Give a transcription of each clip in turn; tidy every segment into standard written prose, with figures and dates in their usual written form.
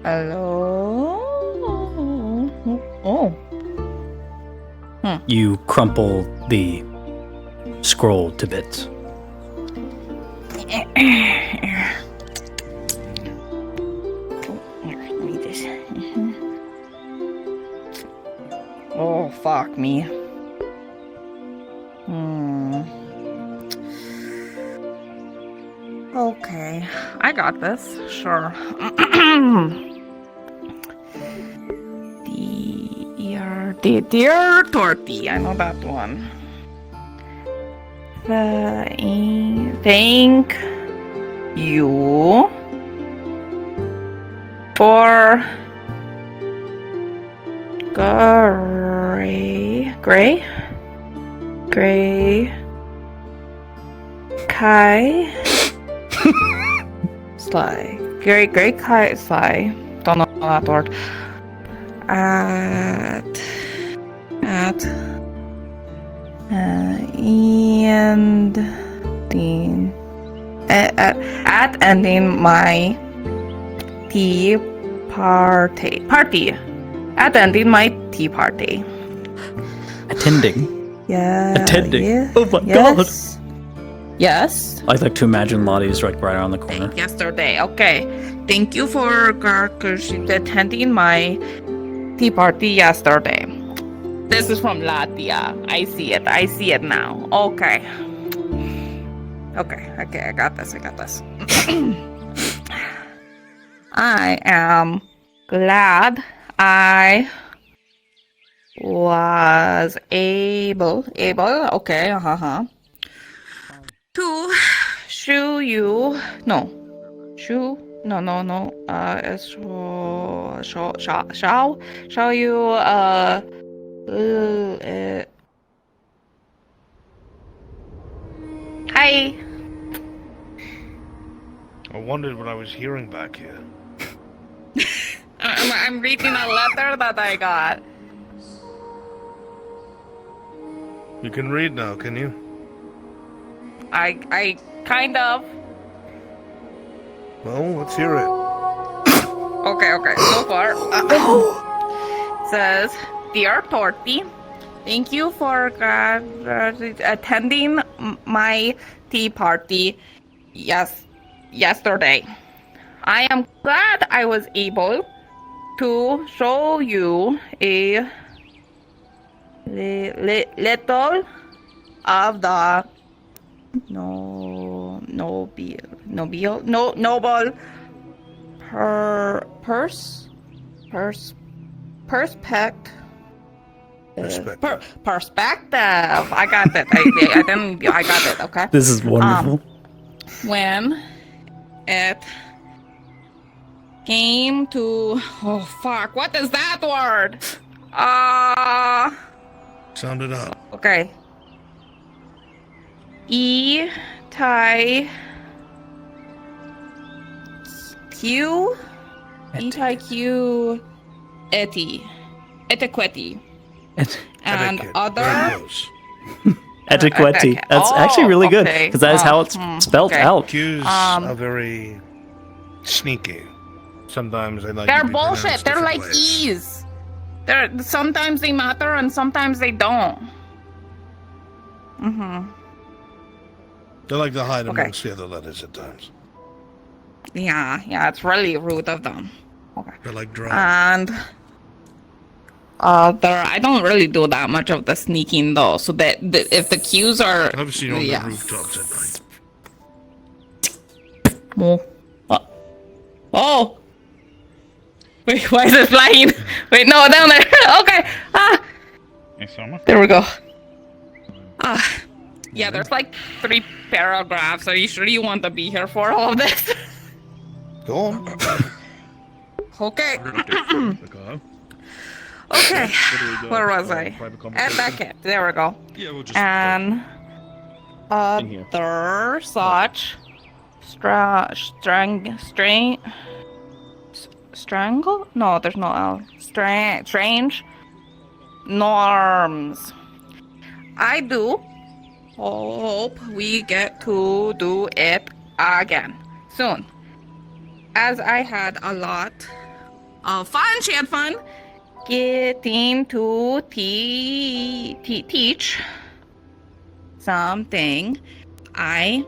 Hello? Oh. You crumple the scroll to bits. Read this. Oh, fuck me. Okay, I got this. Sure. Dear Torty, I know that one. Thank you for Gray Kai Sly. Gray Kai Sly. Don't know that word. At ending my tea party. At ending my tea party. Attending. Yeah. Attending. Yeah, Oh my yes. God. Yes. I like to imagine Lottie's like right around the corner. Yesterday. Okay. Thank you for attending my tea party yesterday. This is from Latvia. I see it now. Okay. Okay, I got this. I am glad I was able, okay, to show you, show you, hi. I wondered what I was hearing back here. I'm reading a letter that I got. You can read now, can you? I kind of. Well, let's hear it. Okay, so far. Says, Dear Torty, thank you for attending my tea party yesterday. I am glad I was able to show you a little of the noble perspective. I got that. I got it. Okay. This is wonderful. When it came to what is that word? Sound it out. Okay. Etiquette. And other Etiquette. That's actually really good because that is how it's spelled out. Q's are very sneaky. Sometimes they like. They're bullshit. They're like ways. E's. Sometimes they matter and sometimes they don't. They like to hide amongst the other letters at times. Yeah, it's really rude of them. Okay. They're like drones. And I don't really do that much of the sneaking though. So that if the cues are, I've seen on the rooftops at Oh. night. Wait, why is it flying? Wait, no, down there. Okay. There we go. Yeah, there's like 3 paragraphs. Are you sure you want to be here for all of this? Go on. Okay. Okay. Where was I? At Beckett. There we go. Yeah, we'll just. And other such strangle? No, there's no L. Strange norms. I do hope we get to do it again soon, as I had a lot Fun. She had fun. Getting to teach something I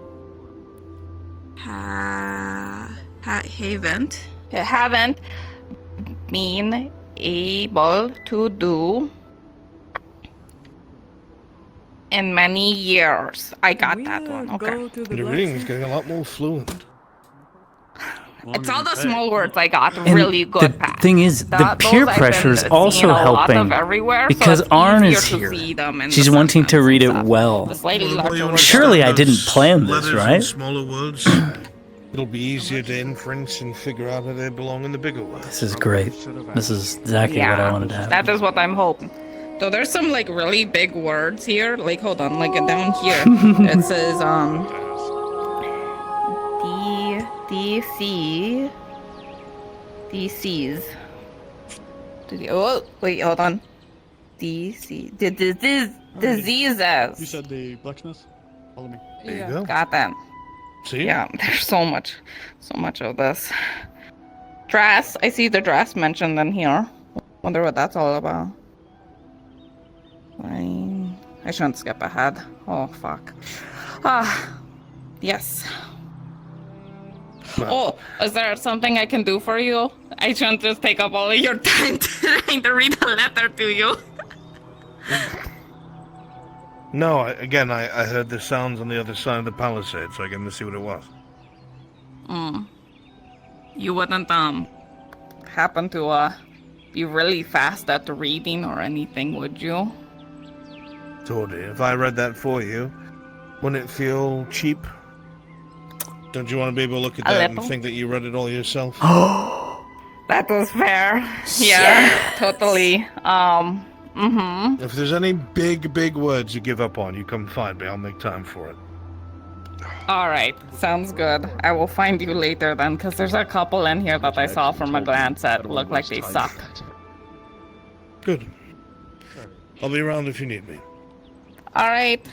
haven't been able to do in many years. I got that one. Okay. Your reading is getting a lot more fluent. It's all the small words I got really good the at. thing is, the peer pressure is also helping because Arn is here. She's wanting to read it well. Surely I didn't plan this, right? Smaller words. It'll be easier to inference and figure out how they belong in the bigger words. This is great. This is exactly what I wanted to have. That is what I'm hoping. So there's some like really big words here. Like hold on, like down here it says DCs. Oh wait, hold on. Diseases. You said the blacksmith? Follow me. There you go. Got them. See? Yeah, there's so much of this. Dress. I see the dress mentioned in here. Wonder what that's all about. Fine. I shouldn't skip ahead. Oh fuck. Yes. Oh, is there something I can do for you? I shouldn't just take up all of your time trying to read a letter to you. No, I heard the sounds on the other side of the palisade, so I came to see what it was. You wouldn't happen to be really fast at reading or anything, would you? Tordy, if I read that for you, wouldn't it feel cheap? Don't you want to be able to look at that and think that you read it all yourself? That was fair. Yeah, totally. If there's any big words you give up on, you come find me. I'll make time for it. Alright, sounds good. I will find you later then, because there's a couple in here that I saw from a glance that look like they suck. Good. I'll be around if you need me. Alright.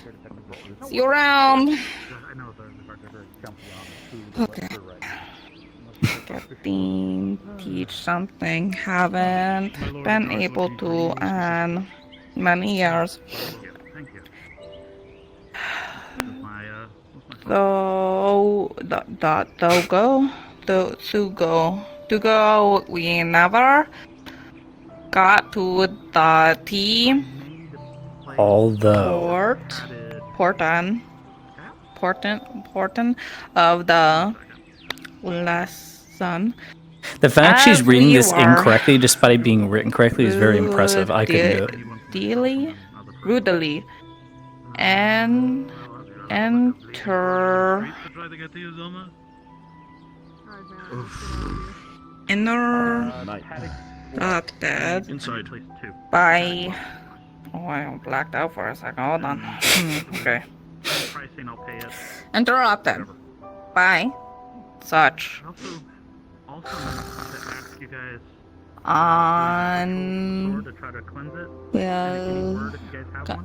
See you around. Okay. Getting teach something. Haven't been able to in many years. Dugo, we never got to the T. Although Important of the lesson. the fact she's reading this incorrectly despite it being written correctly is very impressive. I couldn't do it. Rudely interrupted by. Oh, I blacked out for a second. Hold on. Okay. Interrupted by such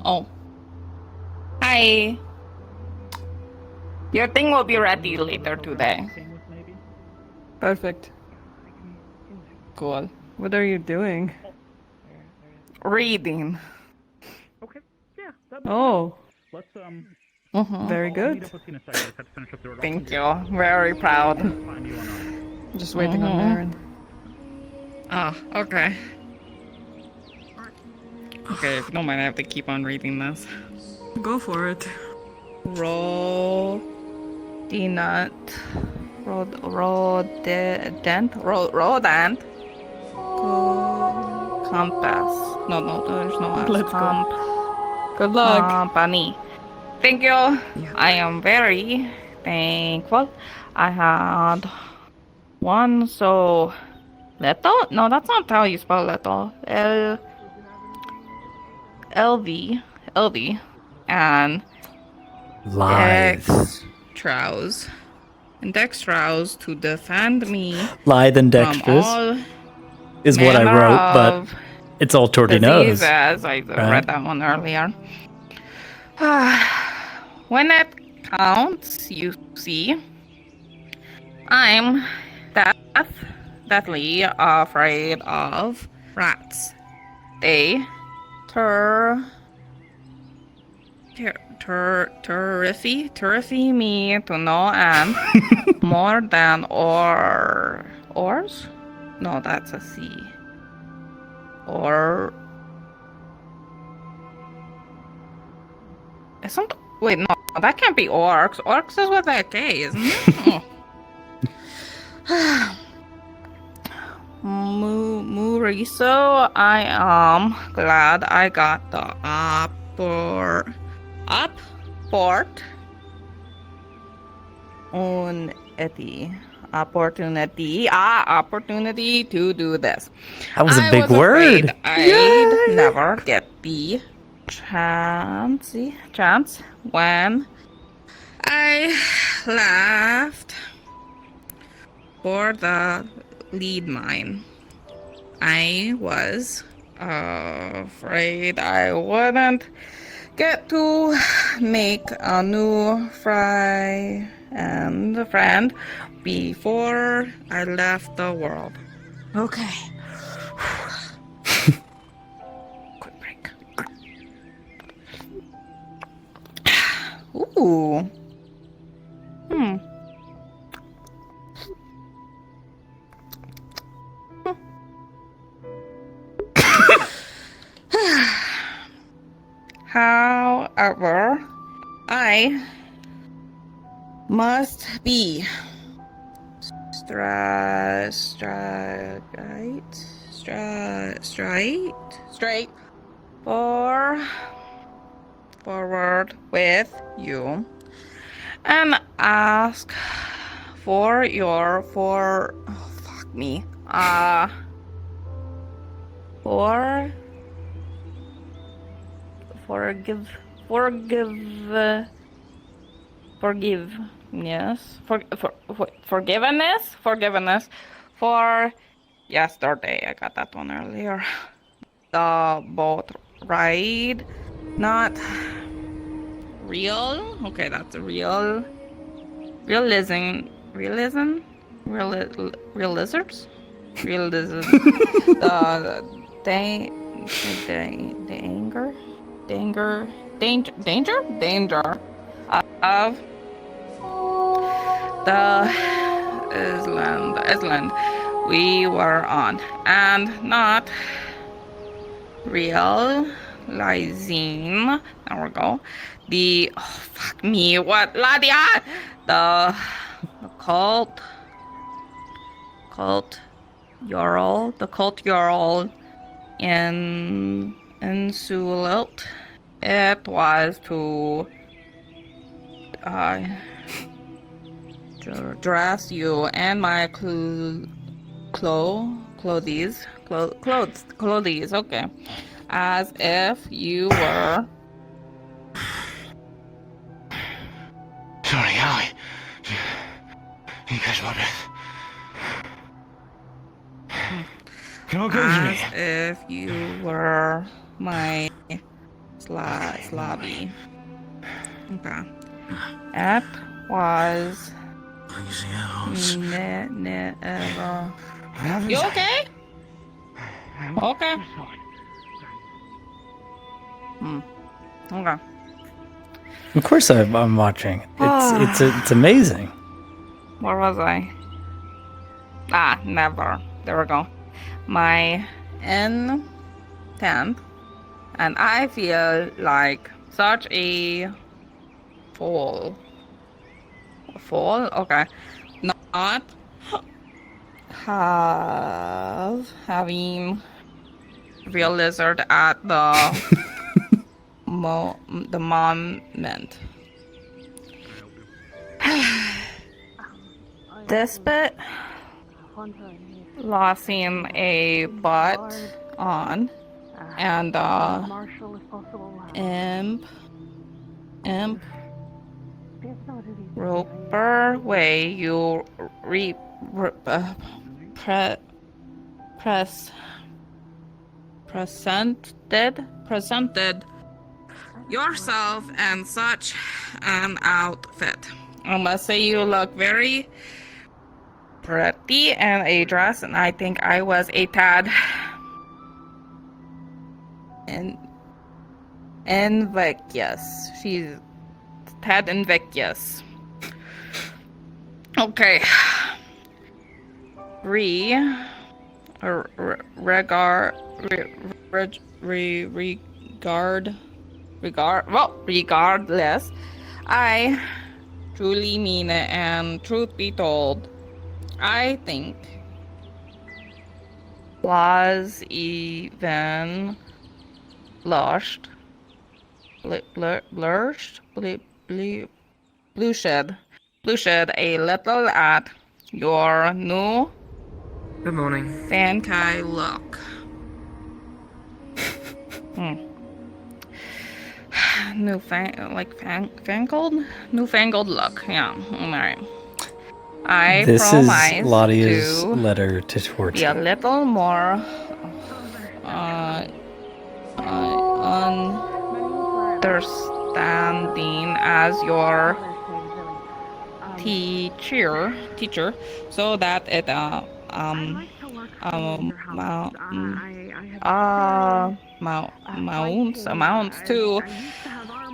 oh. Hi. Your thing will be ready later today. Perfect. Cool. What are you doing? Reading. Okay. Yeah. Oh, Let's very good. Thank you. Very proud. Just waiting on Marin. Oh, okay. Okay, if you don't mind, I have to keep on reading this. Go for it. Rodent. Compass. No, there's no S. Let's go. Good luck. Company. Thank you. I am very thankful. I had one so little. No, that's not how you spell little. LV, and Lithe. Dextrous to defend me Lithe and from dexterous all is what I manner wrote, but of it's all Torty knows. diseases. I read that one earlier. When it counts, you see, I'm deathly afraid of rats. They terrify me to no end more than oars? No, that's a sea. Or isn't wait, no, that can't be orcs. Orcs is with that K, isn't it? Oh. Muriso, I am glad I got the opportunity to do this. That was a big word. I'd never get the chance when I left for the lead mine. I was afraid I wouldn't get to make a new friend before I left the world. Okay. Quick break. Ooh. However, I must be straight forward with you and ask for your forgiveness for yesterday. I got that one earlier. The boat ride, not real. Okay, that's a real lizards. Real lizards. The danger of the island we were on, and not realizing. There we go. Ladia? The cult Jarl insult. It was to dress you and my clothes, okay, as if you were. Sorry, Allie. You catch my breath. As if you were my slobby. Okay. It was never. You okay? Okay. Okay. Of course I'm watching. It's amazing. Where was I? Never. There we go. My intent, and I feel like such a fool. Okay. Not having real lizard at the the moment. This bit losing a butt on and imp roper way you presented yourself in such an outfit. I must say you look very pretty and a dress, and I think I was a tad and invictus. She's tad invictus. Okay. Regardless, I truly mean it, and truth be told, I think was even blushed, blushed a little at your new Good morning. Fankai look. Newfangled look. Yeah, alright. I This is promise Latia's to letter to be a Torty. little more understanding as your teacher, so that it amounts to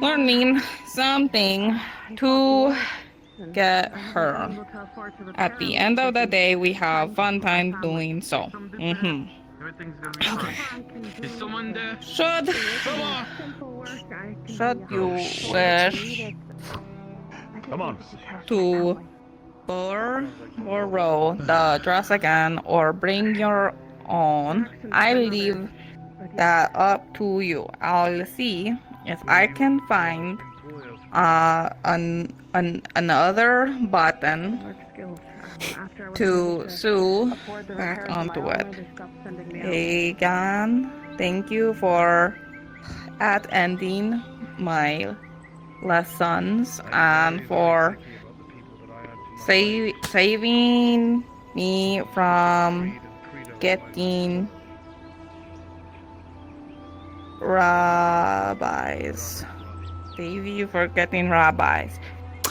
learning something to get her. At the end of the day, we have fun time doing so. Okay. Is someone there? Should you wish Come on. to borrow the dress again or bring your own, I leave that up to you. I'll see if I can find another button to sew back onto it. Again, thank you for attending my lessons and for saving me from getting rabbis. Save you for getting rabbis.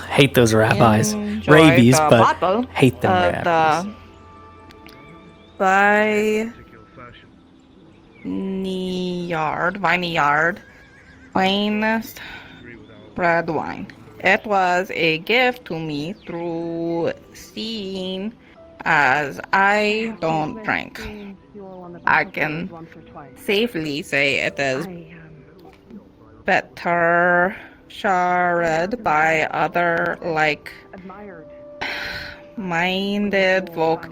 Hate those rabbis. Enjoy Rabies, the but bottle hate them of rabbis. the vineyard finest red wine. It was a gift to me through seeing, as I don't drink. I can safely say it is better shared by other like-minded folk.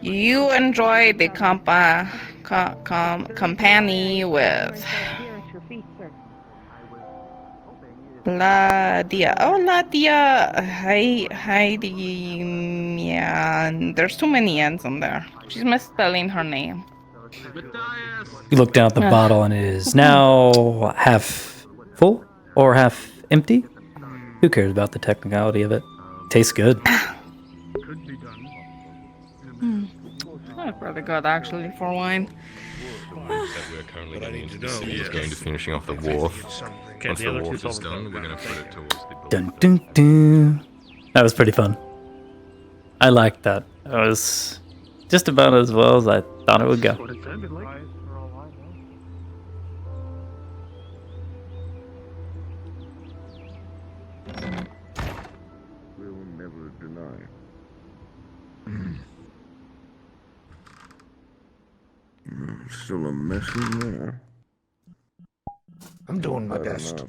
You enjoy the company with Ladia. Oh, Ladia. Hi, man. There's too many N's on there. She's misspelling her name. You look down at the bottle and it is now half full or half empty. Who cares about the technicality of it? Tastes good. That's pretty good, actually, for wine. We're currently getting into the city. It's going to finishing off the wharf. Once the wharf is done, we're going to put it towards the Dun dun dun. That was pretty fun. I liked that. It was just about as well as I thought it would go. what it sounded like. We'll never deny. Still a mess in there. I'm doing my best.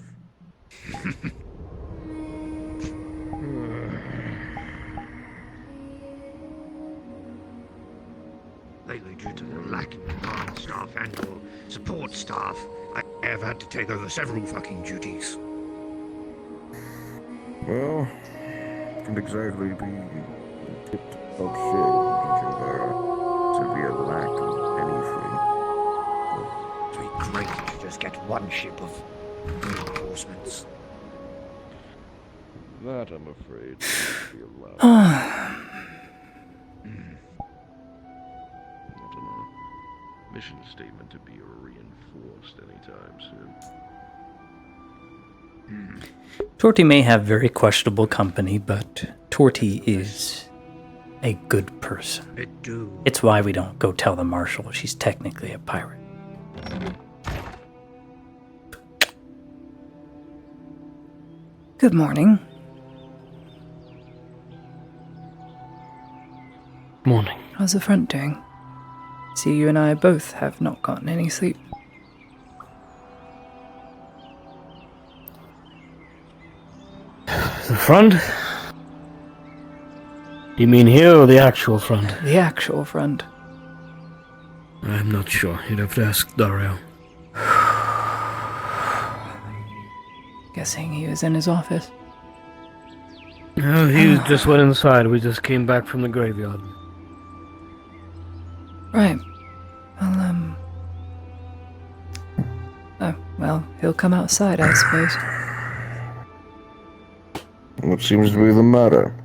Lately, due to the lack in command staff and or support staff, I have had to take over several fucking duties. Well, can't exactly be tip-top shape, judging by our severe lack of anything. It'd be great to just get one ship of reinforcements. That, I'm afraid, won't be allowed. Not in our mission statement to be reinforced anytime soon. Torty may have very questionable company, but Torty is a good person. It do. It's why we don't go tell the marshal she's technically a pirate. Good morning. Morning. How's the front doing? See, you and I both have not gotten any sleep. The front? You mean here or the actual front? The actual front. I'm not sure. You'd have to ask Dario. Guessing he was in his office. No, he just went inside. We just came back from the graveyard. Right. Well, he'll come outside, I suppose. What seems to be the matter?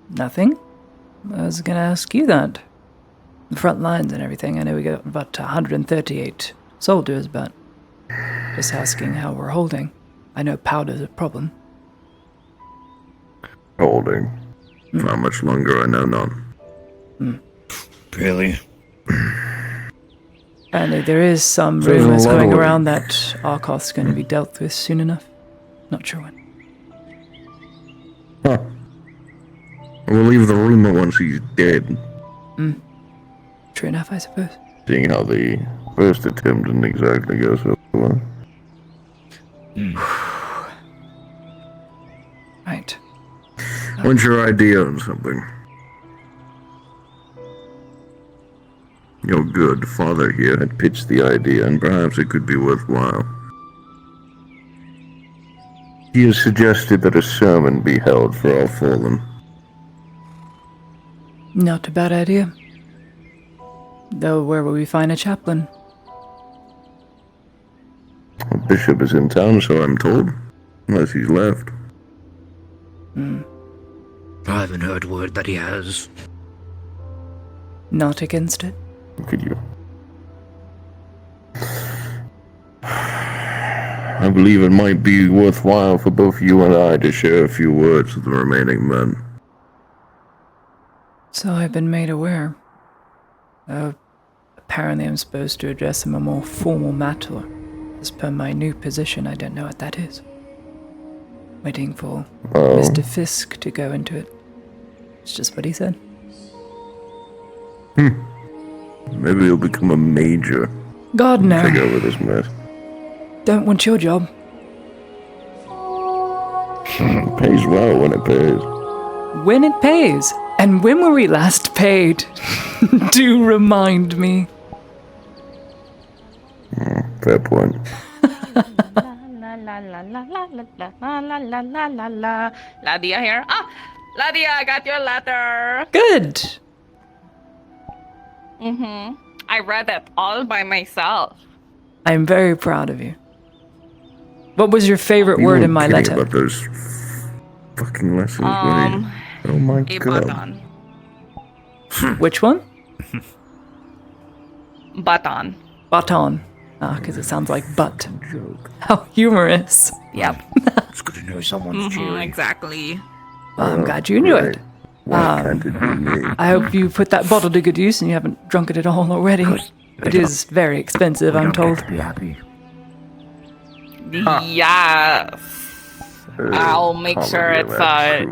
Nothing. I was gonna ask you that. The front lines and everything, I know we got about 138 soldiers, but just asking how we're holding. I know powder's a problem. Holding. For how much longer, I know not. Really? Apparently there is some There's a rumors lot going of- around that Arkoth's going to be dealt with soon enough. Not sure when. Huh. We'll leave the rumor once he's dead. True enough, I suppose. Seeing how the first attempt didn't exactly go so well. Right. What's your idea on something? Your good father here had pitched the idea, and perhaps it could be worthwhile. He has suggested that a sermon be held for all fallen. Not a bad idea. Though, where will we find a chaplain? The bishop is in town, so I'm told. Unless he's left. I haven't heard word that he has. Not against it. Could you? I believe it might be worthwhile for both you and I to share a few words with the remaining men. So I've been made aware. Apparently I'm supposed to address him a more formal matter. As per my new position, I don't know what that is. Waiting for Mr. Fisk to go into it. It's just what he said. Maybe he'll become a major. God, no. Take over this mess. Don't want your job. It pays well when it pays. When it pays. And when were we last paid? Do remind me. Fair point. Ladia here. Ah, Ladia, I got your letter. Good. I read it all by myself. I'm very proud of you. What was your favorite You word weren't in my kidding letter? about those fucking lessons, were you? Oh my A god. button. Which one? Button. Baton. Ah, because it sounds like butt. How humorous. Yep. It's good to know someone's cheering. Exactly. Well, I'm glad you enjoyed it. Why can't it be me? I hope you put that bottle to good use and you haven't drunk it at all already. It is very expensive, I'm told. Be happy. Yes. I'll make sure it's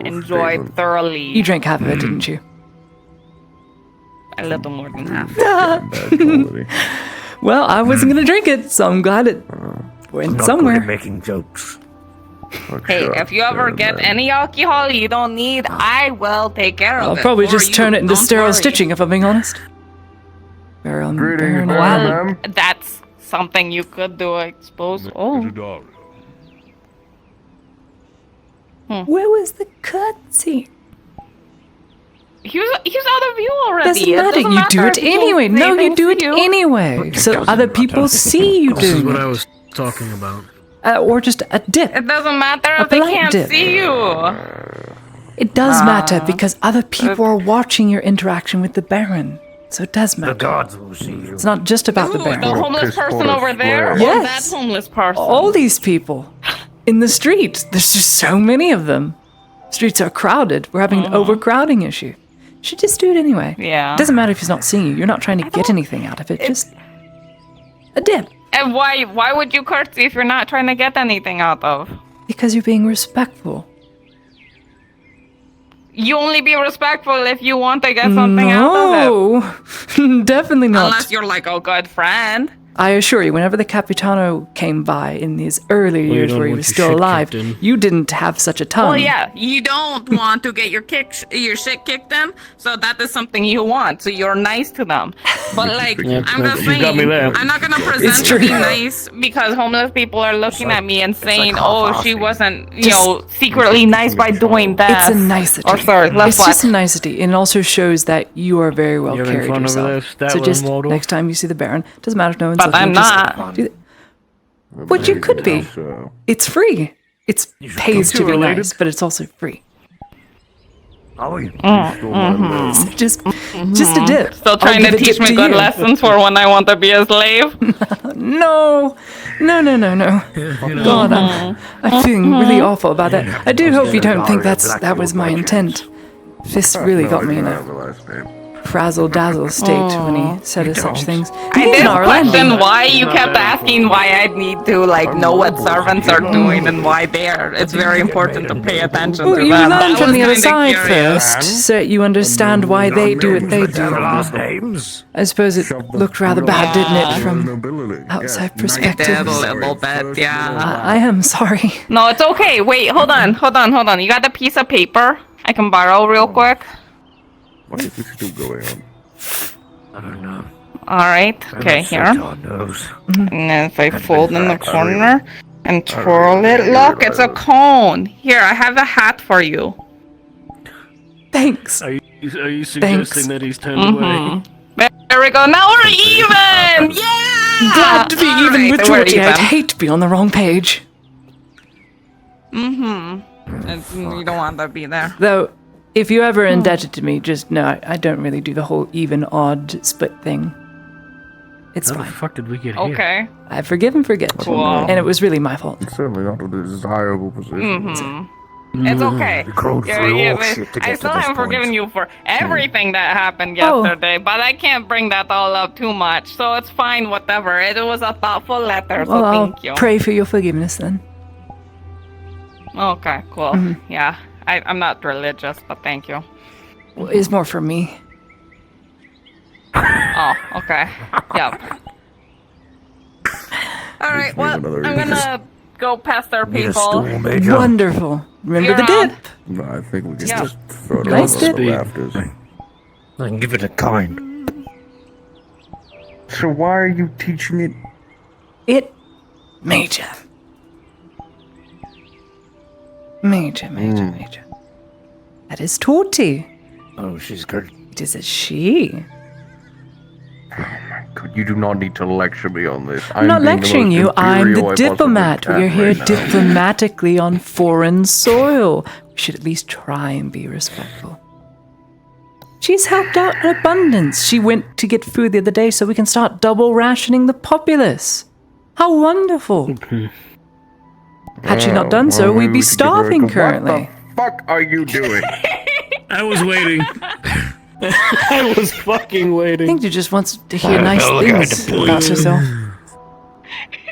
enjoyed thoroughly. You drank half of it, didn't you? A little more than half. Bad quality. Well, I wasn't going to drink it, so I'm glad it went Not somewhere. good at making jokes. Hey, if you ever get any alcohol you don't need, I will take care of I'll it. probably for just you. turn it into Don't sterile worry. stitching, if I'm being honest. Greetings, Baron. Well, that's something you could do, I suppose. Oh. Where was the cutscene? He was out of view already. Doesn't It matter. You do it People anyway. say No, you things do to it you. anyway. So other people see you This is doing what I it. was talking about. Or just a dip. It doesn't matter A if they polite can't dip. see you. It does matter because other people are watching your interaction with the Baron. So it does The matter. gods will see you. It's not just about the Ooh, Baron. the homeless Piss person poor over there? square. Or Yes. that homeless person? All these people in the street. There's just so many of them. Streets are crowded. We're having an overcrowding issue. should just do it anyway. Yeah. It doesn't matter if he's not seeing you. You're not trying to get anything out of it. Just a dip. And why would you curtsy if you're not trying to get anything out of? Because you're being respectful. You only be respectful if you want to get something out of No, definitely it. not. Unless you're like a good friend. I assure you, whenever the Capitano came by in these early Well, you years don't where he want was your still shit alive, kicked in. you didn't have such a tongue. Well, yeah, you don't want to get your shit kicked in, so that is something you want. So you're nice to them. But like, Yeah, I'm just you saying, got me there. I'm not gonna It's present true. to be nice because homeless people are looking at me and saying, "Oh, she wasn't, secretly nice by doing that." It's a nicety. Or sorry, It's what? just a nicety, and it also shows that you are very well You're having carried fun over there, yourself. stat So with just Waldo? next time you see the Baron, doesn't matter if no one's But looking, I'm just not. do what you could be. It's free. It's pays to be related? nice, but it's also free. Oh, you Just a dip. Still I'll trying give to a teach dip me to good you. lessons for when I want to be a slave. No. God, I'm feeling really awful about that. I do hope you don't think that was my intent. This really got me in a frazzle-dazzle state when he said such things. I did question why you kept asking why I need to know what servants are doing and why they are. It's very important to pay attention Well, to you them. learn That from was the other kinda side curious. first, so that you understand why they do what they do. Last names. I suppose it looked rather bad, didn't it, from outside It perspective? did a little bit, yeah. I am sorry. No, it's okay. Wait, hold on. You got a piece of paper I can borrow real quick? Why is this still going on? I don't know. Alright, okay, here. God knows. And then if I fold in the corner and twirl it, look, it's a cone. Here, I have a hat for you. Thanks. Are you suggesting that he's turned away? There we go. Now we're even! Yeah! Glad to be even Alright, with we're Georgie. I'd even. hate to be on the wrong page. And you don't want to be there. Though, if you're ever indebted to me, just know I don't really do the whole even-odd split thing. It's How the fine. fuck did we get here? Okay. I forgive and forget. Cool. And it was really my fault. It's certainly not a desirable position. It's okay. crawled through all shit to I get still to this haven't forgiven point. you for everything that happened Oh. yesterday, but I can't bring that all up too much, so it's fine, whatever. It was a thoughtful letter, so Well, I'll thank you. pray for your forgiveness then. Okay, cool. Yeah, I'm not religious, but thank you. Well, it's more for me. Oh, okay. Yep. Alright, well, another I'm gonna go past our Need a people. stool, Major. Wonderful. Remember the You're dip? No, I think we can Yeah. just throw it Nice over the dip. rafters. I can give it a kind. So why are you teaching it? It. Major. Major. That is Torty. Oh, she's good. It is a she. You do not need to lecture me on this. I'm not lecturing you. I'm the diplomat. We We're here diplomatically on foreign soil. We should at least try and be respectful. She's helped out in abundance. She went to get food the other day so we can start double rationing the populace. How wonderful. Had she not done so, we'd be starving currently. What the fuck are you doing? I was waiting. I was fucking I waiting. think she just wants to hear nice things about herself.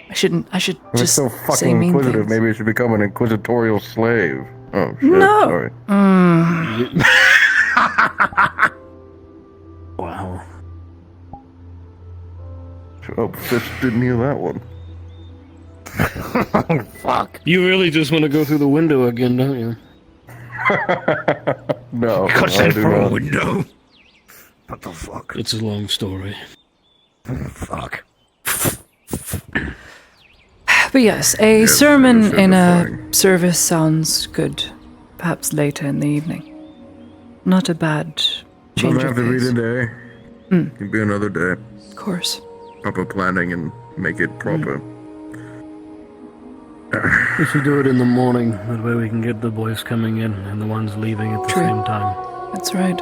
I should You're just so say fucking mean inquisitive. things. Maybe I should become an inquisitorial slave. Oh shit! No. Sorry. Wow. Oh, Fish didn't hear that one. Fuck. You really just want to go through the window again, don't you? No, Cut I that do from a not. window. What the fuck? It's a long story. Fuck. But yes, a sermon it's in a satisfying. service sounds good. Perhaps later in the evening. Not a bad change Doesn't of have to be pace. today. Can be another day. Of course. Proper planning and make it proper. We should do it in the morning. That way we can get the boys coming in and the ones leaving at the True. same time. That's right.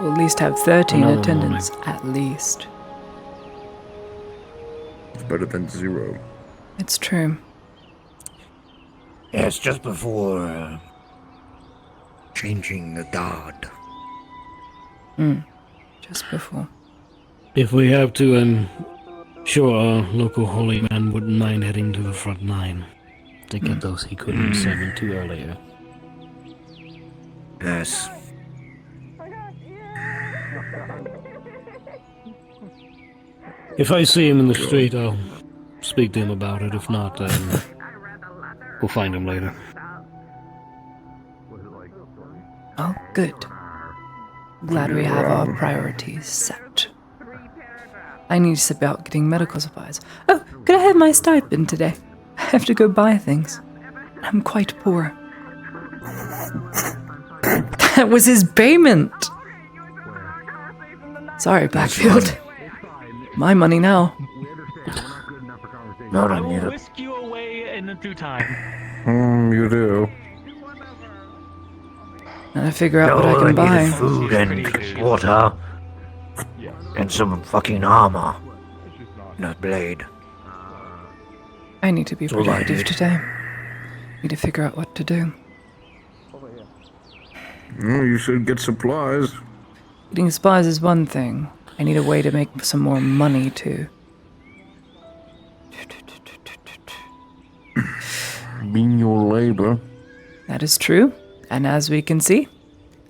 We'll at least have 30 in Another attendance. At least. It's better than 0. It's true. Yeah, it's just before changing the guard. Just before. If we have to, I'm sure our local holy man wouldn't mind heading to the front line to get those he couldn't summon to earlier. Yes. If I see him in the street, I'll speak to him about it. If not, we'll find him later. Oh, good. Glad we have our priorities set. I need to see about getting medical supplies. Oh, could I have my stipend today? I have to go buy things. I'm quite poor. That was his payment! Sorry, Blackfield. My money now. Not on I will you. whisk you away in due time. You do. And I figure out what I can I buy. needed food and water. And some fucking armor. And a blade. I need to be That's all I productive need. today. Need to figure out what to do. You should get supplies. Getting supplies is one thing. I need a way to make some more money too. Manual labor. That is true. And as we can see,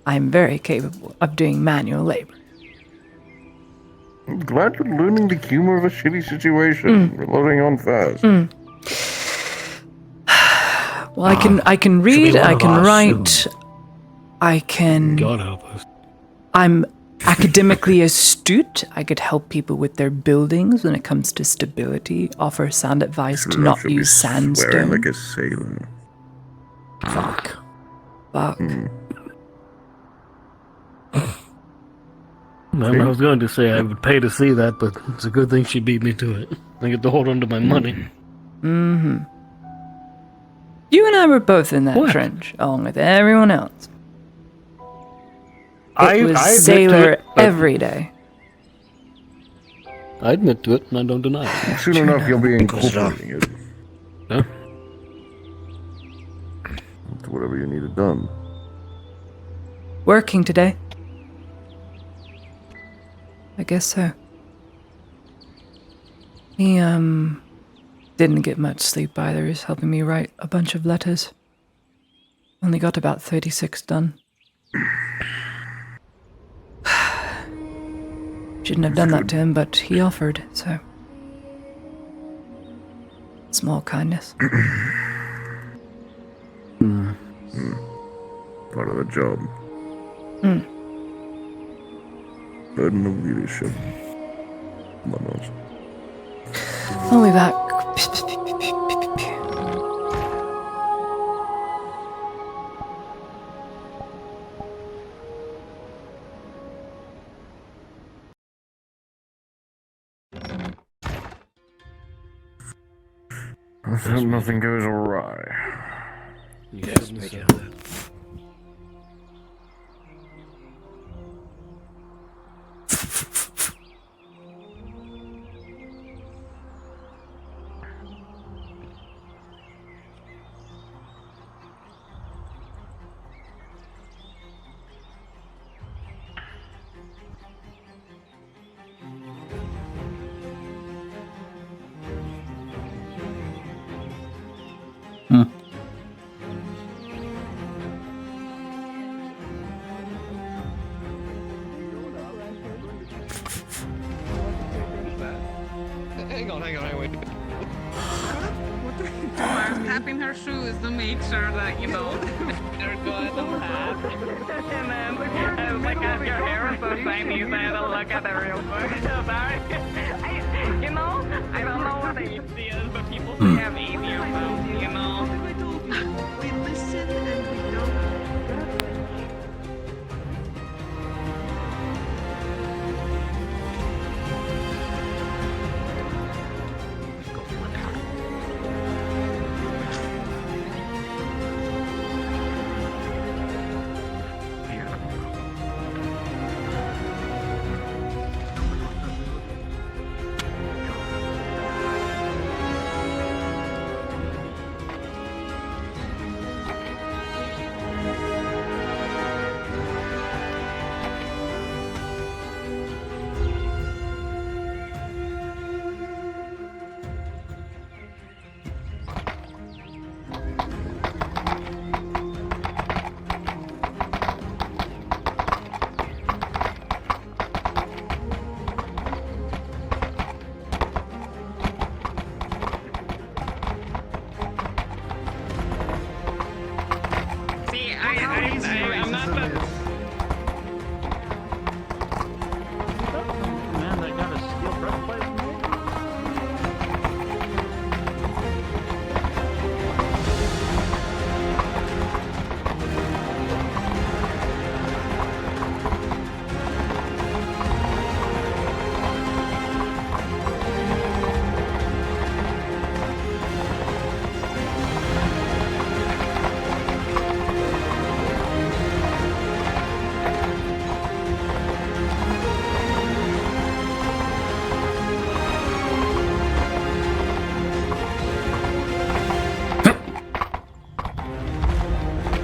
I'm very capable of doing manual labor. I'm glad you're learning the humor of a shitty situation. We're loading on fast. Well, I can read, I can write, I can... God help us. I'm academically astute. I could help people with their buildings when it comes to stability, offer sound advice to not use Swearing sandstone. like a sailor. Fuck. I was going to say I would pay to see that, but it's a good thing she beat me to it. I get to hold on to my money. You and I were both in that trench, along with everyone else. It was I admit to sailor it, but- every day. I admit to it, and I don't deny it. Soon enough, you'll be Because, incorporating it. Huh? To whatever you needed done. Working today. I guess so. He, didn't get much sleep either. He's helping me write a bunch of letters. Only got about 36 done. Shouldn't have done that to him, but he offered, so. Small kindness. Part of the job. Burden of leadership. Whatnot. I'll be back. I hope nothing goes awry. Yes, Major. Hang on, wait. Tapping her shoes to make sure that, you know, they're good and fast. And then I was like, your hair is so shiny, so I had to look at it real quick. Sorry. You know, I don't know what the age is, but people say I'm 8 years old, you know. We listen and we don't.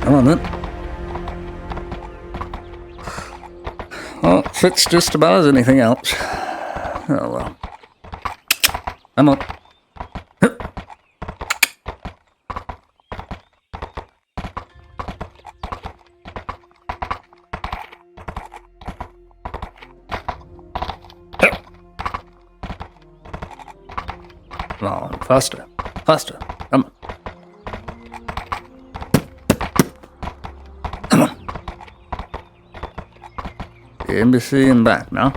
Come on then. Well, it fits just about as anything else. Oh well. Come on. Come on, faster. Faster. Come on. Come on. The embassy and back now.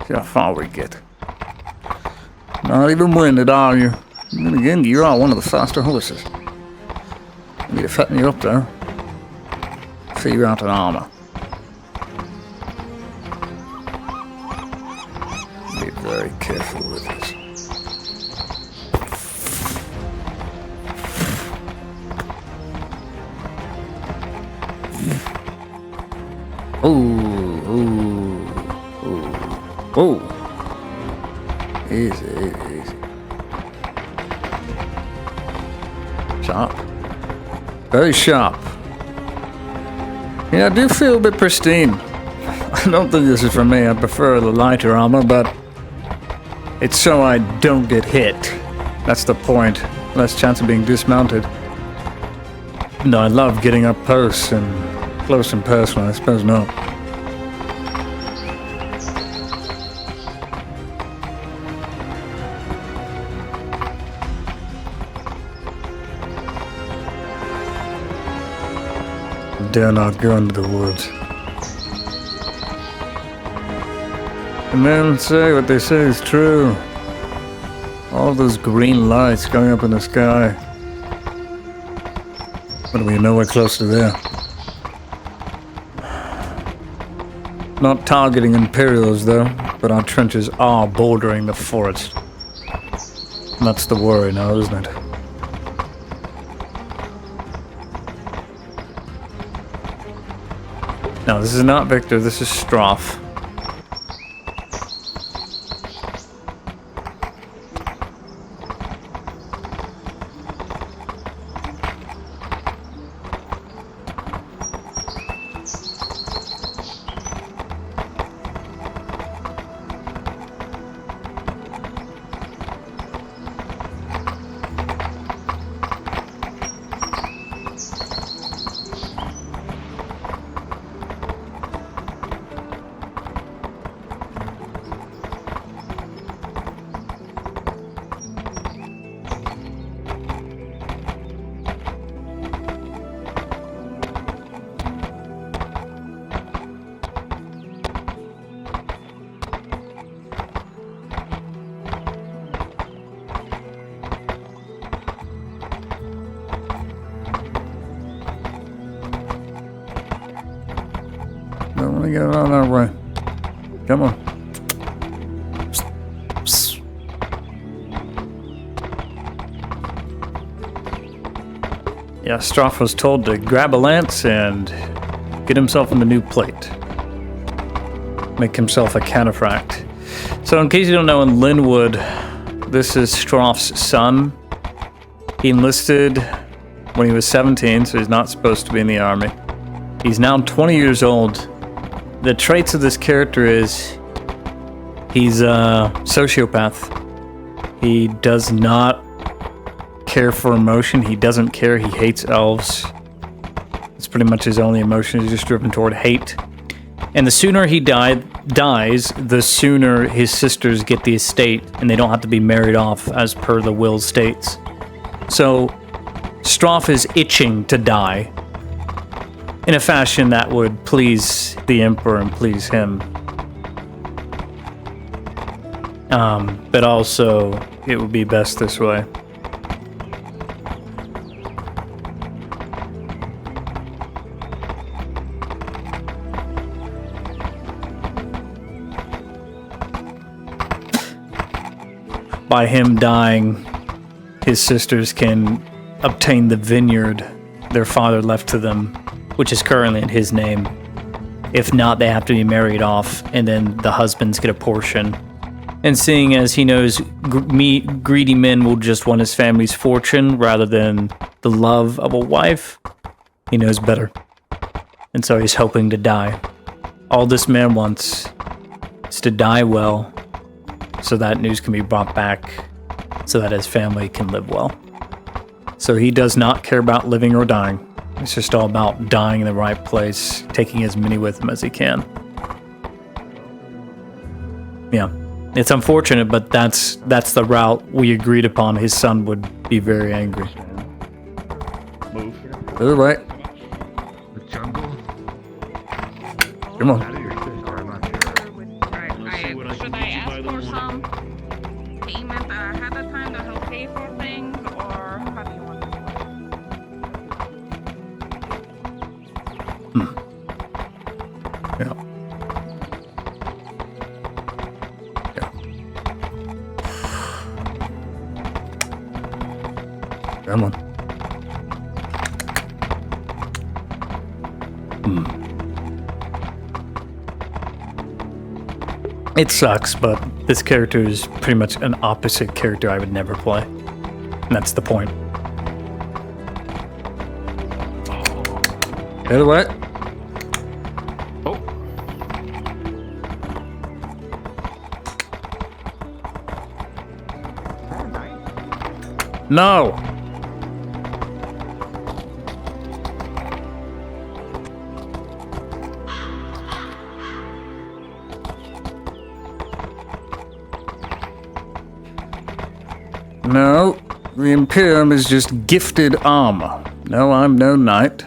See how far we get. Not even winded, are you? Then again, you are one of the faster horses. I need to fatten you up there. Figure out an armor. Be very careful with this. Oh. Easy. Sharp. Very sharp. Yeah, I do feel a bit pristine. I don't think this is for me. I prefer the lighter armor, but it's so I don't get hit. That's the point. Less chance of being dismounted. No, I love getting up close and personal. I suppose not. Dare not go into the woods. The men say what they say is true. All those green lights going up in the sky. But we're nowhere close to there. Not targeting Imperials though, but our trenches are bordering the forest. And that's the worry now, isn't it? No, this is not Victor, this is Stroff. Don't want to get out that way. Come on. Yeah, Stroff was told to grab a lance and get himself in the new plate. Make himself a cataphract. So in case you don't know, in Linwood, this is Stroff's son. He enlisted when he was 17, so he's not supposed to be in the army. He's now 20 years old. The traits of this character is he's a sociopath. He does not care for emotion. He doesn't care. He hates elves. It's pretty much his only emotion. He's just driven toward hate. And the sooner he dies, the sooner his sisters get the estate, and they don't have to be married off as per the will states. So Stroff is itching to die in a fashion that would please the Emperor and please him. But also, it would be best this way. By him dying, his sisters can obtain the vineyard their father left to them, which is currently in his name. If not, they have to be married off, and then the husbands get a portion. And seeing as he knows greedy men will just want his family's fortune rather than the love of a wife, he knows better. And so he's hoping to die. All this man wants is to die well, so that news can be brought back, so that his family can live well. So he does not care about living or dying. It's just all about dying in the right place, taking as many with him as he can. Yeah. It's unfortunate, but that's the route we agreed upon. His son would be very angry. Move. To the right. The jungle. Come on. Should I ask for some payment ahead of time that he'll pay for things, or how do you want to do it? Yeah. Come on. It sucks, but this character is pretty much an opposite character I would never play. And that's the point. Hey, what? Oh. No! No, the Imperium is just gifted armor. No, I'm no knight.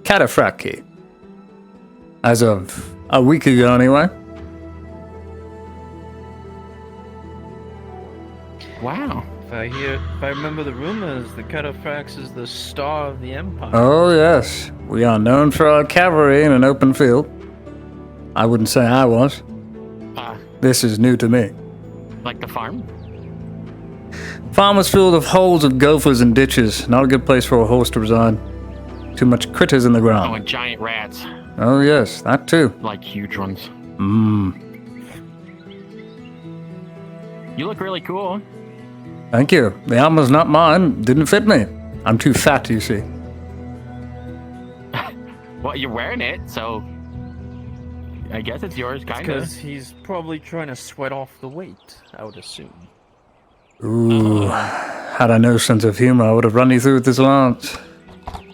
Cataphracti. As of a week ago, anyway. Wow. If I remember the rumors, the Cataphracts is the star of the Empire. Oh, yes. We are known for our cavalry in an open field. I wouldn't say I was. This is new to me. Like the farm? Farm was filled with holes of gophers and ditches. Not a good place for a horse to reside. Too much critters in the Oh, ground. and giant rats. Oh, yes, that too. Like huge ones. You look really cool. Thank you. The armor's not mine. Didn't fit me. I'm too fat, you see. Well, you're wearing it, so I guess it's yours, kind of. Because he's probably trying to sweat off the weight, I would assume. Ooh, had I no sense of humor, I would have run you through with this lance.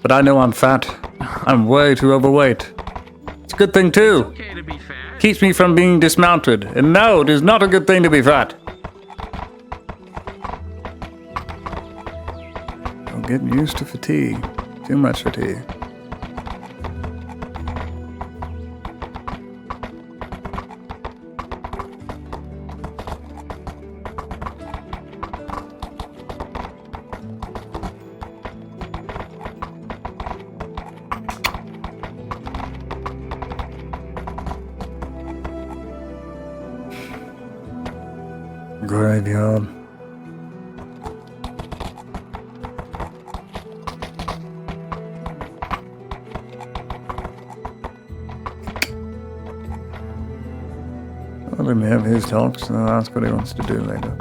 But I know I'm fat. I'm way too overweight. It's a good thing, too. Okay to be fat. Keeps me from being dismounted. And no, it is not a good thing to be fat. I'm getting used to fatigue. Too much fatigue. Graveyard. Well, let me have his talks, and I'll ask what he wants to do later.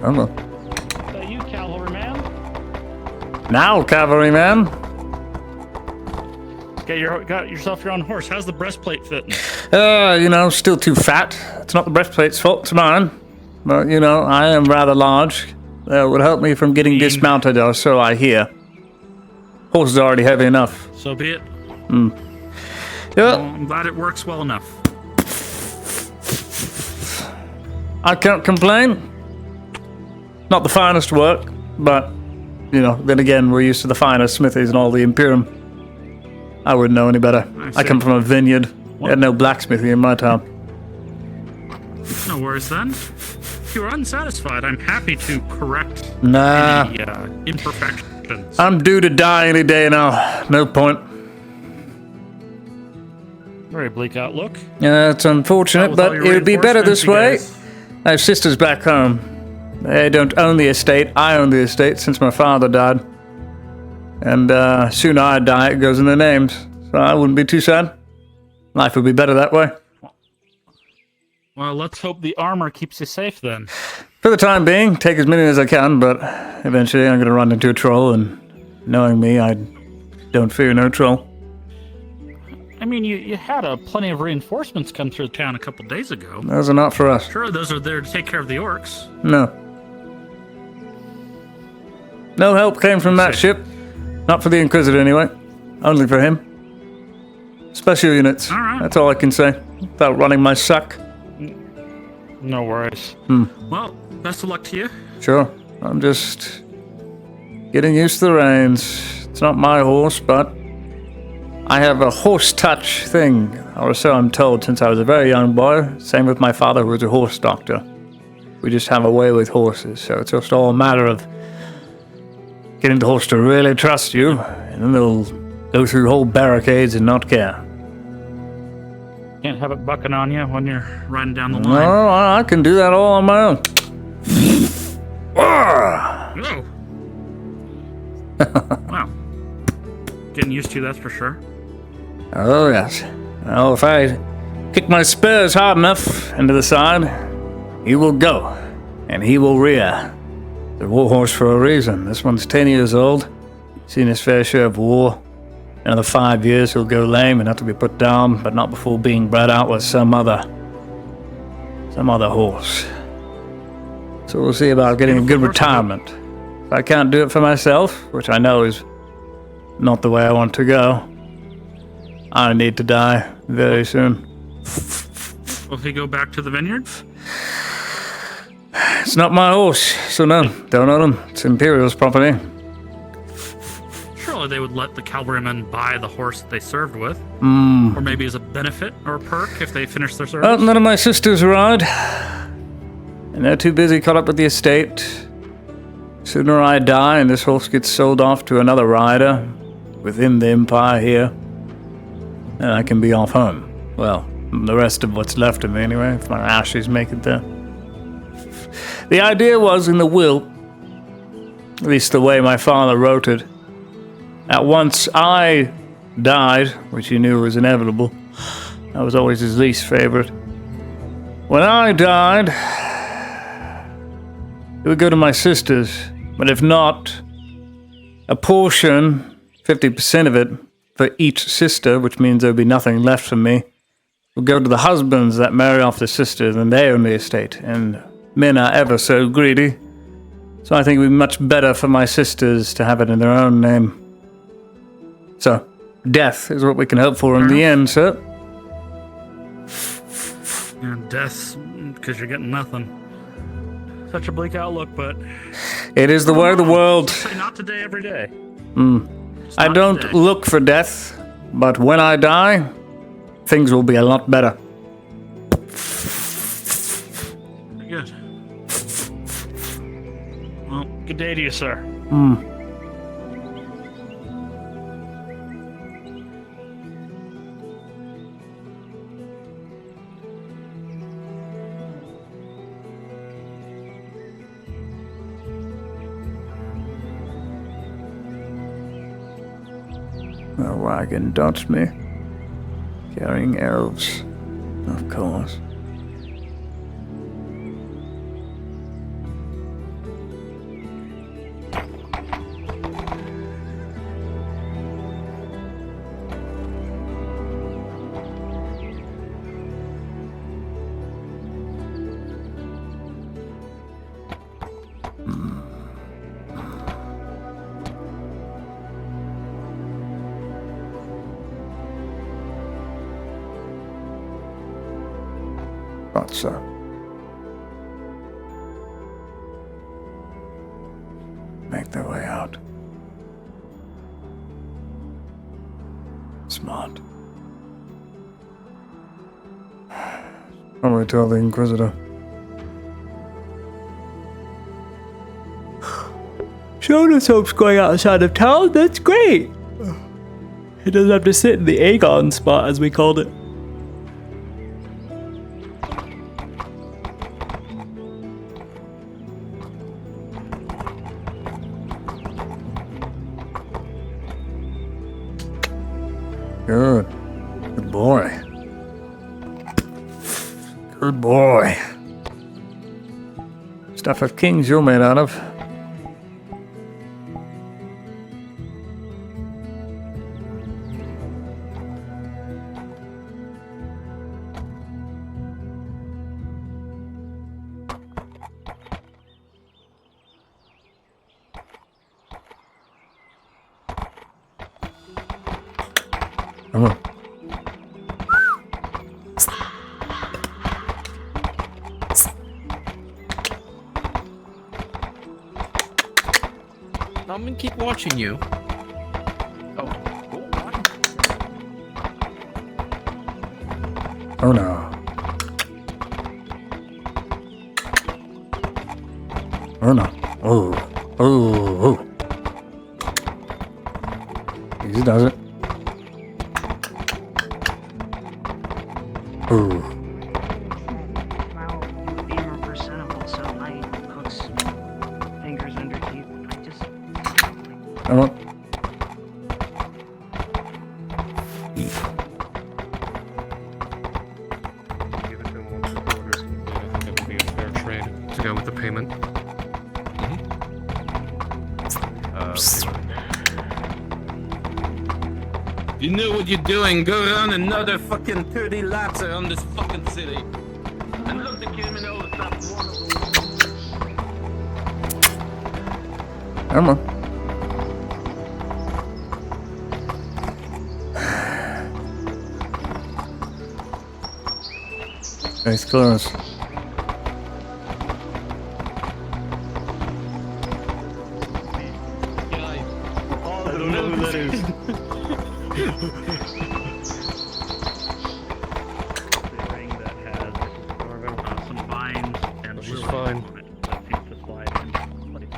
Hello. Is that you, cavalryman? Now, cavalryman. Got yourself your own horse. How's the breastplate fitting? Still too fat. It's not the breastplate's fault, it's mine. But, I am rather large. That would help me from getting dismounted, or so I hear. Horse is already heavy enough. So be it. Yep. Well, I'm glad it works well enough. I can't complain. Not the finest work, but, then again, we're used to the finest smithies and all the Imperium. I wouldn't know any better. I come from a vineyard. We had no blacksmithing in my town. No worries then. if you're unsatisfied, I'm happy to correct Nah. any imperfections. I'm due to die any day now. No point. Very bleak outlook. Yeah, it's unfortunate, With all but your it would be better this way. reinforcements, I have sisters back home. They don't own the estate. I own the estate since my father died. And sooner I die, it goes in their names. So I wouldn't be too sad. Life would be better that way. Well, let's hope the armor keeps you safe then. For the time being, take as many as I can, but eventually I'm going to run into a troll, and knowing me, I don't fear no troll. I mean, you had plenty of reinforcements come through town a couple days ago. Those are not for us. Sure, those are there to take care of the orcs. No. No help came from that ship. Not for the Inquisitor, anyway. Only for him. Special units. All right. That's all I can say. Without running my suck. No worries. Well, best of luck to you. Sure. I'm just getting used to the reins. It's not my horse, but I have a horse touch thing, or so I'm told, since I was a very young boy. Same with my father, who was a horse doctor. We just have a way with horses, so it's just all a matter of getting the horse to really trust you, and then they'll go through whole barricades and not care. Can't have it bucking on you when you're riding down the line. No, I can do that all on my own. No. Wow. Getting used to, that's for sure. Oh, yes. Well, if I kick my spurs hard enough into the side, he will go, and he will rear. The warhorse for a reason. This one's 10 years old. Seen his fair share of war. Another 5 years he'll go lame and have to be put down, but not before being bred out with some other horse. So we'll see about getting a good retirement. If I can't do it for myself, which I know is not the way I want to go, I need to die very soon. Will he go back to the vineyard? It's not my horse, so no, don't own him. It's Imperial's property. Surely they would let the cavalrymen buy the horse that they served with. Or maybe as a benefit or a perk if they finish their service. Well, none of my sisters ride. And they're too busy caught up with the estate. Sooner I die and this horse gets sold off to another rider within the Empire here, and I can be off home. Well, the rest of what's left of me anyway, if my ashes make it there. The idea was in the will, at least the way my father wrote it, that once I died, which he knew was inevitable, I was always his least favorite. When I died, it would go to my sisters, but if not, a portion, 50% of it, for each sister, which means there would be nothing left for me, would go to the husbands that marry off the sisters, and they own the estate, and men are ever so greedy. So I think it would be much better for my sisters to have it in their own name. So, death is what we can hope for in the end, sir. And death, because you're getting nothing. Such a bleak outlook, but... It is the way of the world. Say not today, every day. I don't today. look for death, but when I die, things will be a lot better. Very good. Well, good day to you, sir. A wagon dodged me, carrying elves, of course. Thought so. Make their way out. Smart. Probably tell the Inquisitor. Shoulder soap's going outside of town. That's great. He doesn't have to sit in the Aegon spot, as we called it. Good. Good boy. Good boy. Stuff of kings you're made out of. Come on. I'm gonna keep watching you. Oh no. Oh no. Oh. Oh. Easy does it. Oh. Come on. Give it to him once the orders. I think that would be a fair trade to go with the payment. You know what you're doing. Go around another fucking 30 laps around this fucking city. And look, the criminal is not one of them. Come on. Nice close. I don't know who that is. The ring that has some vines and She's fine. on it that seems to slide in place.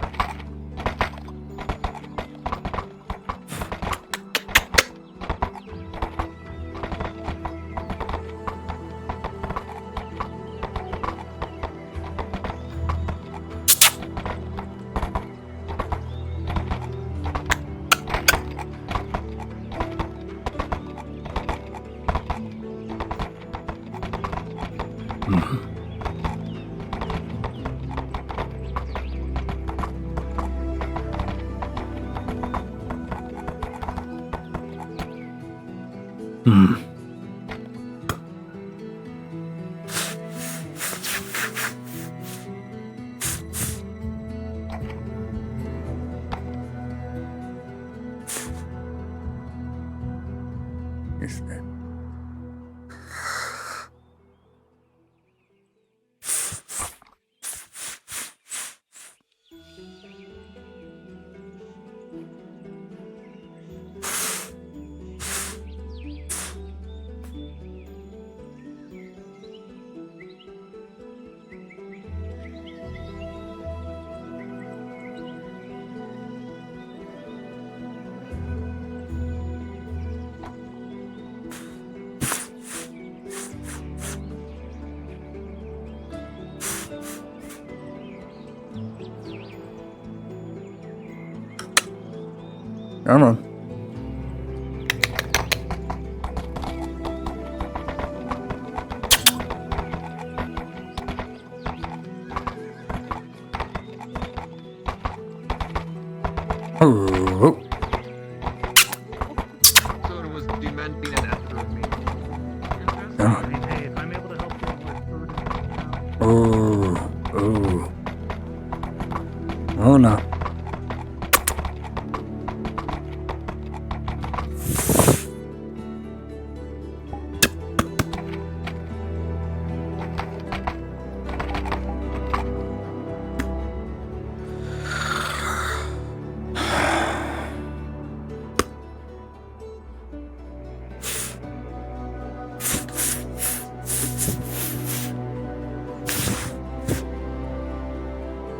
Come on. Oh. Sort of was demanding an after me. Hey, if I'm able to help you with food and Oh. Oh. Oh no.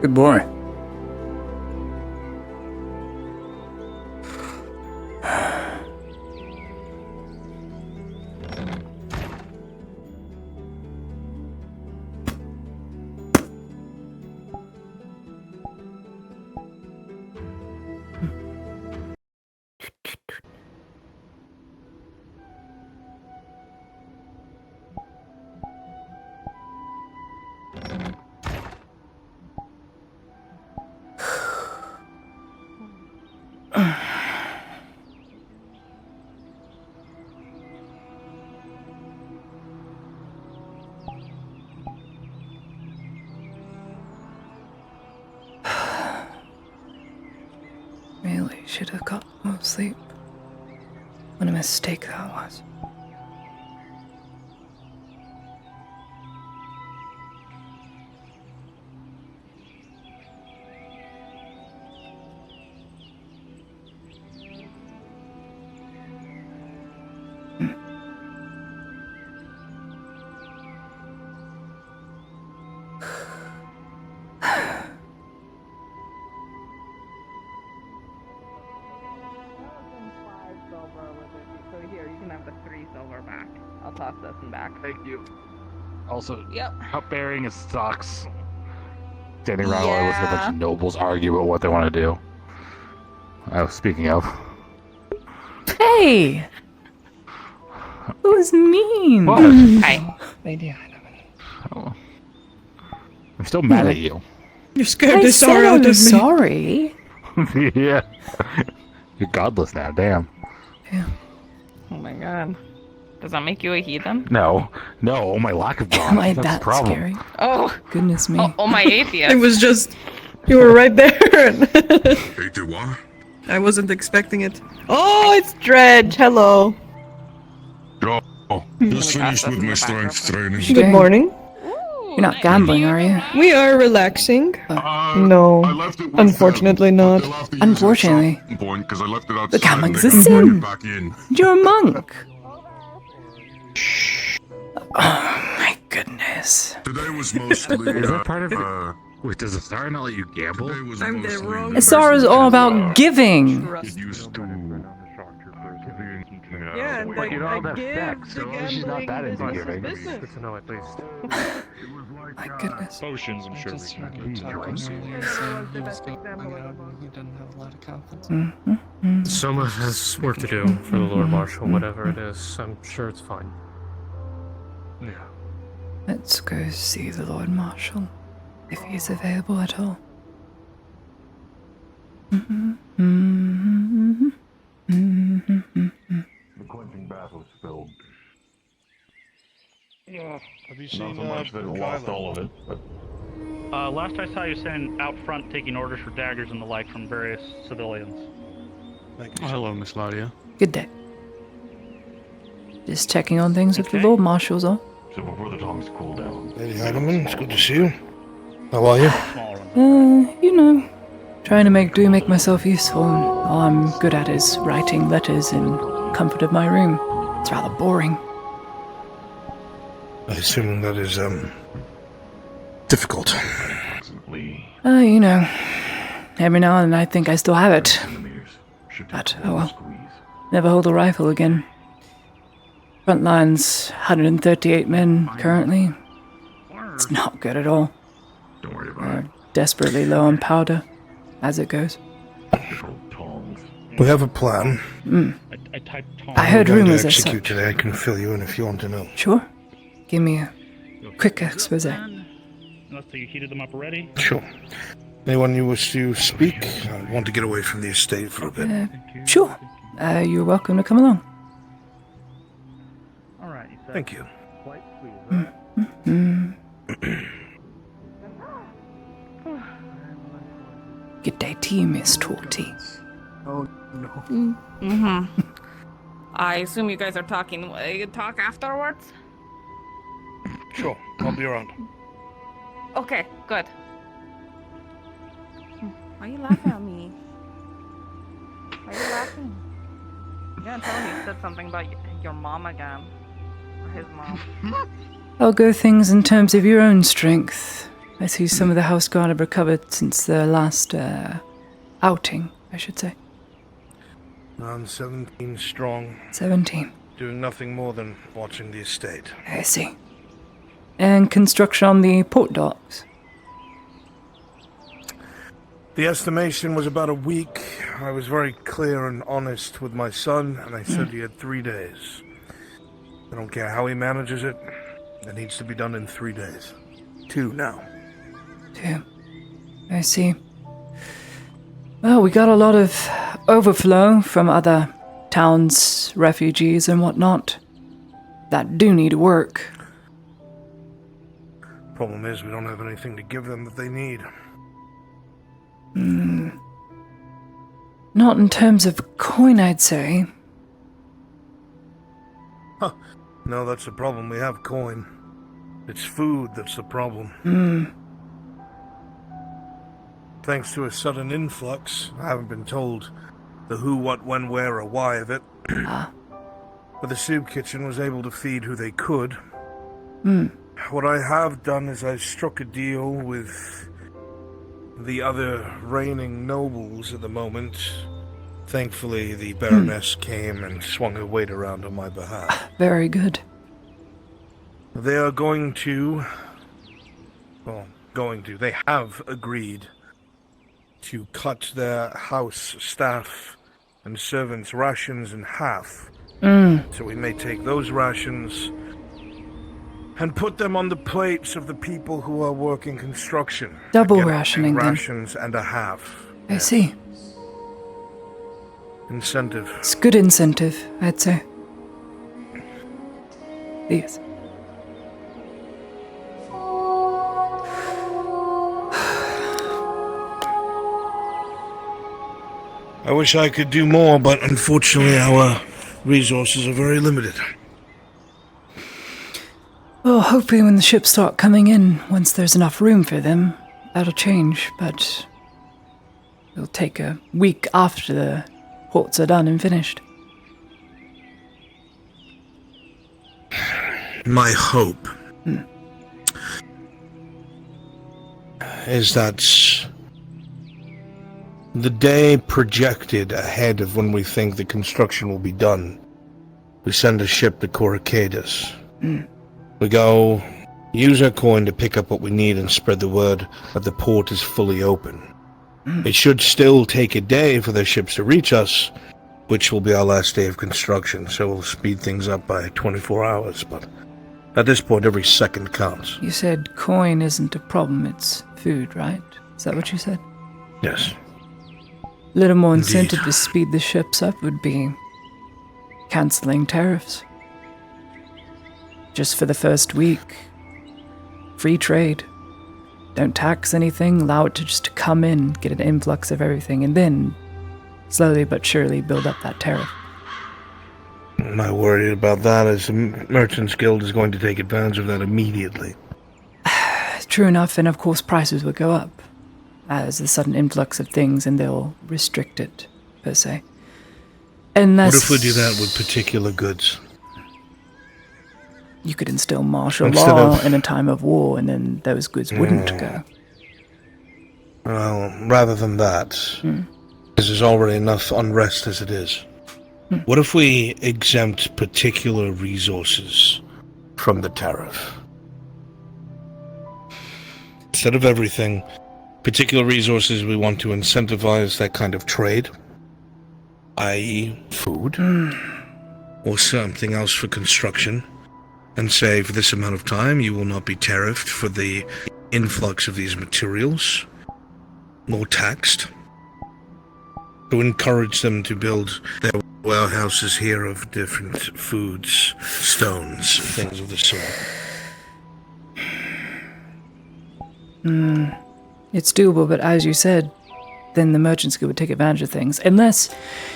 Good boy. Really should have got more sleep. What a mistake that was. So here, you can have the 3 silver back. I'll toss this one back. Thank you. Also, Yep. Cupbearing is sucks. Standing around while I listen to a bunch of nobles argue about what they want to do. Oh, speaking of. Hey! That was mean. What? Hi. Lady Oh. I'm still mad at you. You scared the sorry out of me. Sorry. Yeah. You're godless now, damn. Oh my god. Does that make you a heathen? No, my lack of God. Am I That's that the problem. scary? Oh. Goodness me. Oh, my atheist. It was just, you were right there. Hey, what? I wasn't expecting it. Oh, it's Dredge. Hello. Oh, just finished with my strength training. Good morning. You're not gambling, are you? We are relaxing. No, unfortunately not. Unfortunately. Because I left it outside. The gambling's a and they sin. brought it back in. You're a monk. Oh my goodness. Today was mostly. Is that part of it? Wait, does the star not let you gamble? I'm the wrong Asar is all about giving. It used to. Yeah, and But you don't have that give sex, the so she's not that into gambling giving. business. Good to know at least. My goodness. Potions, I'm sure we can Soma has work to do for the Lord Marshal, whatever it is. I'm sure it's fine. Yeah. Let's go see the Lord Marshal, if he's available at all. The quenching bath was spilled. Have you seen Not so much that it lost all of it, but. Last I saw you standing out front taking orders for daggers and the like from various civilians. Thank you. Hello, Miss Laudia. Good day. Just checking on things with the Lord Marshal's all. So before the tongues cool down. Lady Heidelman, it's good to see you. How are you? You know, trying to make myself useful. All I'm good at is writing letters in comfort of my room. It's rather boring. I assume that is, difficult. You know, every now and then I think I still have it. But, oh well. Never hold a rifle again. Front lines, 138 men currently. It's not good at all. Don't worry about We're desperately low on powder, as it goes. We have a plan. I heard We're going rumors to of execute such. today. I can fill you in if you want to know. Sure. Give me a quick expose. Unless you heated them up already. Sure. Anyone you wish to speak? I want to get away from the estate for a bit. Sure. You're welcome to come along. Alright, you said. Thank you. Quite sweet, Good day to you, Miss Torty. Oh no. Mm-hmm. I assume you guys are talking. You talk afterwards? Sure. I'll be around. Okay, good. Why are you laughing at me? Why are you laughing? You're gonna tell me you said something about your mom again. Or his mom. I'll go things in terms of your own strength. I see some of the house guard have recovered since their last, outing, I should say. I'm 17 strong. 17. Doing nothing more than watching the estate. I see. And construction on the port docks. The estimation was about a week. I was very clear and honest with my son, and I said he had 3 days. I don't care how he manages it. It needs to be done in 3 days. 2 now. 2. I see. Well, we got a lot of overflow from other towns, refugees, and whatnot that do need work. Problem is, we don't have anything to give them that they need. Not in terms of coin, I'd say. Huh. No, that's the problem. We have coin. It's food that's the problem. Thanks to a sudden influx, I haven't been told the who, what, when, where, or why of it. But the soup kitchen was able to feed who they could. What I have done is I've struck a deal with the other reigning nobles at the moment. Thankfully, the Baroness came and swung her weight around on my behalf. Very good. They are going to... They have agreed to cut their house staff and servants' rations in half. So we may take those rations and put them on the plates of the people who are working construction. Double Again, rationing then. Rations and a half. I see. Incentive. It's good incentive, I'd say. Yes. I wish I could do more, but unfortunately our resources are very limited. Well, hopefully when the ships start coming in, once there's enough room for them, that'll change, but it'll take a week after the ports are done and finished. My hope is that the day projected ahead of when we think the construction will be done, we send a ship to Coracadus. We go, use our coin to pick up what we need and spread the word that the port is fully open. It should still take a day for the ships to reach us, which will be our last day of construction, so we'll speed things up by 24 hours, but at this point every second counts. You said coin isn't a problem, it's food, right? Is that what you said? Yes. A little more incentive to speed the ships up would be cancelling tariffs. Just for the first week. Free trade. Don't tax anything, allow it to just come in, get an influx of everything, and then slowly but surely build up that tariff. My worry about that is the Merchants Guild is going to take advantage of that immediately. True enough, and of course prices will go up as a sudden influx of things, and they'll restrict it, per se. Unless... What if we do that with particular goods? You could instill martial law in a time of war, and then those goods wouldn't go. Well, rather than that, because there's already enough unrest as it is. What if we exempt particular resources from the tariff? Instead of everything, particular resources we want to incentivize that kind of trade, i.e. food, or something else for construction, and say for this amount of time you will not be tariffed for the influx of these materials, or taxed, to encourage them to build their warehouses here of different foods, stones, things of the sort. It's doable, but as you said, then the Merchants Guild would take advantage of things. Unless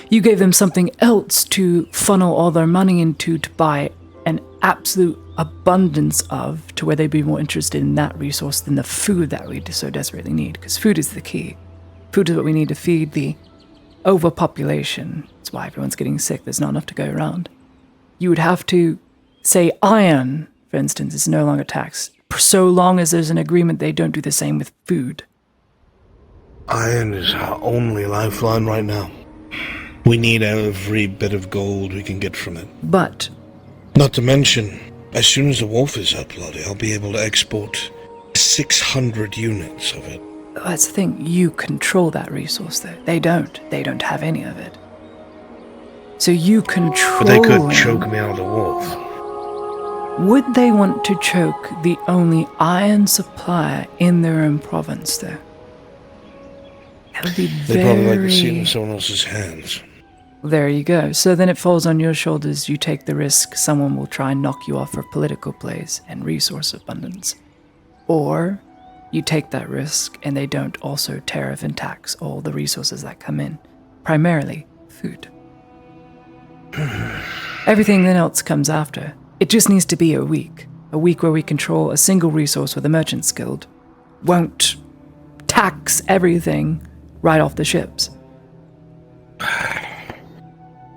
you gave them something else to funnel all their money into to buy an absolute abundance of, to where they'd be more interested in that resource than the food that we so desperately need. Because food is the key. Food is what we need to feed the overpopulation. That's why everyone's getting sick. There's not enough to go around. You would have to say iron, for instance, is no longer taxed. So long as there's an agreement they don't do the same with food. Iron is our only lifeline right now. We need every bit of gold we can get from it. But... not to mention, as soon as the wolf is out bloody, I'll be able to export 600 units of it. That's the thing, you control that resource though. They don't. They don't have any of it. So you control... But they could choke me out of the wolf. Would they want to choke the only iron supplier in their own province, though? would be They probably like to see it in very... someone else's hands. There you go. So then it falls on your shoulders. You take the risk someone will try and knock you off for political plays and resource abundance. Or you take that risk and they don't also tariff and tax all the resources that come in. Primarily, food. Everything then else comes after. It just needs to be a week. A week where we control a single resource with the Merchants Guild. Won't tax everything right off the ships.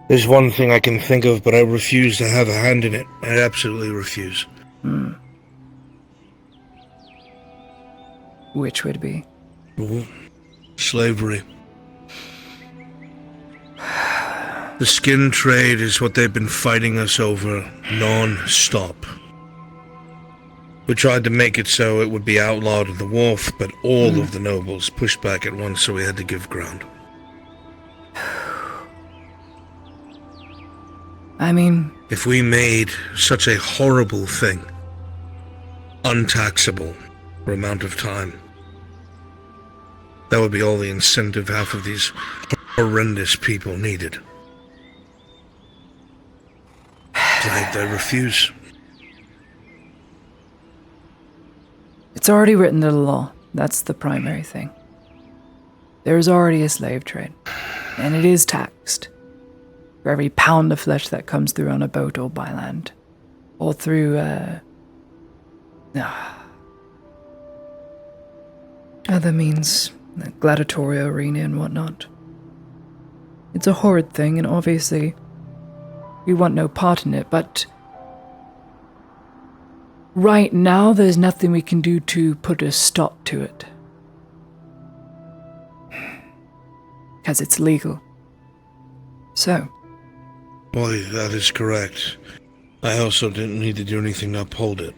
There's one thing I can think of, but I refuse to have a hand in it. I absolutely refuse. Which would be? Slavery. The skin trade is what they've been fighting us over non-stop. We tried to make it so it would be outlawed at the wharf, but all of the nobles pushed back at once, so we had to give ground. I mean... If we made such a horrible thing untaxable for amount of time, that would be all the incentive half of these horrendous people needed. They refuse. It's already written into the law. That's the primary thing. There is already a slave trade, and it is taxed. For every pound of flesh that comes through on a boat or by land, or through other means, the gladiatorial arena and whatnot. It's a horrid thing, and obviously we want no part in it, but right now there's nothing we can do to put a stop to it. Because it's legal. So... Boy, that is correct. I also didn't need to do anything to uphold it.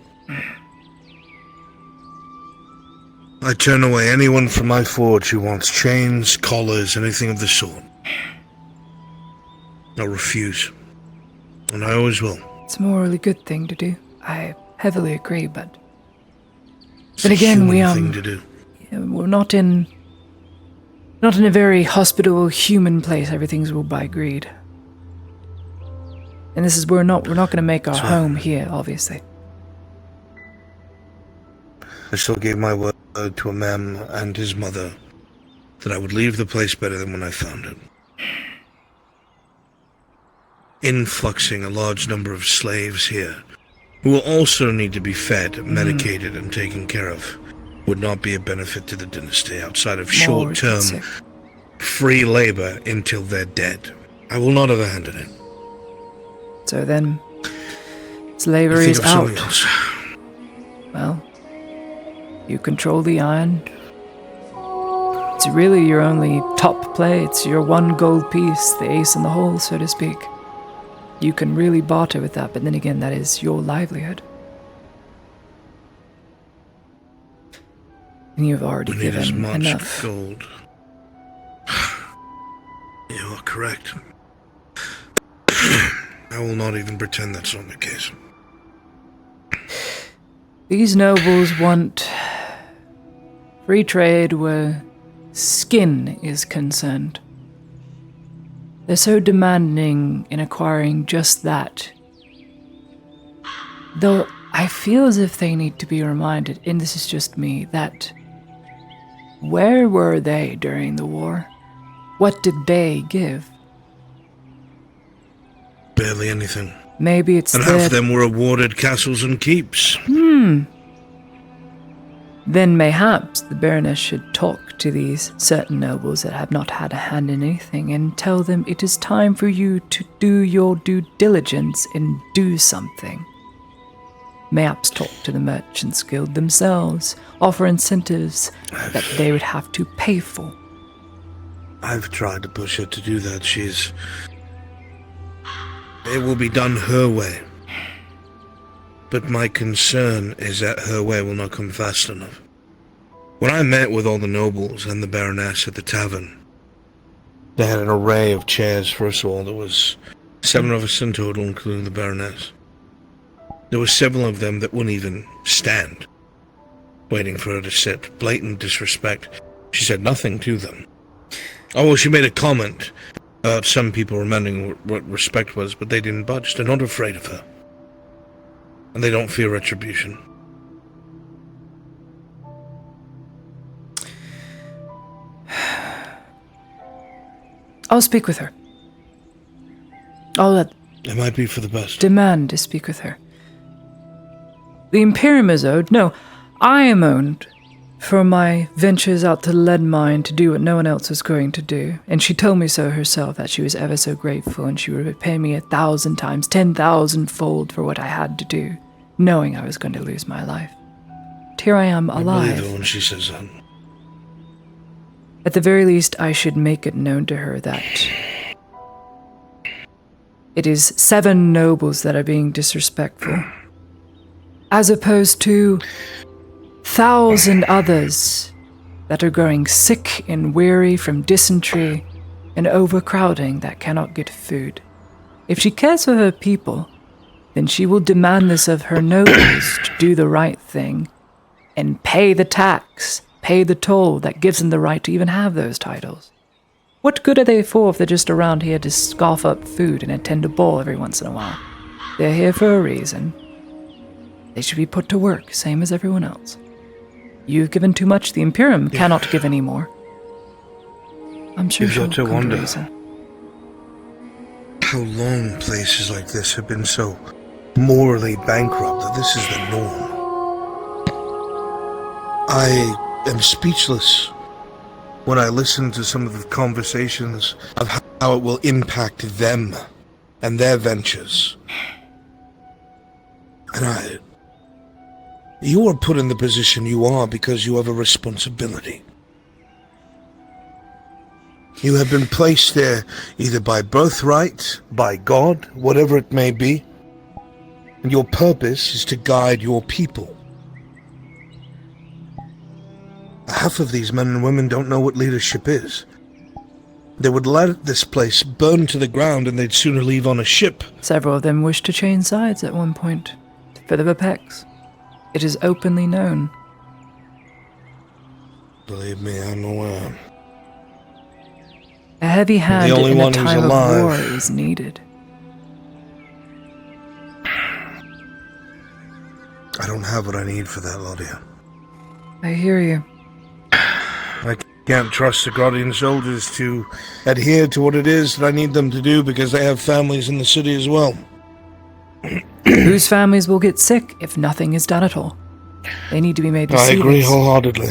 I turn away anyone from my forge who wants chains, collars, anything of the sort. I refuse. And I always will. It's a morally good thing to do. I heavily agree, but... Then again, thing to do. We're not in a very hospitable human place. Everything's ruled by greed. And this is, we're not going to make our home here, obviously. I still gave my word to a man and his mother that I would leave the place better than when I found it. Influxing a large number of slaves here, who will also need to be fed, medicated, and taken care of, would not be a benefit to the dynasty outside of short-term free labor until they're dead. I will not have a hand in it. So then, slavery is out. Well, you control the iron. It's really your only top play. It's your one gold piece, the ace in the hole, so to speak. You can really barter with that, but then again, that is your livelihood. And you've already given as much enough gold. You are correct. I will not even pretend that's not the case. These nobles want free trade where skin is concerned. They're so demanding in acquiring just that. Though I feel as if they need to be reminded, and this is just me, that where were they during the war? What did they give? Barely anything. Maybe it's and half of them were awarded castles and keeps. Then mayhaps the Baroness should talk to these certain nobles that have not had a hand in anything and tell them it is time for you to do your due diligence and do something. Mayhaps talk to the Merchants Guild themselves, offer incentives that they would have to pay for. I've tried to push her to do that. It will be done her way. But my concern is that her way will not come fast enough. When I met with all the nobles and the Baroness at the tavern, they had an array of chairs. First of all, there was 7 of us in total, including the Baroness. There were several of them that wouldn't even stand, waiting for her to sit. Blatant disrespect. She said nothing to them. Oh, well, she made a comment about some people remembering what respect was, but they didn't budge. They're not afraid of her. And they don't fear retribution. I'll speak with her. It might be for the best. Demand to speak with her. The Imperium is owed. No, I am owned for my ventures out to lead mine to do what no one else was going to do. And she told me so herself, that she was ever so grateful and she would repay me 1,000 times, 10,000-fold for what I had to do, knowing I was going to lose my life. But here I am, alive. I believe her when she says that. At the very least, I should make it known to her that it is 7 nobles that are being disrespectful, as opposed to 1,000 others that are growing sick and weary from dysentery and overcrowding that cannot get food. If she cares for her people, then she will demand this of her nobles to do the right thing and pay the tax, pay the toll that gives them the right to even have those titles. What good are they for if they're just around here to scoff up food and attend a ball every once in a while? They're here for a reason. They should be put to work, same as everyone else. You've given too much, the Imperium cannot give any more. I'm sure she'll come to reason. How long places like this have been so morally bankrupt that this is the norm. I am speechless when I listen to some of the conversations of how it will impact them and their ventures. And you are put in the position you are because you have a responsibility. You have been placed there either by birthright, by God, whatever it may be, and your purpose is to guide your people. Half of these men and women don't know what leadership is. They would let this place burn to the ground and they'd sooner leave on a ship. Several of them wished to change sides at one point, for the Vapex. It is openly known. Believe me, I'm aware. A heavy hand in a time of war is needed. I don't have what I need for that, Laudia. I hear you. I can't trust the Guardian soldiers to adhere to what it is that I need them to do because they have families in the city as well. Whose families will get sick if nothing is done at all? They need to be made to see I agree this. wholeheartedly.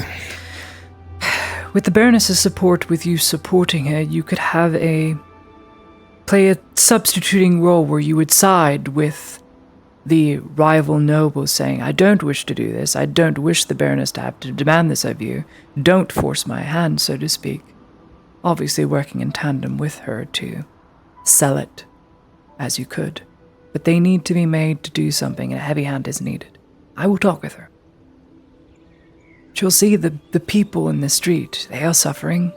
With the Baroness's support, with you supporting her, you could have play a substituting role where you would side with the rival nobles saying, I don't wish to do this, I don't wish the Baroness to have to demand this of you, don't force my hand, so to speak. Obviously working in tandem with her to sell it as you could. But they need to be made to do something, and a heavy hand is needed. I will talk with her. She'll see the people in the street. They are suffering.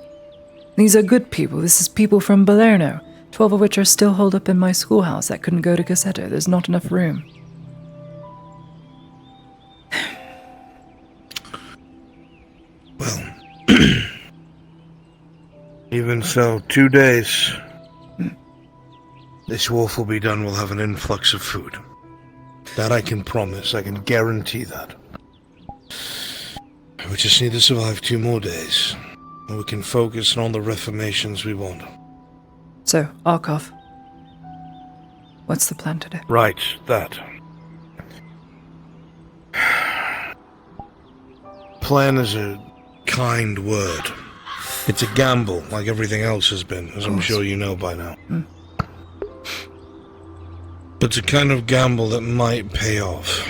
These are good people. This is people from Balerno, 12 of which are still holed up in my schoolhouse that couldn't go to Cassetto. There's not enough room. Well, even so, 2 days. This wolf will be done. We'll have an influx of food. That I can promise. I can guarantee that. We just need to survive 2 more days. And we can focus on the reformations we want. So, Arkoff, what's the plan today? Right, that. Plan is a kind word. It's a gamble, like everything else has been, as I'm sure you know by now. But it's a kind of gamble that might pay off.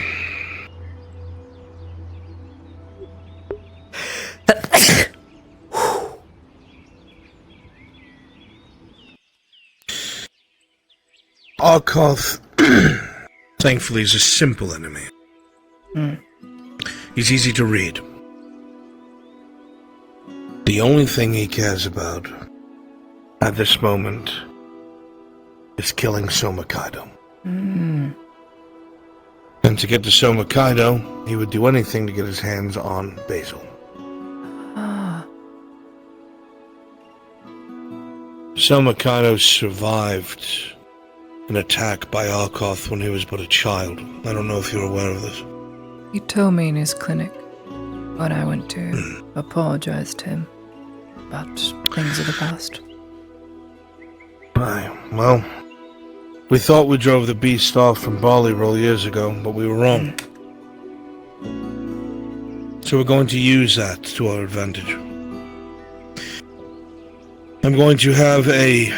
Arkoff, thankfully, is a simple enemy. He's easy to read. The only thing he cares about at this moment is killing Soma Kaido. And to get to Soma Kaido, he would do anything to get his hands on Basil. Soma kind of survived an attack by Arkoth when he was but a child. I don't know if you're aware of this. He told me in his clinic when I went to apologize to him about things of the past. Aye, well, we thought we drove the beast off from Barley Roll years ago, but we were wrong. So we're going to use that to our advantage. I'm going to have a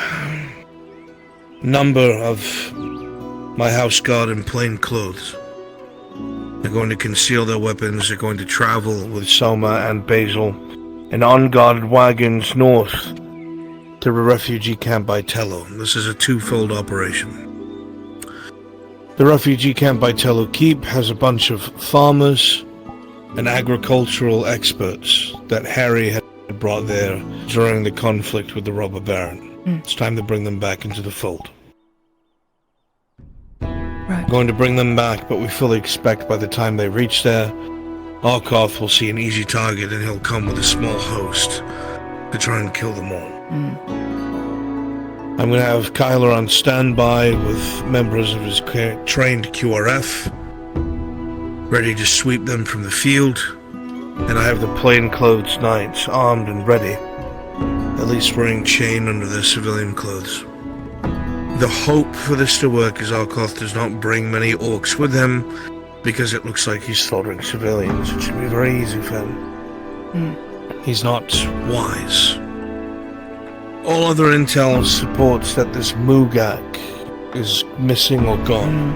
number of my house guard in plain clothes. They're going to conceal their weapons. They're going to travel with Soma and Basil in unguarded wagons north to the refugee camp by Tello. This is a twofold operation. The refugee camp by Tello Keep has a bunch of farmers and agricultural experts that Harry had brought there during the conflict with the robber baron. It's time to bring them back into the fold. Right. Going to bring them back, but we fully expect by the time they reach there, Arkoth will see an easy target and he'll come with a small host to try and kill them all. I'm going to have Kyler on standby with members of his trained QRF, ready to sweep them from the field, and I have the plainclothes knights armed and ready, at least wearing chain under their civilian clothes. The hope for this to work is Arkoth does not bring many orcs with him, because it looks like he's slaughtering civilians. It should be very easy for him. He's not wise. All other intel supports that this Mugak is missing or gone.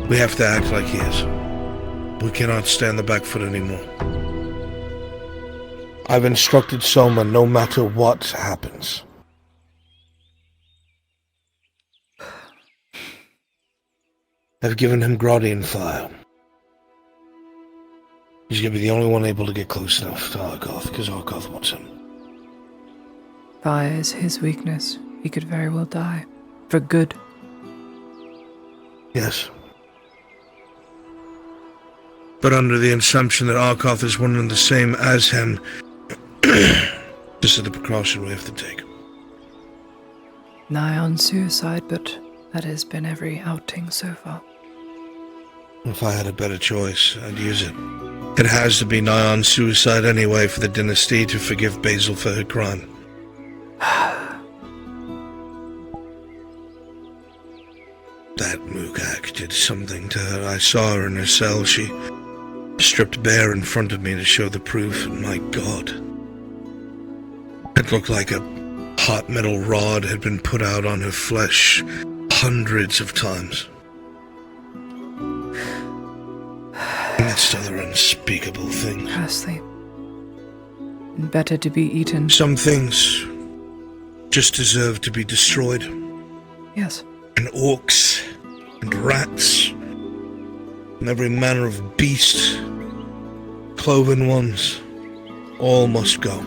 We have to act like he is. We cannot stand the back foot anymore. I've instructed Soma no matter what happens. I've given him Grodian fire. He's gonna be the only one able to get close enough to Arkoth, because Arkoth wants him. Fire is his weakness. He could very well die. For good. Yes. But under the assumption that Arkoth is one and the same as him, this is the precaution we have to take. Nigh on suicide, but that has been every outing so far. If I had a better choice, I'd use it. It has to be nigh on suicide anyway for the dynasty to forgive Basil for her crime. That Mugak did something to her. I saw her in her cell. She stripped bare in front of me to show the proof, and my God. It looked like a hot metal rod had been put out on her flesh hundreds of times. Amidst other unspeakable things. Ghastly. And better to be eaten. Some things just deserve to be destroyed. Yes. And orcs, and rats, and every manner of beast, cloven ones, all must go.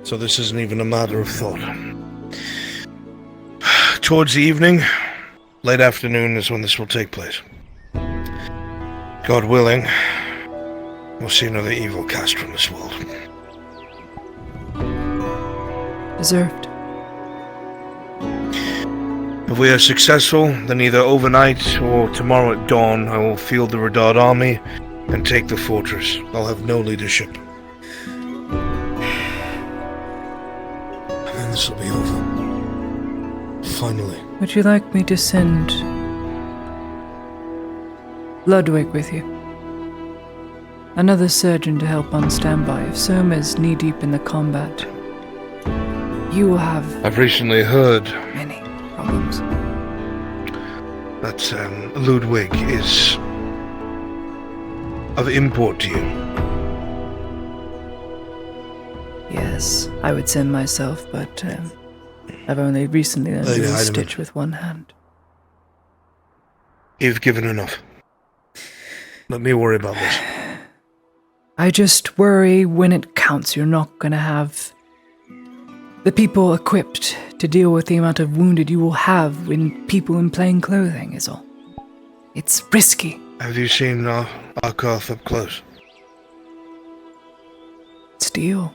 So this isn't even a matter of thought. Towards the evening, late afternoon is when this will take place. God willing, we'll see another evil cast from this world. Deserved. If we are successful, then either overnight or tomorrow at dawn, I will field the Redard army and take the fortress. I'll have no leadership. And then this will be over. Finally. Would you like me to send Ludwig with you? Another surgeon to help on standby if Soma is knee-deep in the combat. You will have... I've recently heard... many problems. That Ludwig is of import to you. Yes, I would send myself, but I've only recently learned to stitch with one hand. You've given enough. Let me worry about this. I just worry when it counts you're not going to have the people equipped to deal with the amount of wounded you will have when people in plain clothing is all. It's risky. Have you seen Arkoth up close? Steel.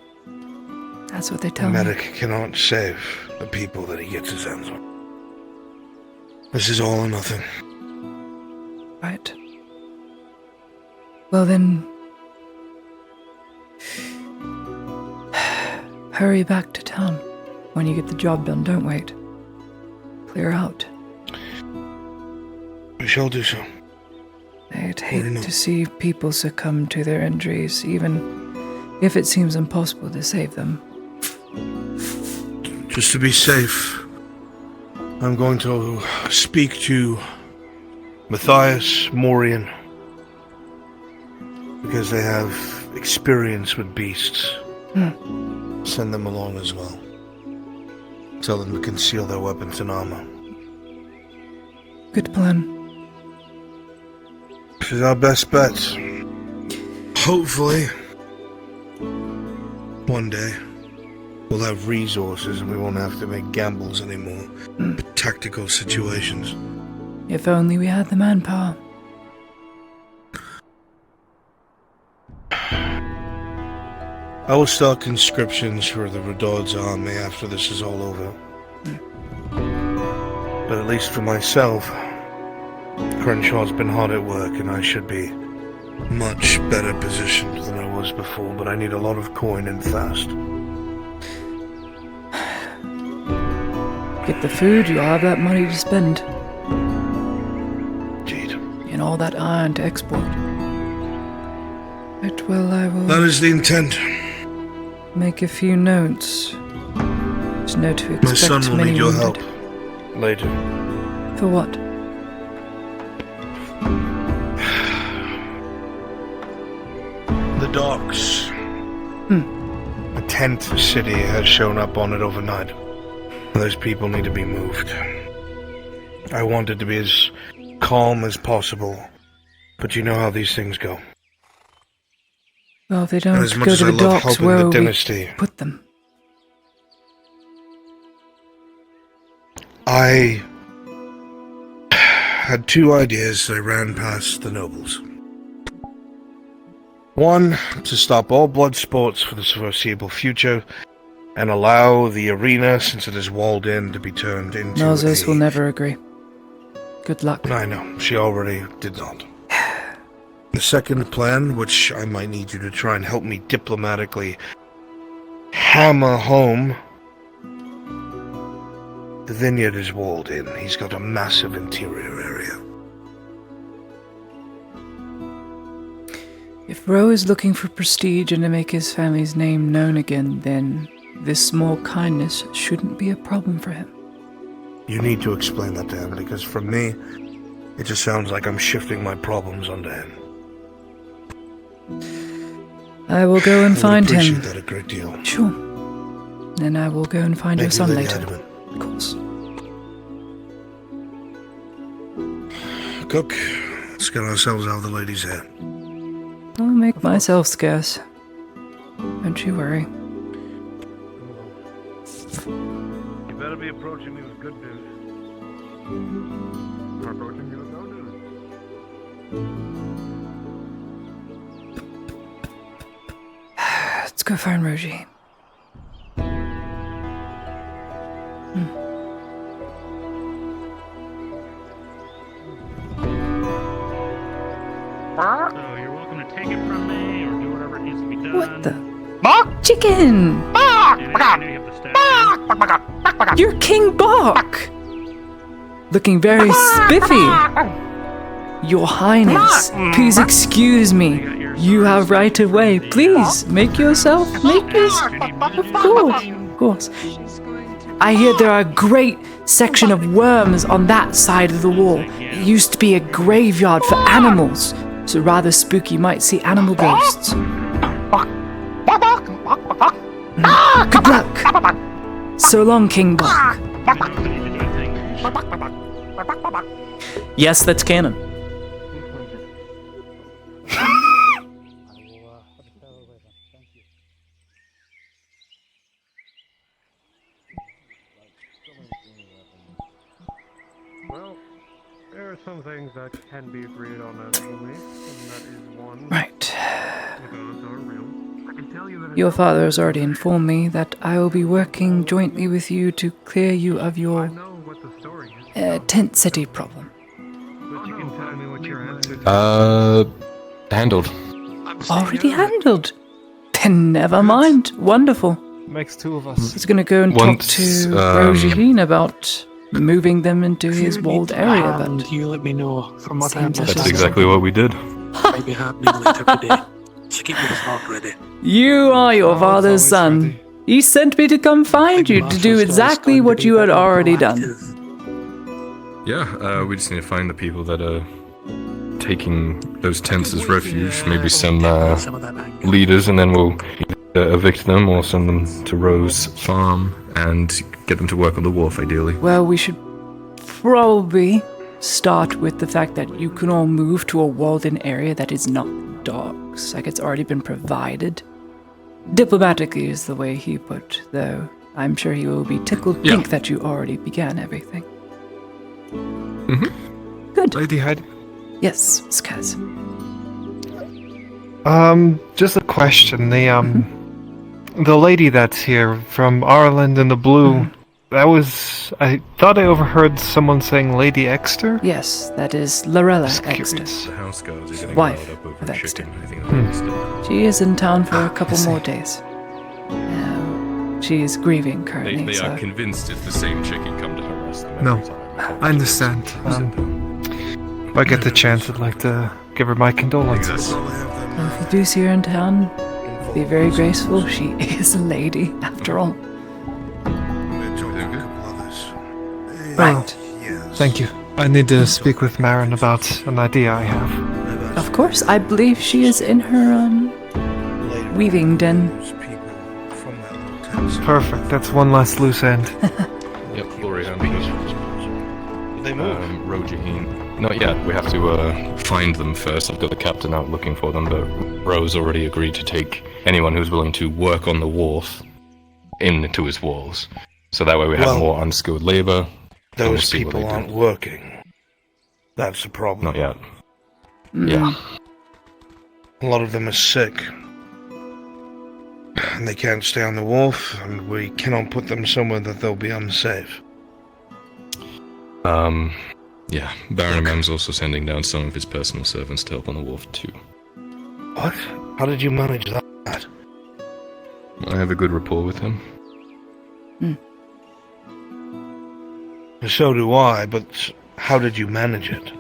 That's what they The tell me. medic cannot save the people that he gets his hands on. This is all or nothing. Right. Well then, hurry back to town. When you get the job done, don't wait. Clear out. We shall do so. I'd hate to see people succumb to their injuries, even if it seems impossible to save them. Just to be safe, I'm going to speak to Matthias, Morian, because they have experience with beasts. Send them along as well. Tell them to conceal their weapons and armor. Good plan. This is our best bet. Hopefully, one day, we'll have resources and we won't have to make gambles anymore. But tactical situations. If only we had the manpower. I will start conscriptions for the Redard's army after this is all over. But at least for myself, Crenshaw's been hard at work and I should be much better positioned than I was before, but I need a lot of coin and fast. Get the food, you'll have that money to spend. Indeed. And all that iron to export. Right, well, I will... That is the intent. Make a few notes. Just know to expect My son will many need your wounded. help. Later. For what? The docks. A tent city has shown up on it overnight. Those people need to be moved. I want it to be as calm as possible, but you know how these things go. Well, if they don't As much go as to I the love docks, helping where the will we dynasty, put them? I had two ideas I ran past the nobles. One, to stop all blood sports for the foreseeable future, and allow the arena, since it is walled in, to be turned into Moses will never agree. Good luck. I know, she already did not. The second plan, which I might need you to try and help me diplomatically hammer home, the vineyard is walled in. He's got a massive interior area. If Ro is looking for prestige and to make his family's name known again, then this small kindness shouldn't be a problem for him. You need to explain that to him, because for me, it just sounds like I'm shifting my problems onto him. I will go and find him. I would appreciate that a great deal. Sure. Then I will go and find your son later. Of course. Cook, let's get ourselves out of the lady's hair. I'll make myself scarce. Don't you worry. You better be approaching me with good news. We're approaching you with no news. Let's go find Roji. So you're welcome to take it from me or do whatever needs to be done. What the? Chicken! You're King Bok! Looking very spiffy. Your Highness, please excuse me. You have right of way. Please, make yourself. Of course. I hear there are a great section of worms on that side of the wall. It used to be a graveyard for animals, so rather spooky. You might see animal ghosts. Good luck. So long, King Bok. Yes, that's canon. Well, there are some things that can be agreed on as a belief, and that is one. Right. The gods are real. Your father has already informed me that I will be working jointly with you to clear you of your tent city problem. But you can tell me what your answer Handled. Already handled. Then never mind. Wonderful. Makes two of I us. was going to go and talk to Rogerine about moving them into his walled area, but you let me know from what seems happens. That's exactly what we did. Might be happening later today. So keep your thought ready. you are your father's son. He sent me to come find you to do exactly what you had already done. Yeah, we just need to find the people that are taking those tents as refuge. Maybe some leaders, and then we'll evict them or send them to Rose Farm and get them to work on the wharf, ideally. Well, we should probably start with the fact that you can all move to a walled-in area that is not docks, like it's already been provided. Diplomatically is the way he put, though I'm sure he will be tickled pink that you already began everything. Good. Lady Hyde. Yes, Skaz. Just a question. The lady that's here from Ireland in the blue, that was... I thought I overheard someone saying Lady Exeter? Yes, that is Lorella Exeter, The house girls are getting wife riled up over of a Exeter. chicken. I think that's understood. She is in town for a couple more days. She is grieving currently, They so... are convinced it's the same chick who come to harass them No, every time. I understand. If I get the chance, I'd like to give her my condolences. Well, if you do see her in town, be very graceful. She is a lady, after all. Right. Thank you. I need to speak with Marin about an idea I have. Of course, I believe she is in her, weaving den. Perfect. That's one less loose end. Yep, Glory They move. Rojaheen. Not yet. We have to find them first. I've got the captain out looking for them, but Rose already agreed to take anyone who's willing to work on the wharf into his walls. So that way we have more unskilled labor. Those people aren't working. That's the problem. Not yet. Yeah. A lot of them are sick. And they can't stay on the wharf, and we cannot put them somewhere that they'll be unsafe. Yeah. Baron Amam's also sending down some of his personal servants to help on the wharf too. What? How did you manage that? I have a good rapport with him. So do I, but how did you manage it?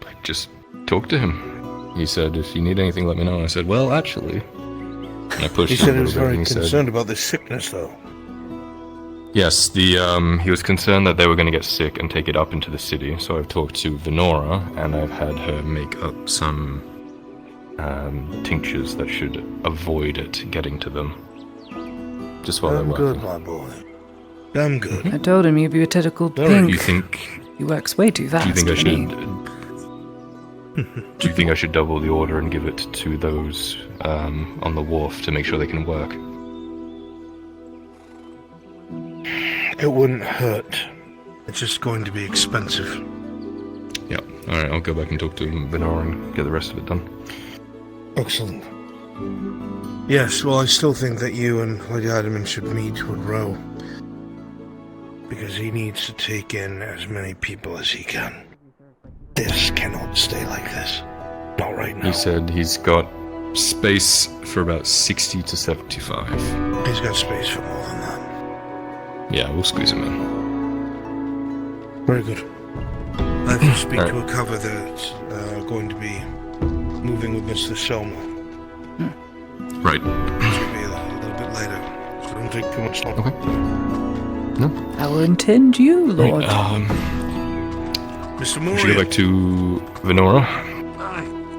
I just talked to him. He said, if you need anything, let me know. I said, well, actually... And I pushed He him said a he little was bit, very and he concerned said, about this sickness, though. yes, he was concerned that they were going to get sick and take it up into the city, so I've talked to Venora, and I've had her make up some tinctures that should avoid it getting to them. Just while they're Damn working. good, my boy. Damn good. I told him you'd be tickled Very. pink. You think... He works way too fast. Do you think I for should... me. Do you think I should double the order and give it to those on the wharf to make sure they can work? It wouldn't hurt. It's just going to be expensive. Yeah. Alright, I'll go back and talk to Venora and get the rest of it done. Excellent. Yes, well, I still think that you and Lady Idaman should meet with Ro. Because he needs to take in as many people as he can. This cannot stay like this. Not right now. He said he's got space for about 60 to 75. He's got space for more than that. Yeah, we'll squeeze him in. Very good. I have to speak to a cover that's going to be moving with Mr. Selma. Right. It's going to be a little bit later, so don't take too much longer. Okay. No. I will attend you, Lord. Right, Mr. we should go back to Venora.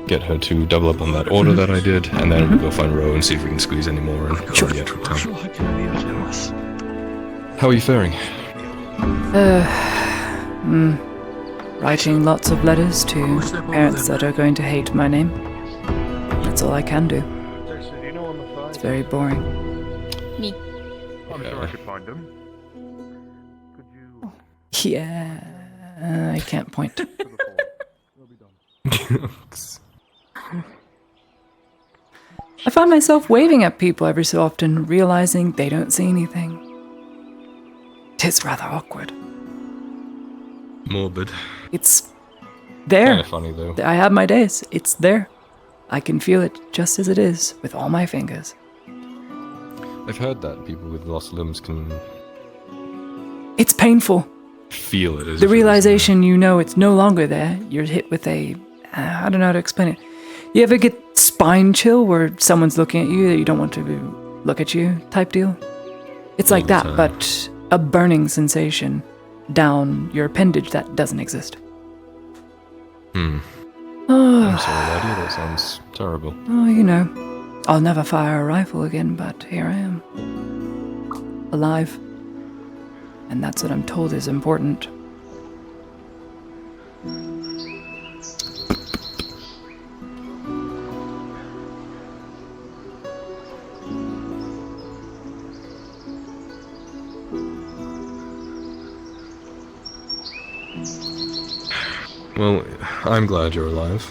Get her to double up on that order that I did, and then we'll go find Ro and see if we can squeeze any more in before we get to town. How are you faring? Writing lots of letters to parents that are going to hate my name. That's all I can do. It's very boring. Me. I'm sure I could find them. Could you... Yeah, I can't point. I find myself waving at people every so often, realizing they don't see anything. 'Tis rather awkward. Morbid. It's there. Kind of funny though. I have my days. It's there. I can feel it just as it is with all my fingers. I've heard that people with lost limbs can It's painful. feel it. As The if it was realization you know it's no longer there. You're hit with a... I don't know how to explain it. You ever get spine chill where someone's looking at you that you don't want to look at you type deal? It's like that, but a burning sensation down your appendage that doesn't exist. I'm sorry, Lydia. That sounds terrible. Oh, you know, I'll never fire a rifle again, but here I am. Alive. And that's what I'm told is important. Well, I'm glad you're alive.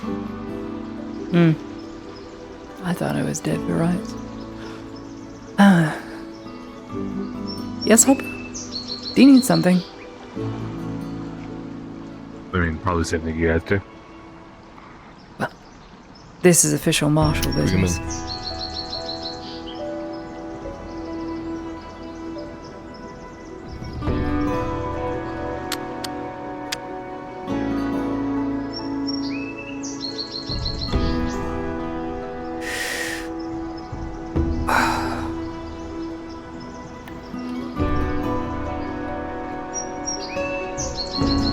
I thought I was dead, but right. Yes, Hopper? Do you need something? I mean, probably the same thing you guys do. This is official martial business.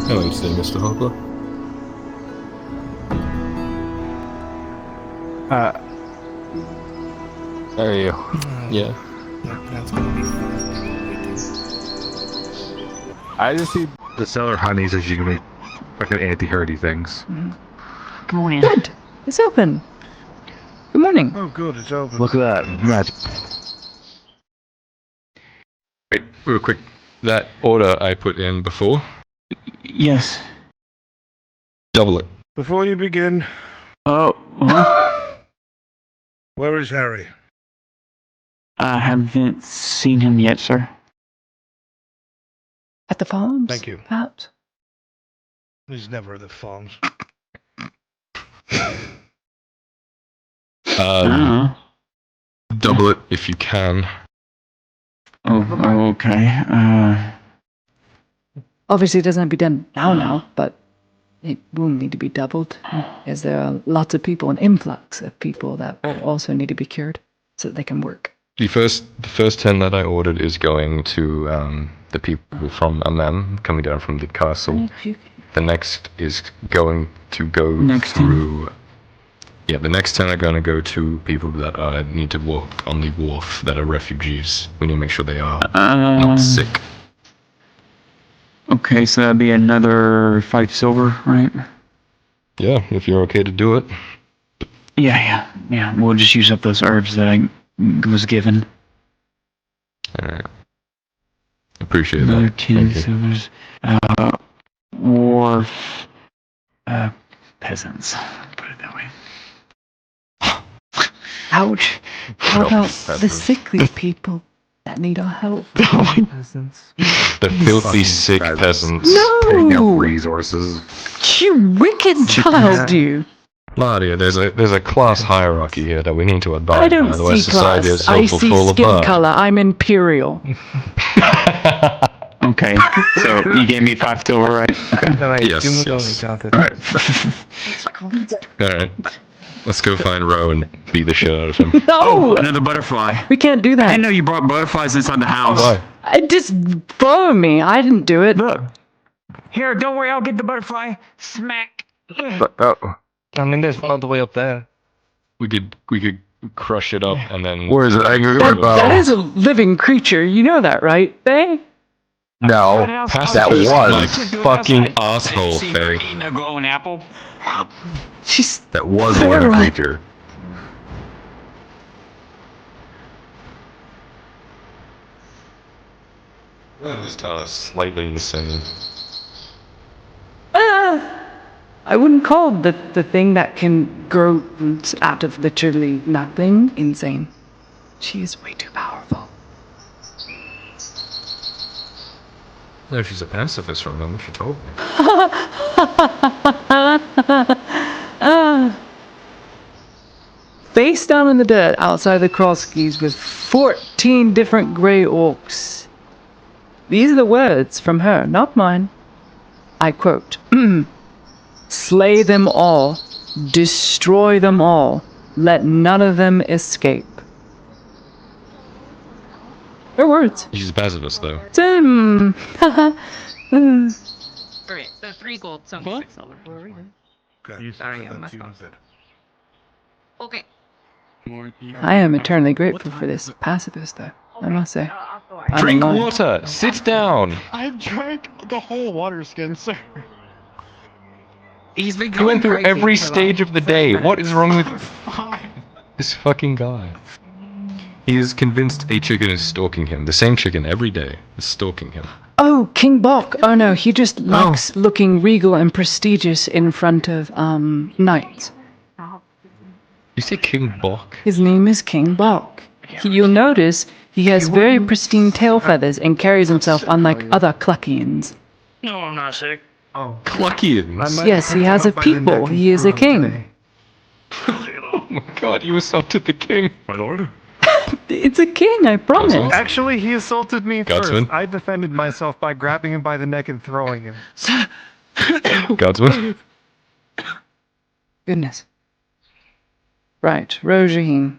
Hello, today, Mr. Hopper. How are you? Yeah. That's gonna be fun. I just see the cellar honeys as you can make fucking anti-hurdy things. Good morning. Good. It's open. Good morning. Oh, good, it's open. Look at that. Magic. Wait, real quick. That order I put in before, Yes. double it. Before you begin, Oh, where is Harry? I haven't seen him yet, sir. At the farms? Thank you. Perhaps? He's never at the farms. Double it if you can. Oh, okay. Obviously, it doesn't have to be done now, but it will need to be doubled, as there are lots of people, an influx of people that will also need to be cured so that they can work. The first 10 that I ordered is going to the people from Amem coming down from the castle. The next is going to go through. Yeah, the next 10 are going to go to people that need to walk on the wharf that are refugees. We need to make sure they are not sick. Okay, so that'd be another 5 silver, right? Yeah, if you're okay to do it. Yeah. We'll just use up those herbs that I was given. Alright. Appreciate Another that. 10 Thank you. silvers. Wharf. Peasants. Put it that way. Ouch. How No, about that's the a- sickly people that need our help? Peasants. The filthy sick peasants. Taking No! up resources. You wicked child, you! Ladia, there's a class hierarchy here that we need to abide by. I don't Otherwise see society class. is I so see full skin apart. color. I'm imperial. Okay, so you gave me 5 silver, right? Okay. Yes. Alright. Let's go find Ro and beat the shit out of him. No! Another butterfly. We can't do I that. didn't know you brought butterflies inside the house. Why? Just follow me. I didn't do it. Look. Here, don't worry, I'll get the butterfly. Smack. I mean, there's one all the way up there. We could crush it up and then. Where is it? I can get my bow. That is a living creature. You know that, right, Faye? No, that was. My fucking asshole, Faye. Eating a glowing apple. She's That was a living creature. This town is slightly insane. I wouldn't call the thing that can grow roots out of literally nothing insane. She is way too powerful. No, she's a pacifist from them, she told me. Face down in the dirt outside the Kroskis with 14 different grey orcs. These are the words from her, not mine. I quote, "Slay them all, destroy them all, let none of them escape." Her words. She's a pacifist, though. Alright, so 3 gold, $76 for a reason. Okay. Sorry, I messed up. Okay. I am eternally grateful for this pacifist, though, I must say. Drink water! Sit down! I drank the whole water skin, sir. He's been He went through crazy every for like stage of the day. 30 What is wrong with Fine. this fucking guy? He is convinced a chicken is stalking him. The same chicken every day is stalking him. Oh, King Bok. Oh no, he just likes looking regal and prestigious in front of, knights. You say King Bok? His name is King Bok. You'll notice he has very pristine tail feathers and carries himself unlike other Cluckians. No, I'm not sick. Oh. Cluckians? Yes, he has a people. He is a king. Oh my god, you assaulted the king. My lord? It's a king, I promise. Actually, he assaulted me Godsman? first. I defended myself by grabbing him by the neck and throwing him. Godsman? Goodness. Right, Rojaheen.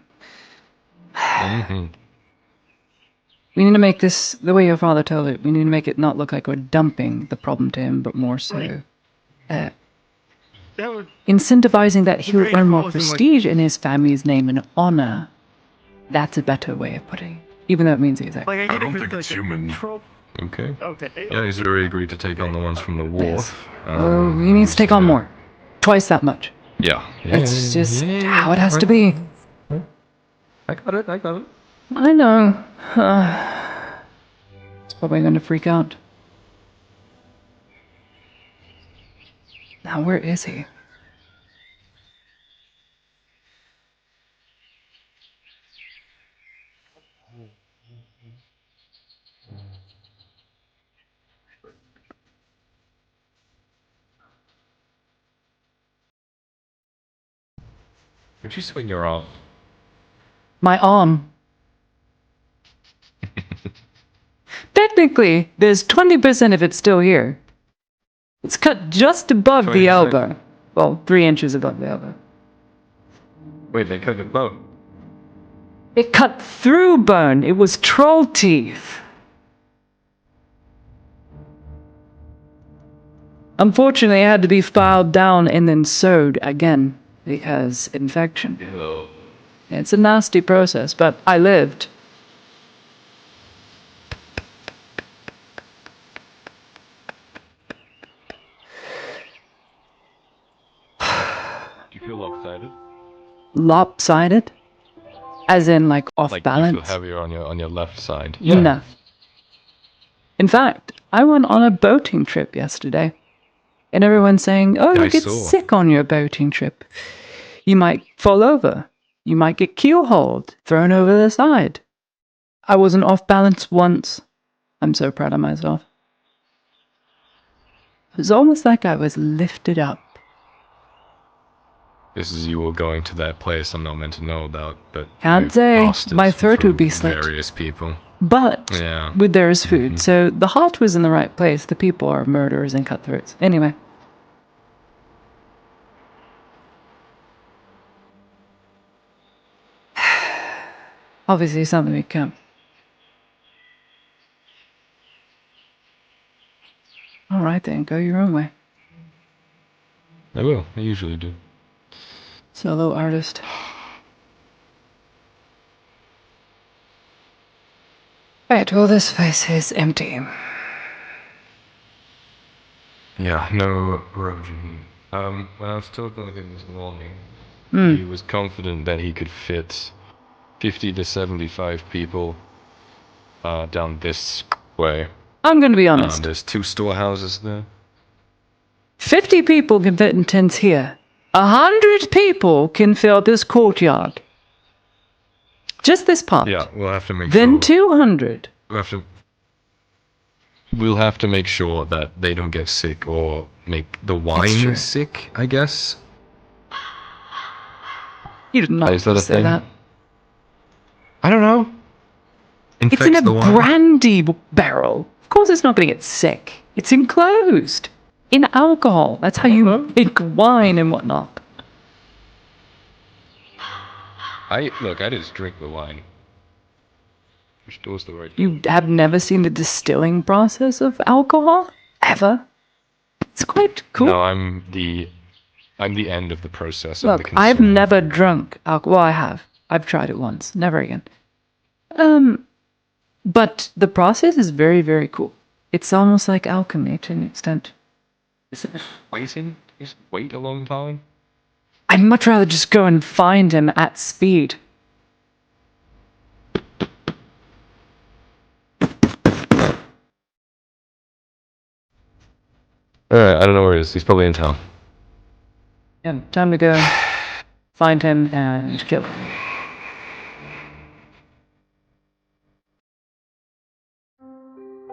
We need to make this, the way your father told it, we need to make it not look like we're dumping the problem to him, but more so incentivizing that he would earn more prestige in his family's name and honor. That's a better way of putting it, even though it means exactly. I don't think it's human. Okay. Yeah, he's already agreed to take on the ones from the wharf. He needs to take on more. Twice that much. Yeah. It's just how it has to be. I got it. I know. It's probably going to freak out. Now, where is he? Could you swing your arm? My arm. Technically, there's 20% of it still here. It's cut just above the 20%. elbow. Well, 3 inches above the elbow. Wait, they cut it bone. It cut through bone. It was troll teeth. Unfortunately, it had to be filed down and then sewed again because infection. Ew. It's a nasty process, but I lived. Do you feel lopsided? Lopsided? As in, like, off Like balance? you feel heavier on your left side. No. In fact, I went on a boating trip yesterday. And everyone's saying, oh, I you get saw. sick on your boating trip. You might fall over. You might get keelhauled, thrown over the side. I wasn't off balance once. I'm so proud of myself. It was almost like I was lifted up. This is you all going to that place I'm not meant to know about, but Can't we've say. passed it My throat through would be slit. various people. But Yeah. there is food, so the heart was in the right place. The people are murderers and cutthroats. Anyway. Obviously something we can't. Alright then, go your own way. I will. I usually do. Solo artist. Right, well this place is empty. Yeah, no Rojan. When I was talking with him this morning, Hmm. he was confident that he could fit 50 to 75 people down this way. I'm gonna be honest. There's 2 storehouses there. 50 people can fit in tents here. 100 people can fill this courtyard. Just this part. Yeah, we'll have to make Then sure. 200. We'll have to make sure that they don't get sick or make the wine sick, I guess. You did not Is that a say thing? that. I don't know. It's in a brandy barrel. Of course it's not going to get sick. It's enclosed. In alcohol. That's how you make wine and whatnot. I just drink the wine. Which does the right. You have never seen the distilling process of alcohol? Ever? It's quite cool. No, I'm the end of the process. Look, I've never drunk alcohol. Well, I have. I've tried it once. Never again. But the process is very, very cool. It's almost like alchemy to an extent. Isn't it waiting? Just wait a long time? I'd much rather just go and find him at speed. Alright, I don't know where he is. He's probably in town. Yeah, time to go find him and kill him.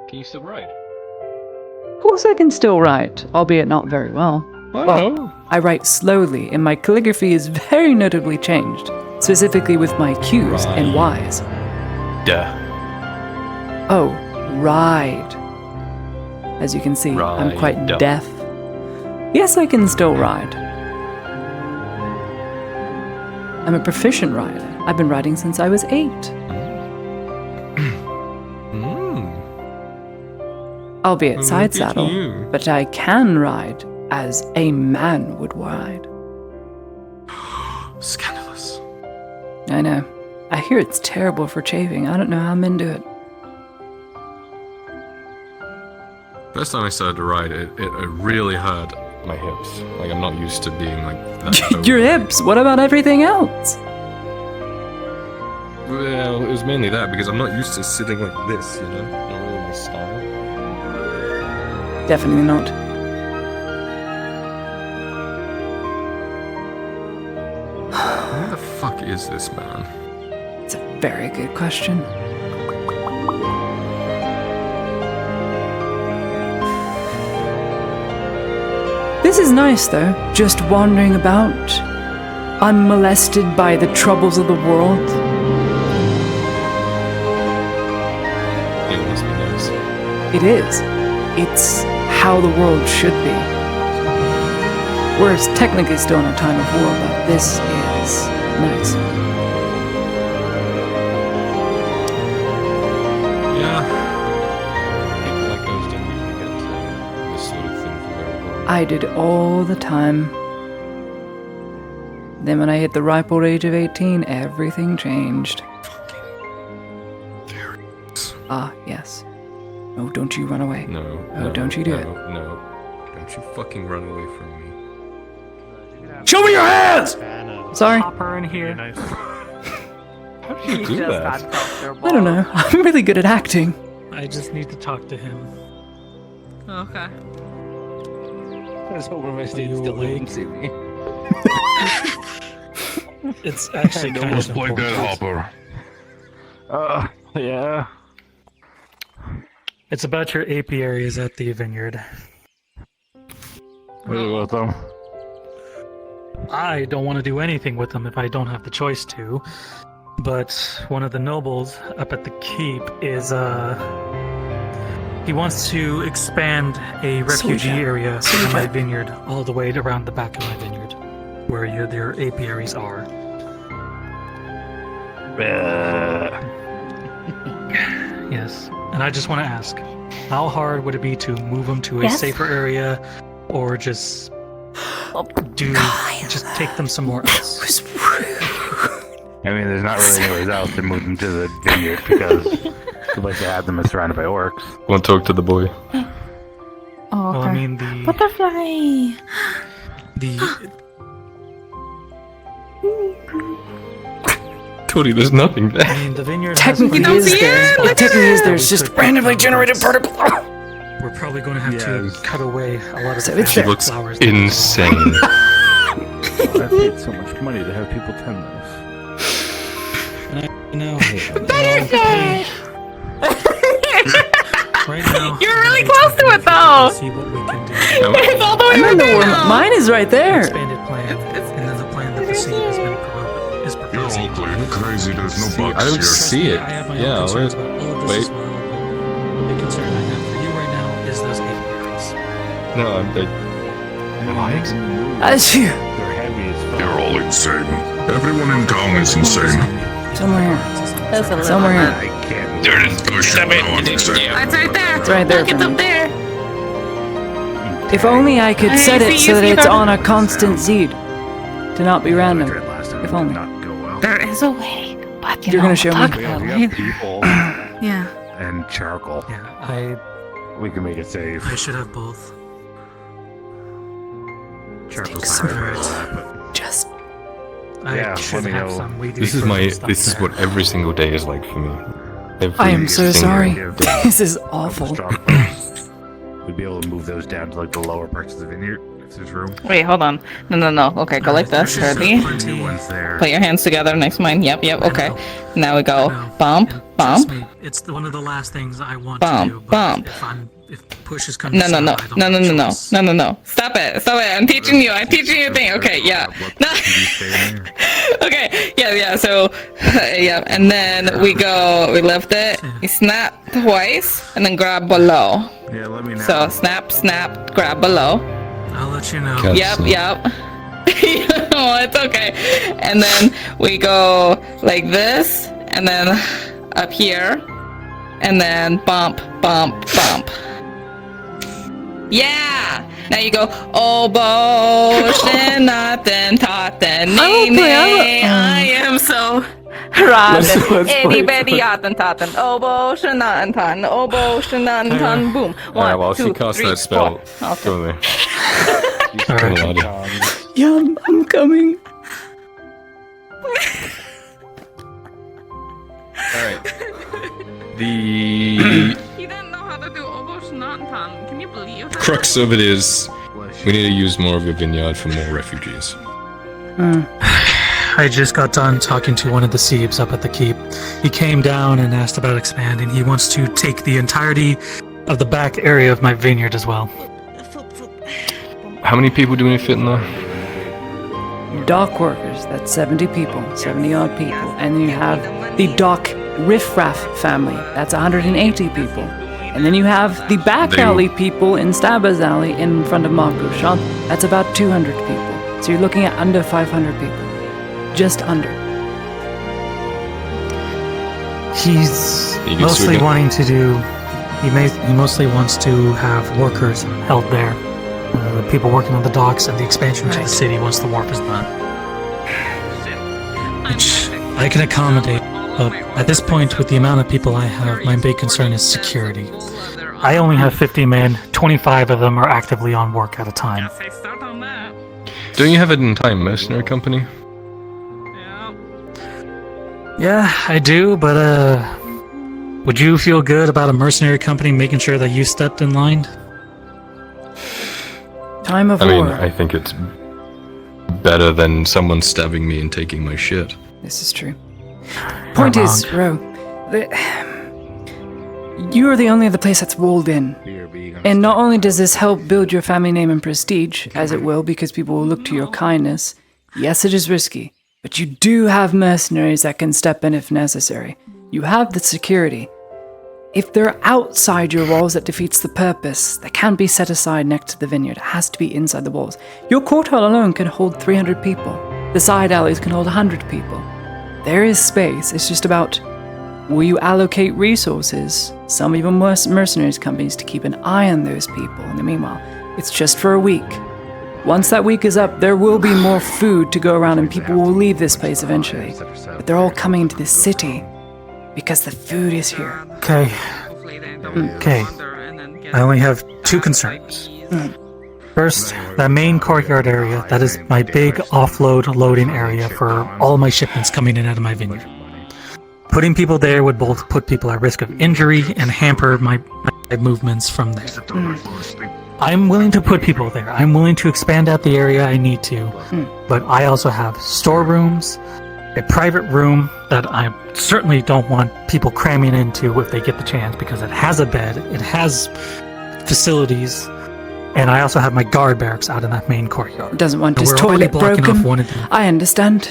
Can you still ride? Of course I can still write, albeit not very well. Well, I write slowly, and my calligraphy is very notably changed, specifically with my Q's and Y's. Duh. Oh, ride. As you can see, I'm quite Ride. deaf. Yes, I can still ride. I'm a proficient rider. I've been riding since I was 8. Albeit side saddle, but I can ride as a man would ride. Scandalous. I know. I hear it's terrible for chafing. I don't know how men do it. First time I started to ride, it really hurt my hips. Like, I'm not used to being like that. Your hips? What about everything else? Well, it was mainly that, because I'm not used to sitting like this, you know? Not really my style. Definitely not. Who the fuck is this man? It's a very good question. This is nice, though. Just wandering about, unmolested by the troubles of the world. It must be nice. It is. It's how the world should be. We're technically still in a time of war, but this is nice. Yeah. People like us don't usually get this sort of thing for very long. I did all the time. Then when I hit the ripe old age of 18, everything changed. Ah, yes. Oh, don't you run away. No. Oh, don't you do it. No. Don't you fucking run away from me. Show me your hands! Sorry. Pop her in here. How did you do that? I don't know. I'm really good at acting. I just need to talk to him. Okay. I was hoping my students still wouldn't see me. It's actually kind Let's of play important. Dead Hopper. Yeah. It's about your apiaries at the vineyard. What is it with them? I don't want to do anything with them if I don't have the choice to. But one of the nobles up at the keep is, he wants to expand a refugee area in my vineyard all the way around the back of my vineyard, where your apiaries are. Yes, and I just want to ask, how hard would it be to move them to a safer area, or just just take them somewhere else? I mean, there's not really anywhere else to move them to the vineyard because the place they have them is surrounded by orcs. Want to talk to the boy? Oh, okay. Well, I mean the Butterfly! Cody, there's nothing there. I mean, the vineyard Technically has is there. Technically is there's just randomly generated particles. we're probably going to have to cut away a lot of So the it's She fish looks flowers. insane. I paid so much money to have people tend this. No. Butterfly! Right now, You're really close to it though! see what we can do. It's all the way I right don't know there where now! mine is right there. Expanded plan, and then the plan that the city has been is You're proposing. all going crazy. There's no bugs I don't here. see it. I have my Yeah, own concerns wait. about all of this Wait. as well, but the big concern I have for you right now is those apiaries. No, That's you. They're heavy as fuck. You're all insane. Everyone in town is insane. Somewhere here. Somewhere here. There it is. Stop it. It's right there. It's right there Look, for it's me. up there. If only I could Hey, set it see, so you that see it's that? on a constant seed. To not be random. If only. There is a way, but You're gonna show me? we'll talk We about have it. people Yeah. and charcoal. Yeah, We can make it safe. I should have both. Charcoal's some hard. fruit. Just. I Yeah, should let me have know. some. We do This is frozen stuff this is there. what every single day is like for me. Every I am so single sorry. day. This is awful. We'd be able to move those down to like the lower parts of the vineyard if there's room. Wait, hold on. No. Okay, go like this. Ready? New ones there. Put your hands together next to mine. Yep. Okay. Now we go know. bump, Trust bump. me, it's one of the last things I want Bump, to do. But bump. if push is coming No. to shove, I don't have a choice. No. Stop it. I'm teaching you. I'm teaching you a thing. Okay, yeah. No. Okay, yeah. So, yeah, and then we lift it, we snap twice, and then grab below. Yeah, let me know. So snap, grab below. I'll let you know. Cat Yep. Oh, it's okay. And then we go like this, and then up here, and then bump. Yeah! Now you go, oboe, nothing, taten, nay, I am so rotten, itty bitty, taten, oboe, shanaten, tan, oboe, shanaten, tan, boom. Alright, well, 1, she 2, casts 3, that spell. 4. Okay. Go there. Alright. Yum, I'm coming. Alright. The He didn't know how to do oboe, shanaten, tan. Can you believe that? crux of it is we need to use more of your vineyard for more refugees. I just got done talking to one of the Siebes up at the keep. He came down and asked about expanding. He wants to take the entirety of the back area of my vineyard as well. How many people do we fit in there? Dock workers, that's 70 people, 70 odd people. And then you have the dock riffraff family, that's 180 people. And then you have the back alley people in Stabba's Alley in front of Marco's shop, that's about 200 people. So you're looking at under 500 people. Just under. He's You can mostly swing it. wanting to do. He mostly wants to have workers held there. The people working on the docks and the expansion to the city once the wharf is done. Which I can accommodate, but at this point, with the amount of people I have, my big concern is security. I only have 50 men. 25 of them are actively on work at a time. Don't you have an entire mercenary company? Yeah, I do, but would you feel good about a mercenary company making sure that you stepped in line? Time of I mean, war. I think it's better than someone stabbing me and taking my shit. This is true. Point is, Ro, you are the only other place that's walled in. And not only does this help build your family name and prestige, as it will because people will look to your kindness, yes, it is risky, but you do have mercenaries that can step in if necessary. You have the security. If they're outside your walls, that defeats the purpose. They can't be set aside next to the vineyard. It has to be inside the walls. Your court hall alone can hold 300 people. The side alleys can hold 100 people. There is space. It's just about, will you allocate resources, some even mercenaries companies, to keep an eye on those people? In the meanwhile, it's just for a week. Once that week is up, there will be more food to go around and people will leave this place eventually. But they're all coming into this city because the food is here. Okay. I only have two concerns. First, that main courtyard area, that is my big offload loading area for all my shipments coming in out of my vineyard. Putting people there would both put people at risk of injury and hamper my movements from there. I'm willing to put people there. I'm willing to expand out the area I need to. But I also have storerooms, a private room that I certainly don't want people cramming into if they get the chance, because it has a bed, it has facilities, and I also have my guard barracks out in that main courtyard. Doesn't want And his we're already toilet blocking broken. off one of them. I understand.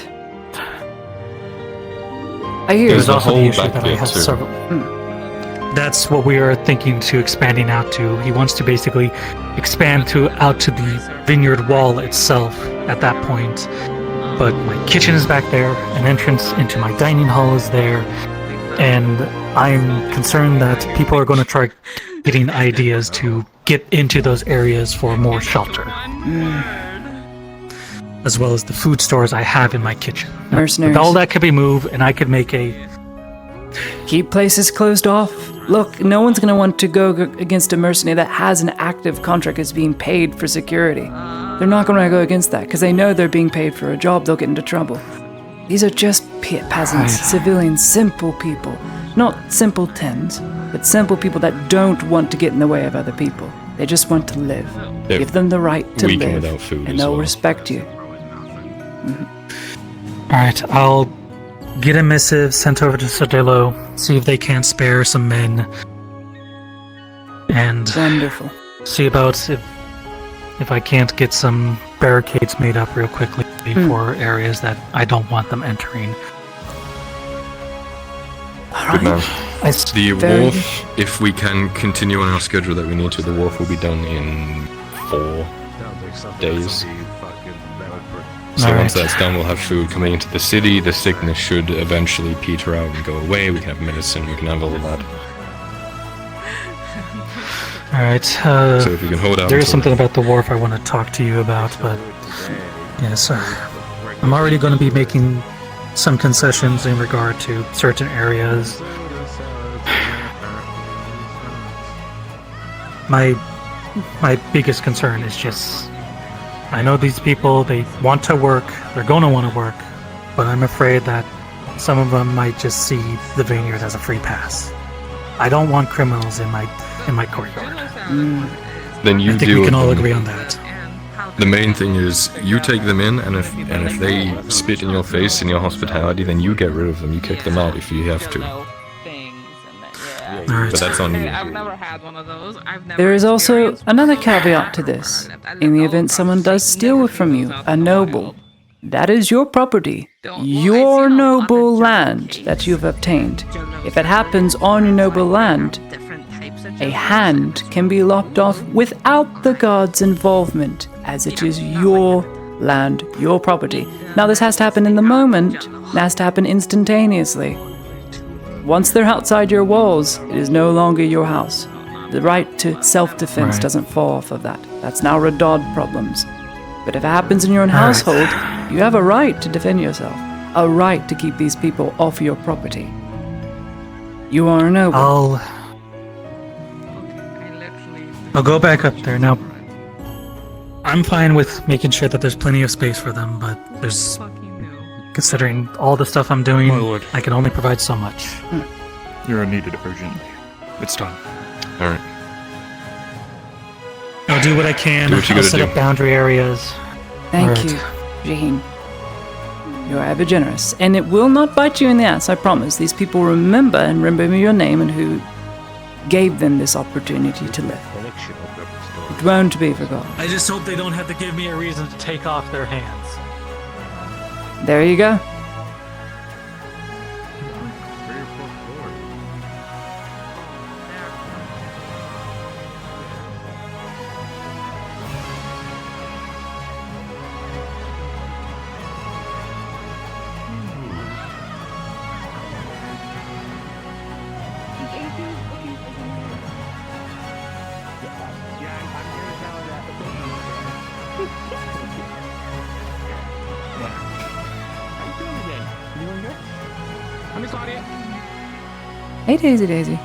I hear There's you. also the issue that I bit have too. several. That's what we are thinking to expanding out to. He wants to basically expand out to the vineyard wall itself at that point. But my kitchen is back there, an entrance into my dining hall is there, and I'm concerned that people are going to try getting ideas to get into those areas for more shelter. As well as the food stores I have in my kitchen. Mercenaries. All that could be moved, and I could make a... Keep places closed off. Look, no one's going to want to go against a mercenary that has an active contract that's being paid for security. They're not going to go against that because they know they're being paid for a job. They'll get into trouble. These are just peasants, civilians, simple people. Not simpletons, but simple people that don't want to get in the way of other people. They just want to live. They're Give them the right to weak and live, without food and as they'll well. respect you. Alright, I'll get a missive sent over to Sodillo, see if they can spare some men, and Wonderful. see about if I can't get some barricades made up real quickly for areas that I don't want them entering. Good man. The Very wharf, if we can continue on our schedule that we need to, the wharf will be done in 4 days. So Alright. once that's done, we'll have food coming into the city. The sickness should eventually peter out and go away. We can have medicine. We can have all of that. Alright, So if we can hold out there is until something about the wharf I want to talk to you about, but yes, I'm already going to be making some concessions in regard to certain areas. My biggest concern is just, I know these people, they want to work, they're going to want to work, but I'm afraid that some of them might just see the vineyard as a free pass. I don't want criminals in my courtyard. then you I think deal we can with all them. agree on that. The main thing is you take them in, and if they spit in your face in your hospitality, then you get rid of them. You kick them out if you have to. But that's on you. I've never had one of those. There is also another caveat to this. In the event someone does steal from you, a noble, that is your property, your noble land that you've obtained. If it happens on your noble land, a hand can be lopped off without the guard's involvement, as it is your land, your property. Now, this has to happen in the moment, it has to happen instantaneously. Once they're outside your walls, it is no longer your house. The right to self-defense Right. doesn't fall off of that. That's now Radod problems. But if it happens in your own household, you have a right to defend yourself. A right to keep these people off your property. You are a noble. I'll go back up there. Now, I'm fine with making sure that there's plenty of space for them, but there's... Considering all the stuff I'm doing, I can only provide so much. You're needed urgently. It's done. Alright. I'll do what I can. Do what you I'll gotta set do. up boundary areas. Thank Alright. you, Jaheen. You're ever generous, and it will not bite you in the ass, I promise. These people remember your name and who gave them this opportunity to live. It won't be forgotten. I just hope they don't have to give me a reason to take off their hands. There you go. Hey, Daisy Daisy.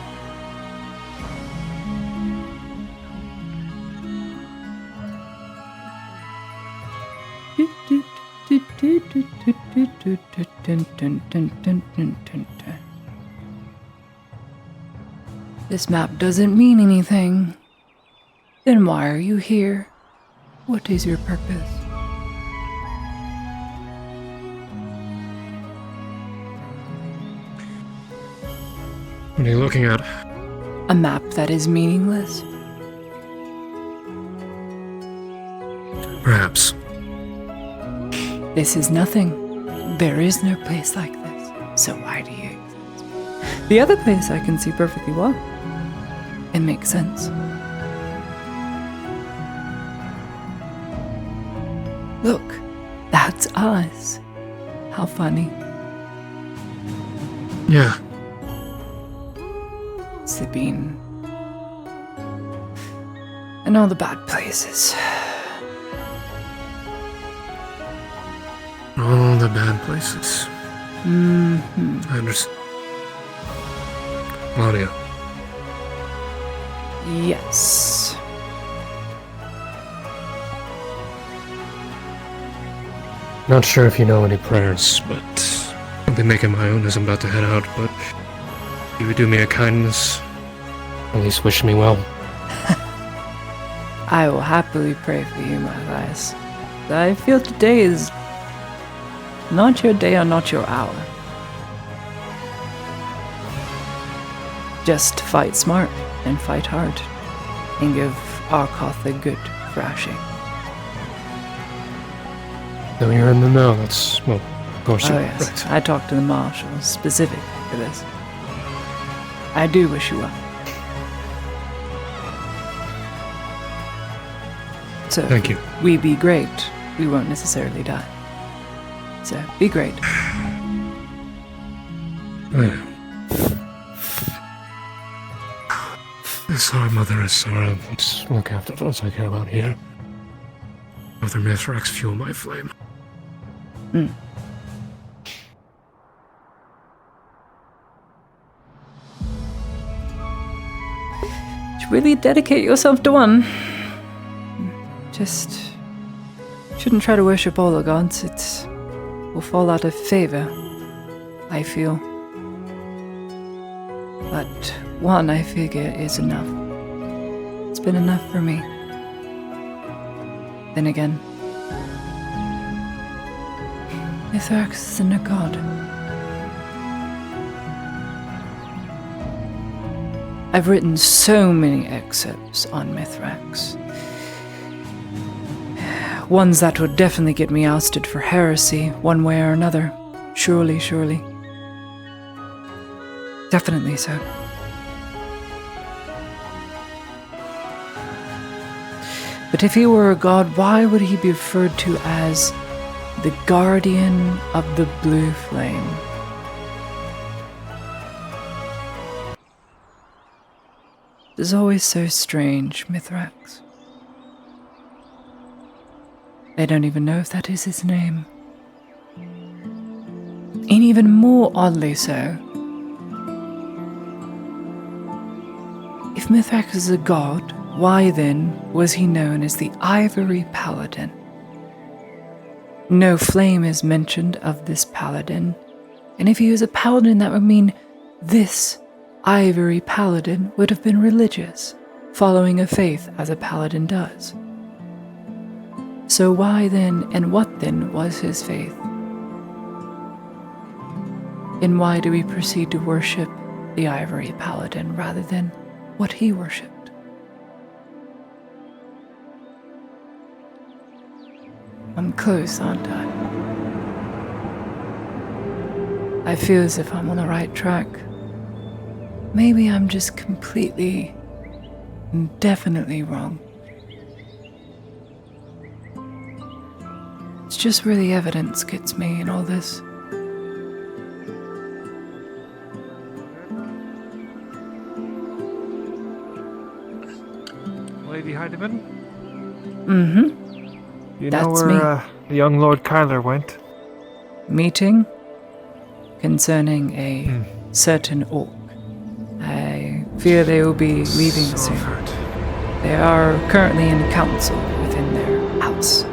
this map doesn't mean anything, then why are you here? What is your purpose? What are you looking at? A map that is meaningless? Perhaps. This is nothing. There is no place like this. So why do you exist? The other place I can see perfectly well. It makes sense. Look, that's us. How funny. Yeah. Sabine. And all the bad places. All the bad places. Mm-hmm. I understand. Claudia. Yes. Not sure if you know any prayers, but I'll be making my own as I'm about to head out, but if you would do me a kindness, at least wish me well. I will happily pray for you, Matthias. I feel today is not your day or not your hour. Just fight smart and fight hard and give Arkoth a good thrashing. Though you're in the know, that's, well, of course Oh you're yes, right. I talked to the marshal specifically for this. I do wish you well. So, Thank you. we be great, we won't necessarily die. So, be great. Sorry, Mother is sorry. Let's look after those I care about here. Other Mithrax fuel my flame. Mm. Should really dedicate yourself to one. Just shouldn't try to worship all the gods. It will fall out of favor, I feel. But one, I figure, is enough. It's been enough for me. Then again, Mithrax isn't a god. I've written so many excerpts on Mithrax. Ones that would definitely get me ousted for heresy, one way or another. Surely, surely. Definitely so. But if he were a god, why would he be referred to as the guardian of the blue flame? It is always so strange, Mithrax. I don't even know if that is his name. And even more oddly so, if Mithrax is a god, why then was he known as the Ivory Paladin? No flame is mentioned of this paladin, and if he was a paladin, that would mean this Ivory Paladin would have been religious, following a faith as a paladin does. So why then, and what then, was his faith? And why do we proceed to worship the Ivory Paladin rather than what he worshipped? I'm close, aren't I? I feel as if I'm on the right track. Maybe I'm just completely and definitely wrong. It's just where the evidence gets me in all this. Lady Heidemann? Mm-hmm. You That's know where the young Lord Kyler went? Meeting concerning a certain orc. I fear they will be leaving soon. They are currently in council within their house.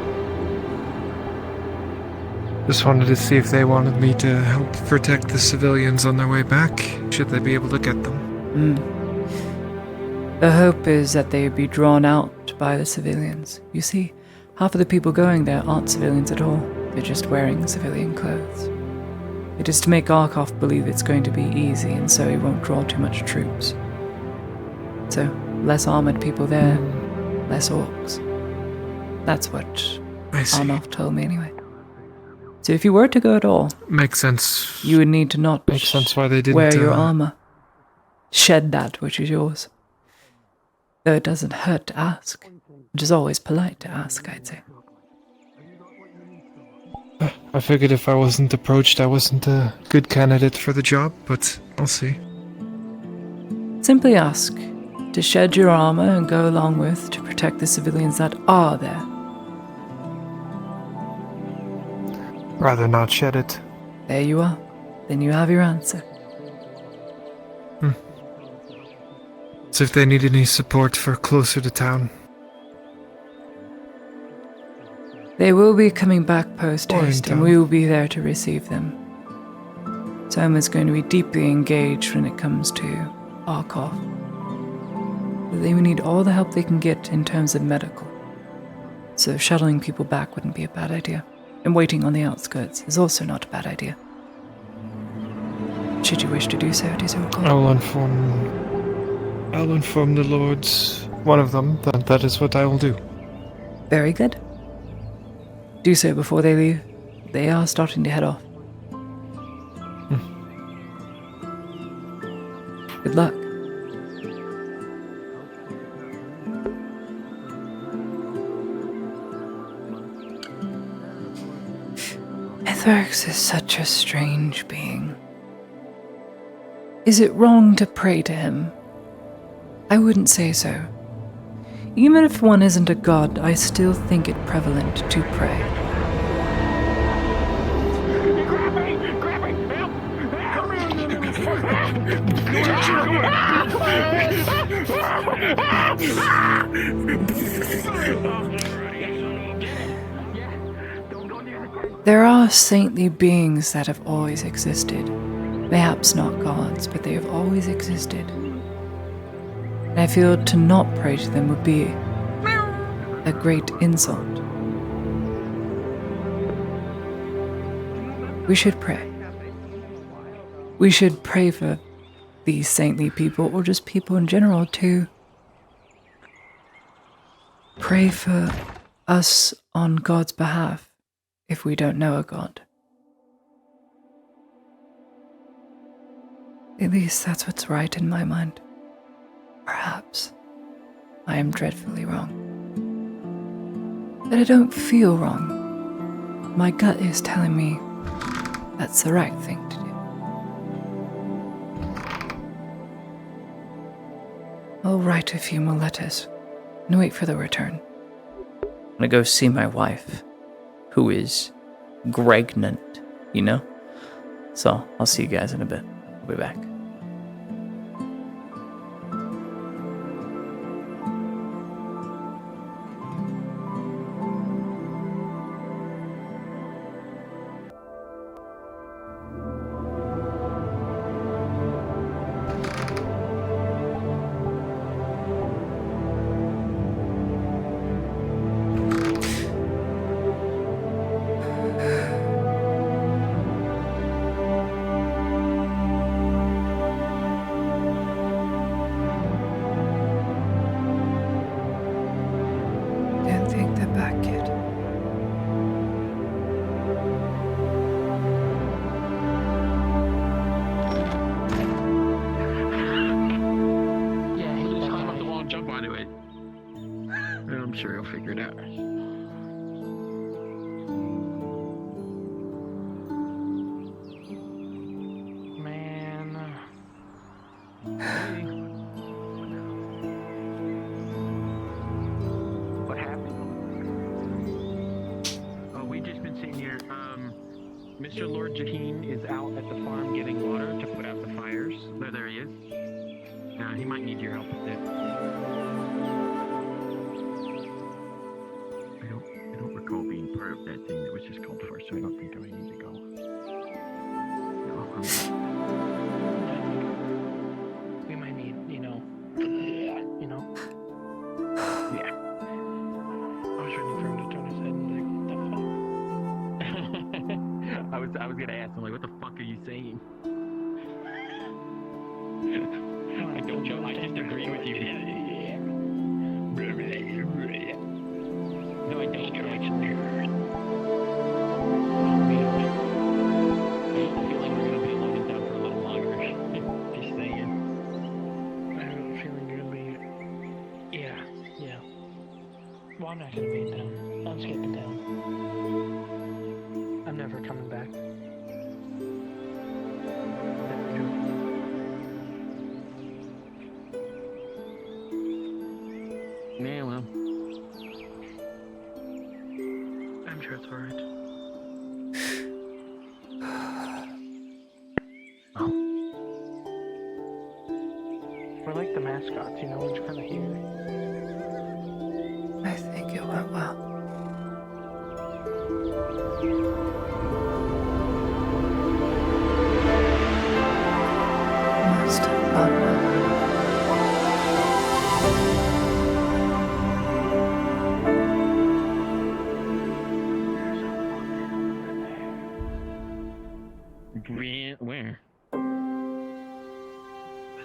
Just wanted to see if they wanted me to help protect the civilians on their way back, should they be able to get them. The hope is that they be drawn out by the civilians. You see, half of the people going there aren't civilians at all. They're just wearing civilian clothes. It is to make Arkoff believe it's going to be easy, and so he won't draw too much troops. So, less armored people there, less orcs. That's what Arnoff told me anyway. So if you were to go at all, Makes sense. you would need to not Makes sense why they didn't wear your armor. Shed that which is yours. Though it doesn't hurt to ask. Which is always polite to ask, I'd say. I figured if I wasn't approached, I wasn't a good candidate for the job, but I'll see. Simply ask to shed your armor and go along with to protect the civilians that are there. Rather not shed it. There you are. Then you have your answer. So if they need any support for closer to town. They will be coming back post-haste, and we will be there to receive them. Sam is going to be deeply engaged when it comes to Arkoff. They will need all the help they can get in terms of medical. So shuttling people back wouldn't be a bad idea. And waiting on the outskirts is also not a bad idea. Should you wish to do so, it is your call. I'll inform the lords, one of them, that that is what I will do. Very good. Do so before they leave. They are starting to head off. Good luck. Ethrex is such a strange being. Is it wrong to pray to him? I wouldn't say so. Even if one isn't a god, I still think it prevalent to pray. There are saintly beings that have always existed. Perhaps not gods, but they have always existed. And I feel to not pray to them would be a great insult. We should pray. We should pray for these saintly people, or just people in general, to pray for us on God's behalf if we don't know a God. At least that's what's right in my mind. Perhaps I am dreadfully wrong. But I don't feel wrong. My gut is telling me that's the right thing to do. I'll write a few more letters and wait for the return. I'm gonna go see my wife, who is pregnant, you know? So I'll see you guys in a bit. I'll be back. Don't think they're back yet. Yeah, he just climbed up the wall and jumped onto it. I'm sure he'll figure it out. Man. What happened? Oh, we just been sitting here. Mr. Lord Jaheen is out at the farm getting water to put out the fires. There he is. He might need your help with it. I don't recall being part of that thing that was just called for, so I don't think I need to go. We might need, was gonna ask him like, what the fuck are you saying? I don't know. I just agree with you. No, I don't. I have a feeling we're gonna be alone in town for a little longer. Just saying. I have a feeling you're gonna be. Yeah. Well, I'm not gonna be in town. I'm skipping town. I'm never coming back. Yeah, well. I'm sure it's alright. We're like the mascots, you know, we're just kind of here. I think it went well. Must have gone well. Where? I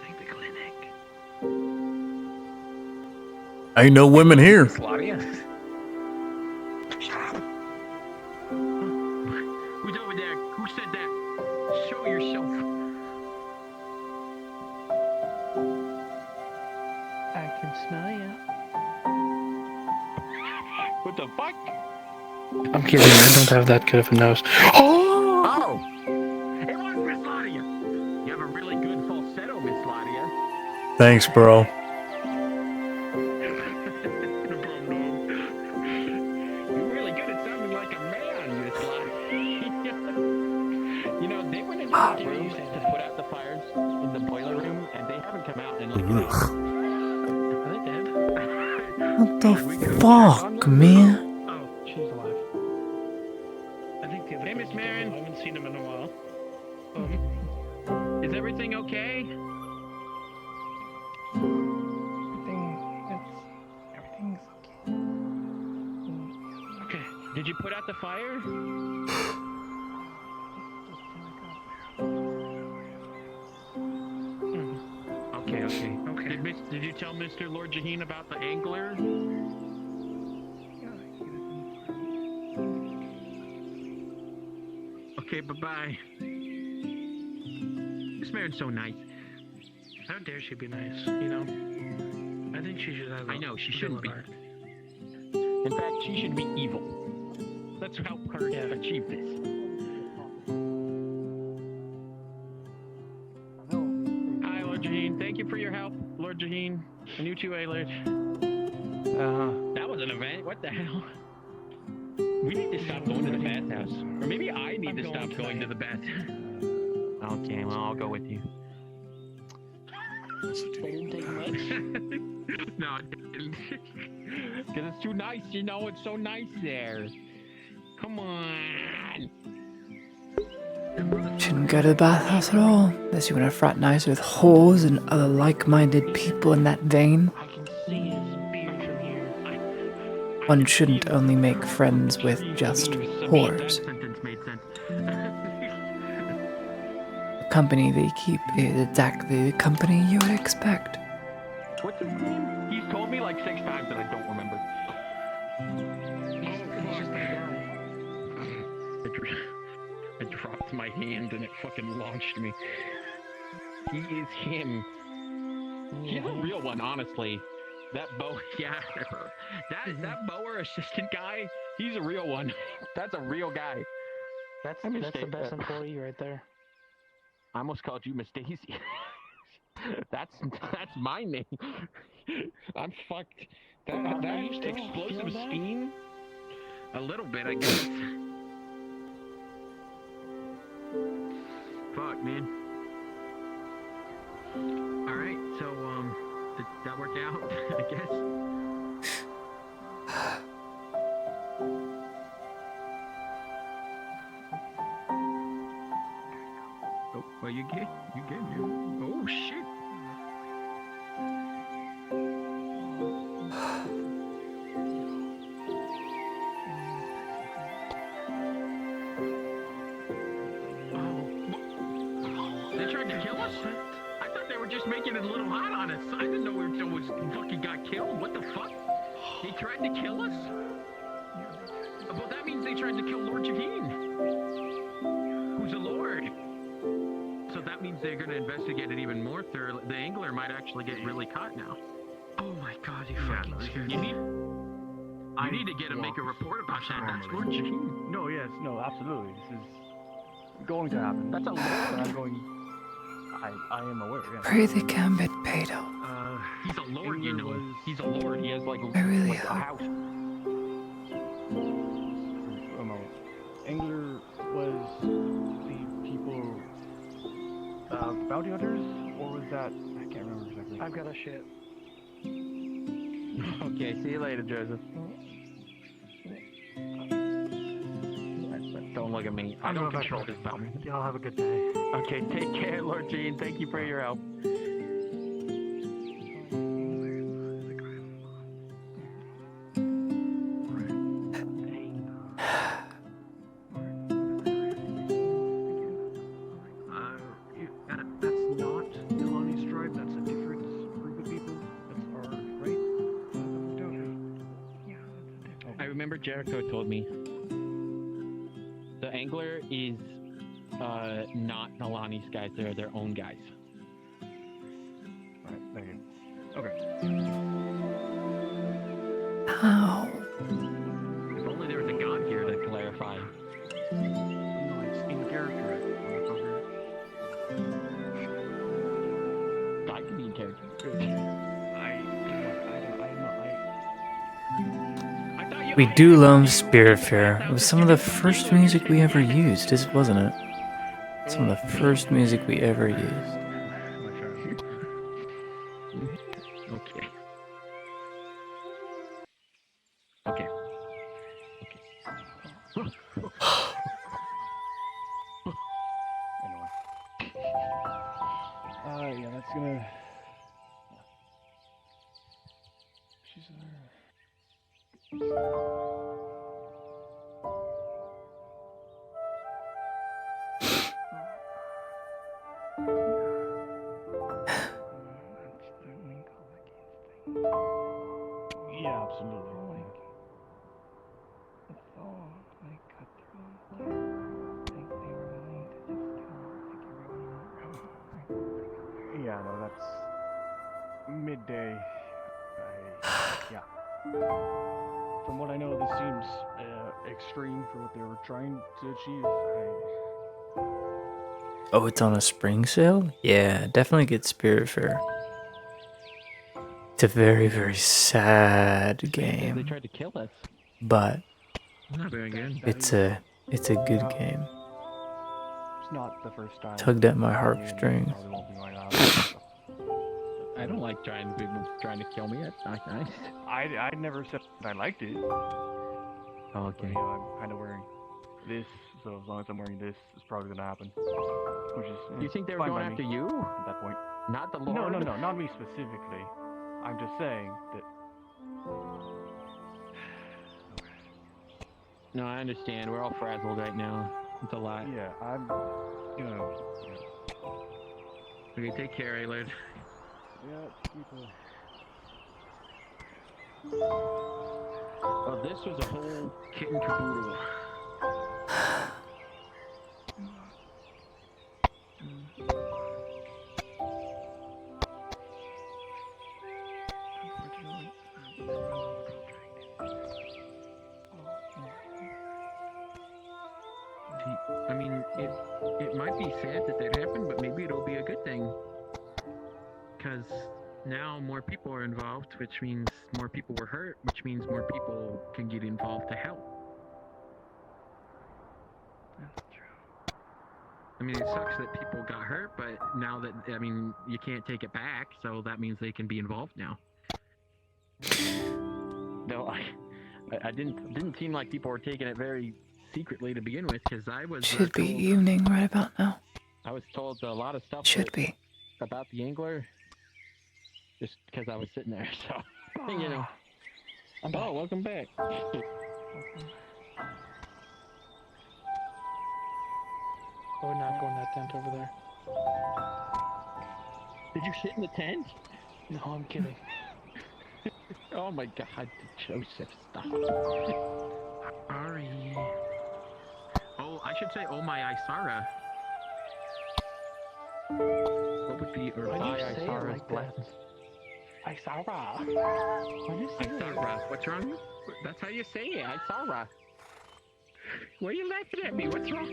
think the clinic. Ain't no women here. Claudia? Who's over there? Who said that? Show yourself. I can smell you. What the fuck? I'm kidding, I don't have that good of a nose. Oh! It was Miss Claudia! You have a really good falsetto, Miss Claudia. Thanks, bro. You're really good at sounding like a man, Miss Claudia. You know, they went into that room to put out the fires in the boiler room, and they haven't come out in like a week. They did. What the fuck, man? Oh, she's alive. I think the other Hey, Miss person Marin. I haven't seen him in a while. Is everything okay? Everything's okay. Okay. Did you put out the fire? Okay. Did you tell Mr. Lord Jaheen about the angler? Okay, bye-bye. Miss Marin's so nice. How dare she be nice, you know? I think she should have I know, she a shouldn't be. villain In fact, she should be evil. Let's help her achieve this. Hi, Lord Jaheen. Thank you for your help, Lord Jaheen. And you too, Aelid. That was an event. What the hell? We need to stop going to the bathhouse. Or maybe I need to stop going to the bathhouse. Okay, well, I'll go with you. didn't take much. No, it didn't. Because it's too nice, you know? It's so nice there. Come on. Shouldn't go to the bathhouse at all, unless you want to fraternize with whores and other like-minded people in that vein. I can see his beard from here. One shouldn't only make friends with just whores. That sentence made sense. The company they keep is exactly the company you would expect. What's his name? He's told me like 6 times and I don't remember. He's just that guy. I dropped my hand and it fucking launched me. He is him. He's a real one, honestly. That bow, yeah. That bower assistant guy, he's a real one. That's a real guy. That's the best employee right there. I almost called you Miss Daisy. That's my name. I'm fucked. That explosive steam? A little bit, I guess. Fuck, man. Alright, so, did that work out, I guess? Oh, well, you get me. Oh, shit. tried to kill us? I thought they were just making it a little hot on us. I didn't know we was fucking got killed. What the fuck? They tried to kill us? Well, that means they tried to kill Lord Jaheen, who's a lord. So that means they're going to investigate it even more thoroughly. The angler might actually get really caught now. Oh my god, you fucking scared me. You need to make a report about that. That's Lord Jaheen. No, yes, no, absolutely. This is going to happen. That's a lord. I'm going. I am aware. Yeah. Pray the gambit paid off. He's a lord, you know. He's a lord. He has like I really a house. A moment. Angler was the people, bounty hunters, or was that? I can't remember exactly. I've got a shit. Okay, see you later, Joseph. Don't look at me. I don't control this bounty. Y'all have a good day. Okay, take care, Lord Jean. Thank you for your help. That's not Ilani's tribe. That's a different group of people. That's our right. I remember Jericho told me the angler is not Nalani's guys, they're their own guys. Alright, thank you. Okay. How? If only there was a god here to clarify. No, it's in character. I can be in character. We do love Spiritfarer. It was some of the first music we ever used, wasn't it? Some of the first music we ever used. Okay. Okay. Anyway. Yeah, that's gonna. She's there. Yeah, absolutely. Yeah, no, that's midday. Yeah. From what I know, this seems extreme for what they were trying to achieve. Oh, it's on a spring sale? Yeah, definitely get Spiritfarer. It's a very, very sad They game, tried to kill us. but Not very good. it's a good game. It's not the first time. Tugged at my heartstrings. I don't like people trying to kill me. That's not nice. I never said I liked it. Okay. You know, I'm kind of wearing this, so as long as I'm wearing this, it's probably gonna happen. Which is. You think they were fine going by after me you? At that point. Not the Lord? No, not me specifically. I'm just saying that. No, I understand. We're all frazzled right now. It's a lot. Yeah, I'm. You know. Okay, take care, Aylard. Yeah, people. Oh, this was a whole kit and caboodle. I mean, it might be sad that happened, but maybe it'll be a good thing. Because now more people are involved, which means more people were hurt, which means more people can get involved to help. That's true. I mean, it sucks that people got hurt, but now that, I mean, you can't take it back, so that means they can be involved now. No, I didn't seem like people were taking it very secretly to begin with, because I was Should be told, evening right about now. I was told a lot of stuff Should be. about the angler, just because I was sitting there. So you know. Oh, welcome back. I would not go in that tent over there. Did you sit in the tent? No, I'm kidding. Oh my god, Joseph, stop. Sorry. Oh, I should say, oh my Isara. What would be Why do you say it Isara's like blessed? that? Isara. Why do you say it? Isara. What's wrong? That's how you say it, Isara. Why are you laughing at me? What's wrong?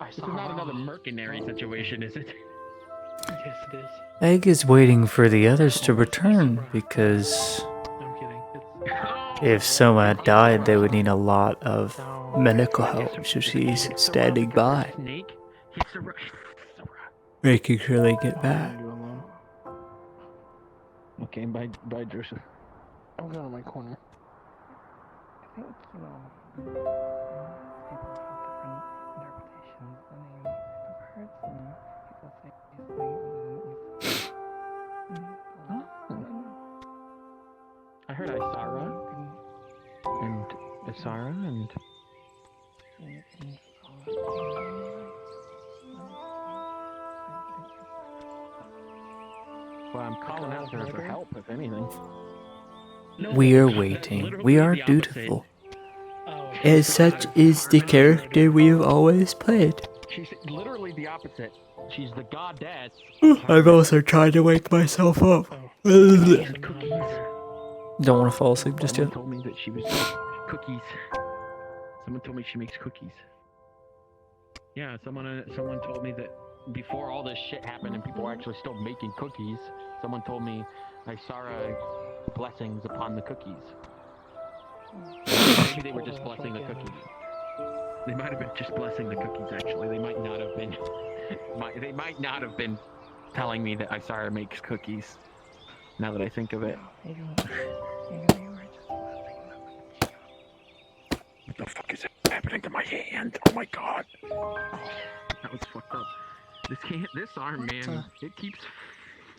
This is not another mercenary situation, is it? Yes, it is. Egg is waiting for the others to return because I'm kidding. if Soma had died, they would need a lot of medical help, so she's standing by, making sure they get back. Okay, bye, Joseph. I'm going to my corner. I think, you know, people have different interpretations. I mean, I've heard some people say these things, I heard Isara and Isara and well, I'm calling out to her for help, if anything. We are waiting. We are dutiful. As such is the character we have always played. She's literally the opposite. She's the goddess. I've also tried to wake myself up. Don't want to fall asleep just yet. Someone told me that she was cookies. Someone told me she makes cookies. Yeah, someone told me that before all this shit happened and people were actually still making cookies, someone told me Isara blessings upon the cookies. Maybe they were just blessing the cookies. They might have been just blessing the cookies, actually. They might not have been. They might not have been telling me that Isara makes cookies. Now that I think of it. What the fuck is happening to my hand? Oh my god. Oh, that was fucked up. This arm, man, it keeps.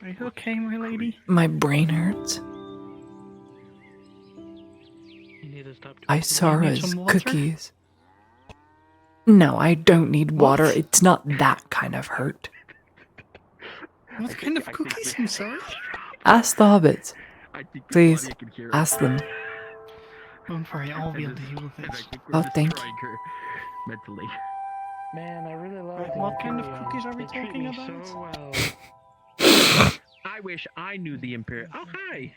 Are you okay, my lady? My brain hurts. You need to stop. Isara's cookies. No, I don't need water. It's not that kind of hurt. What kind of cookies? I'm sorry. Ask the hobbits. Please, ask them. Don't worry, I'll be able to heal this. Oh, thank you. Mentally. Man, I really love it. What kind of cookies are we talking about? So well. I wish I knew the Imperial. Oh, hi.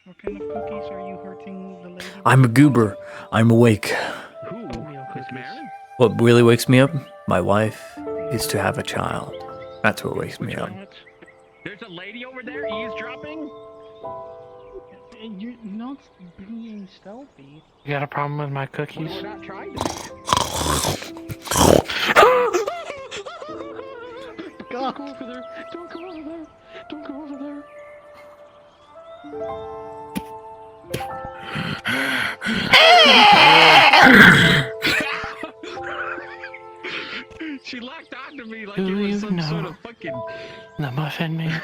What kind of cookies are you hurting the lady? I'm a goober. I'm awake. Who? Miss Marin? What really wakes me up? My wife is to have a child. That's what wakes me up. There's a lady over there eavesdropping? You're not being stealthy. You got a problem with my cookies? We're not trying to. God. Don't go over there. Don't go over there. Don't go over there. She locked onto me like it was some sort of fucking. The muffin man.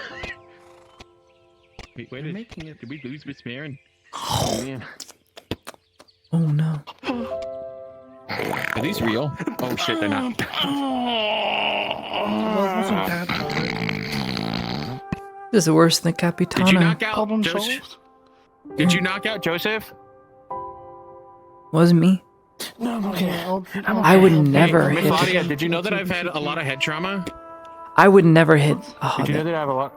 Wait, did we lose Miss Marin? Oh man. Oh no. Are these real? Oh shit, they're not. This is worse than Capitano. Did you knock out Joseph? Did you knock out Joseph? Wasn't me. No, I'm okay. I would never Miss hit. Claudia, did you know that I've had a lot of head trauma? I would never hit a Did you know hobbit. that I have a lot?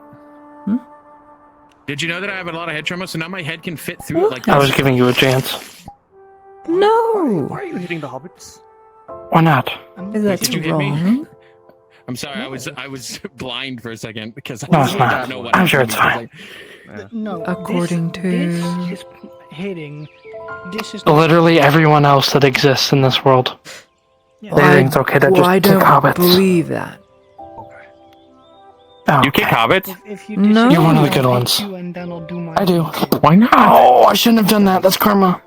Did you know that I have a lot of head trauma? So now my head can fit through it like this. I was giving you a chance. No. Why are you hitting the hobbits? Why not? Is that Did you hit wrong? me? I'm sorry, I was blind for a second because No, I it's don't not. know what I'm sure happened it's because fine. No. According to This is hitting. This is Literally everyone else that exists in this world. They think it's okay to just I kick don't hobbits. believe that. Oh, You kick hobbits? If you No. You're one of the good I'll ones. hit you and then I'll do my I do. thing too. Why not? Oh, I shouldn't have done that. That's karma.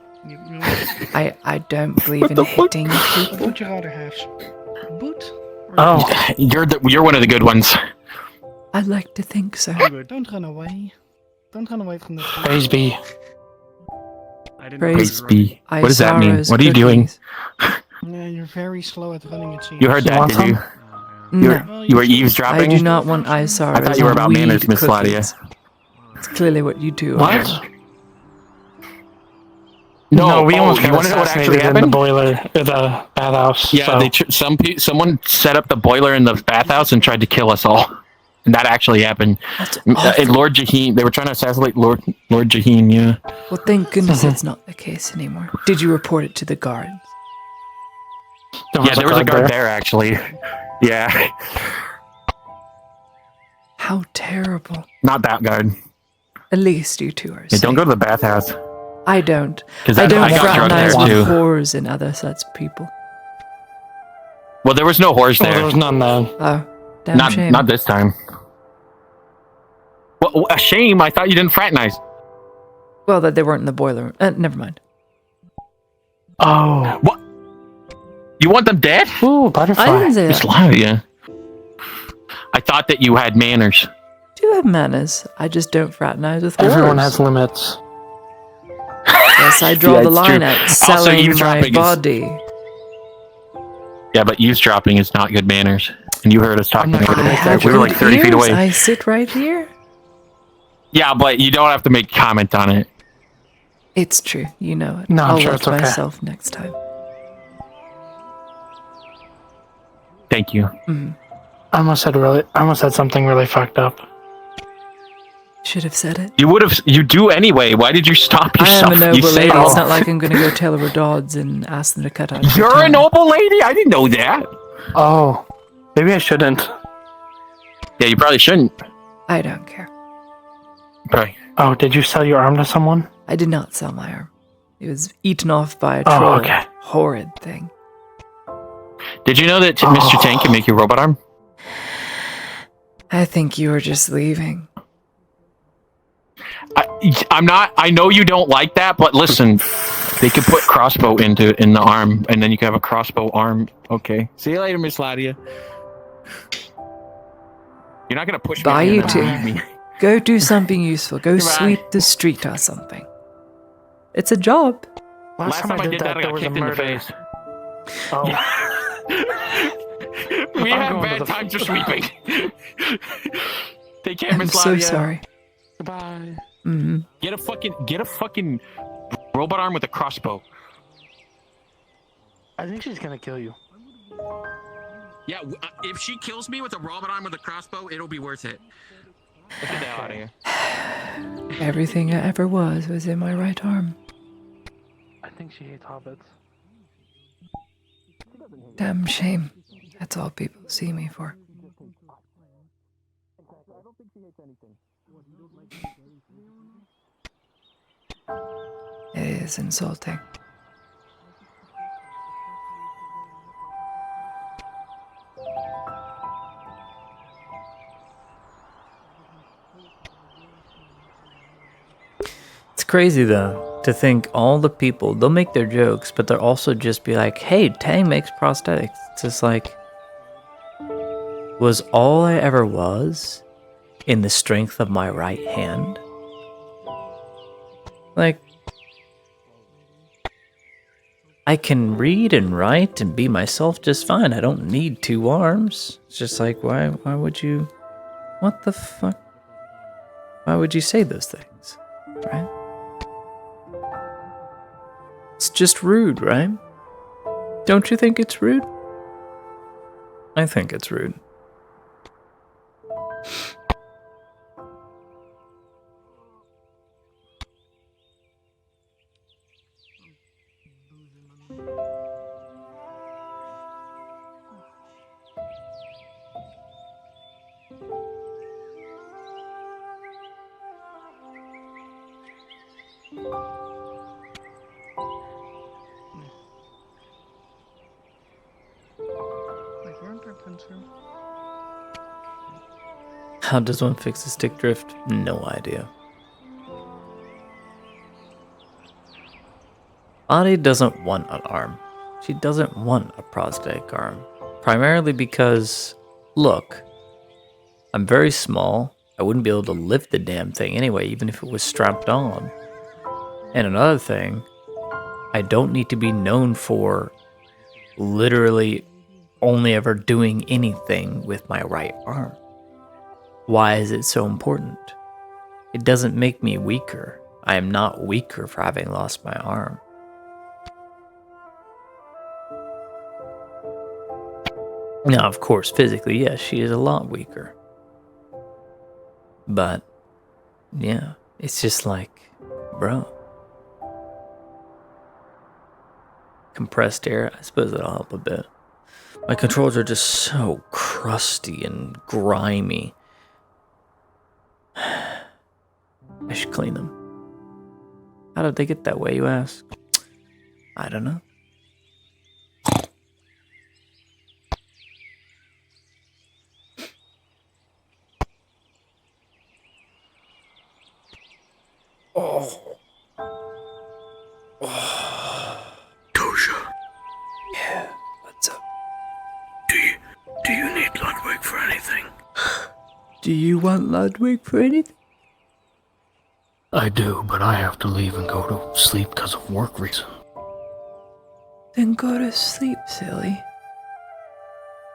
I don't believe in hitting people. What would you rather have? Boot? Oh, You're one of the good ones. I'd like to think so. Don't run away. Don't run away from the praise be. Praise be. What does that mean? What are you doing? Yeah, you're very slow at running, it seems. You heard that, did you? No. You were eavesdropping? I do not want Isar I thought as you were a about weed manners, Miss cookies. Ladia. It's clearly what you do. What? No, we almost you got want to know what actually assassinated in the happened? boiler, the bathhouse. Yeah, so. someone set up the boiler in the bathhouse and tried to kill us all. And that actually happened. That's And awful. Lord Jaheen, they were trying to assassinate Lord Jaheen, yeah. Well, thank goodness it's not the case anymore. Did you report it to the guards? There Yeah, there was a guard there, actually. Yeah. How terrible. Not that guard. At least you two are Yeah, safe. don't go to the bathhouse. I don't. 'Cause I I don't got drugged fraternize there, with too. whores and other such people. Well, there was no horse there. there was none then. Oh, damn shame. Not this time. Well, a shame. I thought you didn't fraternize. Well, that they weren't in the boiler. Never mind. Oh. What? You want them dead? Ooh, butterfly. I didn't say Miss that. Ladia. I thought that you had manners. I do have manners. I just don't fraternize with whores. Everyone has limits. Yes, I draw Yeah, the it's line true. at Also, selling my eavesdropping is- body. Yeah, but eavesdropping is not good manners. And you heard us talking not over gonna there. make have We were like good 30 feet ears. away. I sit right here. Yeah, but you don't have to make comment on it. It's true. You know it. No, I'm I'll sure watch it's okay. myself next time. Thank you. I almost said something really fucked up. Should have said it. You do anyway. Why did you stop I yourself? am a You noble say lady. it It's all. not like I'm going to go tell her Dodds and ask them to cut out. her You're a tongue. noble lady? I didn't know that. Oh, maybe I shouldn't. Yeah, you probably shouldn't. I don't care. Right. Oh, did you sell your arm to someone? I did not sell my arm. It was eaten off by a Oh, troll. okay. Horrid thing. Did you know that Mr. Tank can make you a robot arm? I think you were just leaving. I'm not. I know you don't like that, but listen, they could put crossbow in the arm, and then you can have a crossbow arm. Okay. See you later, Miss Ladia. You're not gonna push Bye, me. you and two. then leave me. Go do something useful. Go Goodbye. sweep the street or something. It's a job. Last time I did that, I there got was a kicked in the murder. face. Oh. We I'm have going to bad the- times of sweeping. Take care, I'm Miss so Ladia. sorry. Goodbye. Mm-hmm. Get a fucking robot arm with a crossbow. I think she's gonna kill you. Yeah, if she kills me with a robot arm with a crossbow, it'll be worth it. Get the hell out of here. Everything I ever was in my right arm. I think she hates hobbits. Damn shame. That's all people see me for. It is insulting. It's crazy though to think all the people, they'll make their jokes, but they'll also just be like, hey, Tang makes prosthetics. It's just like, was all I ever was in the strength of my right hand? Like, I can read and write and be myself just fine. I don't need two arms. It's just like, why would you, what the fuck? Why would you say those things, right? It's just rude, right? Don't you think it's rude? I think it's rude. Like, weren't there pencils? How does one fix a stick drift? No idea. Adi doesn't want an arm. She doesn't want a prosthetic arm. Primarily because, look, I'm very small. I wouldn't be able to lift the damn thing anyway, even if it was strapped on. And another thing, I don't need to be known for literally only ever doing anything with my right arm. Why is it so important? It doesn't make me weaker. I am not weaker for having lost my arm. Now, of course, physically, yes, she is a lot weaker. But, yeah, it's just like, bro. Compressed air, I suppose that'll help a bit. My controls are just so crusty and grimy. I should clean them. How did they get that way, you ask? I don't know. Oh. Tosha. Yeah, what's up? Do you need Ludwig for anything? Do you want Ludwig for anything? I do, but I have to leave and go to sleep because of work reason. Then go to sleep, silly.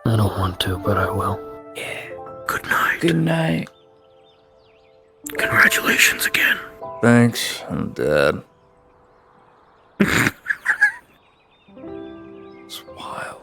I don't want to, but I will. Yeah. Good night. Good night. Congratulations again. Thanks, I'm dead. It's wild.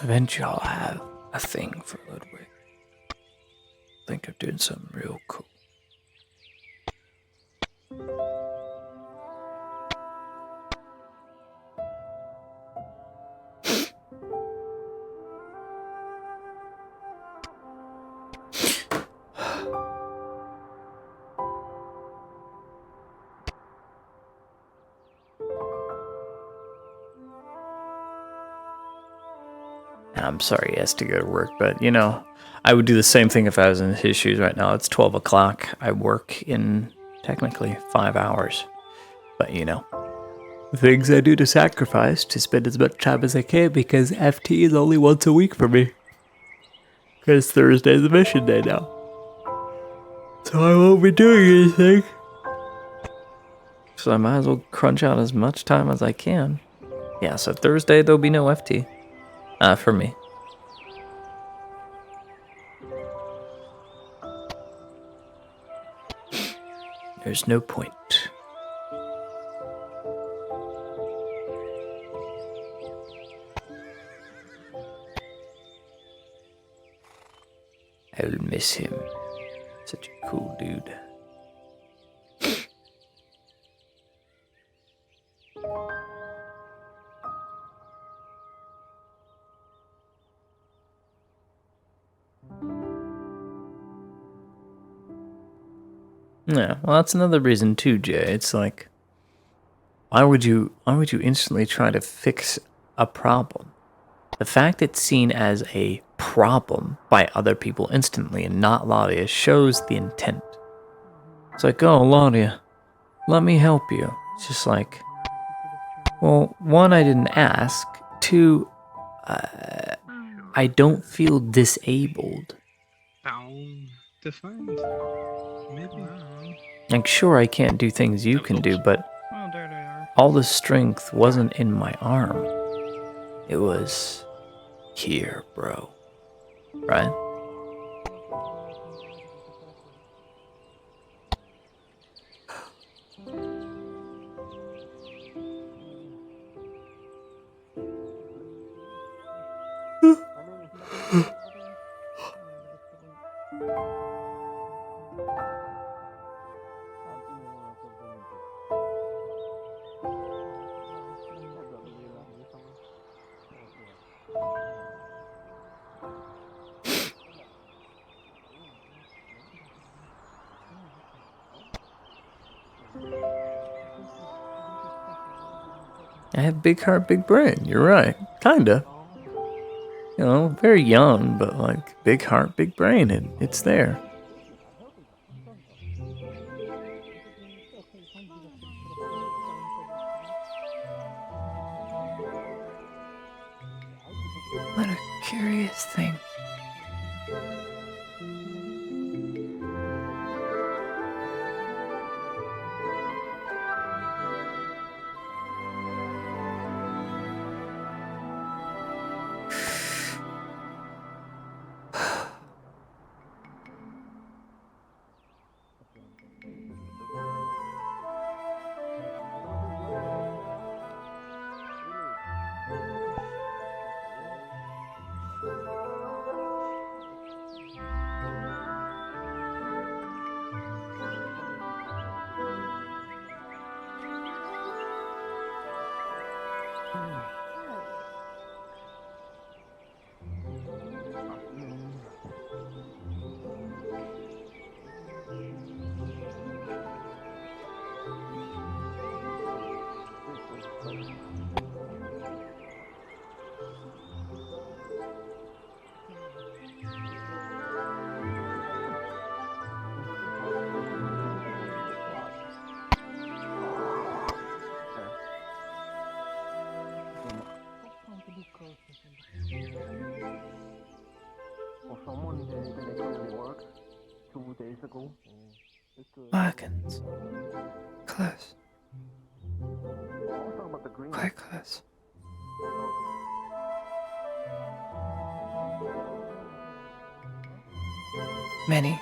Eventually I'll have a thing for Ludwig. Think of doing something real cool. I'm sorry he has to go to work, but, you know, I would do the same thing if I was in his shoes right now. It's 12 o'clock. I work in, technically, 5 hours. But, you know, things I do to sacrifice to spend as much time as I can because FT is only once a week for me. Because Thursday's a mission day now. So I won't be doing anything. So I might as well crunch out as much time as I can. Yeah, so Thursday there'll be no FT. For me. There's no point. I'll miss him. Such a cool dude. Yeah, well, that's another reason too, Jay. It's like, why would you instantly try to fix a problem? The fact it's seen as a problem by other people instantly and not Ladia shows the intent. It's like, oh, Ladia, let me help you. It's just like, well, one, I didn't ask. Two, I don't feel disabled. Defined. Maybe. Like, sure, I can't do things you can do, but all the strength wasn't in my arm. It was here, bro. Right? I have big heart, big brain. You're right. Kinda. You know, very young, but like big heart, big brain, and it's there. Weirdest thing. Wagons. Close. Quite close. Many.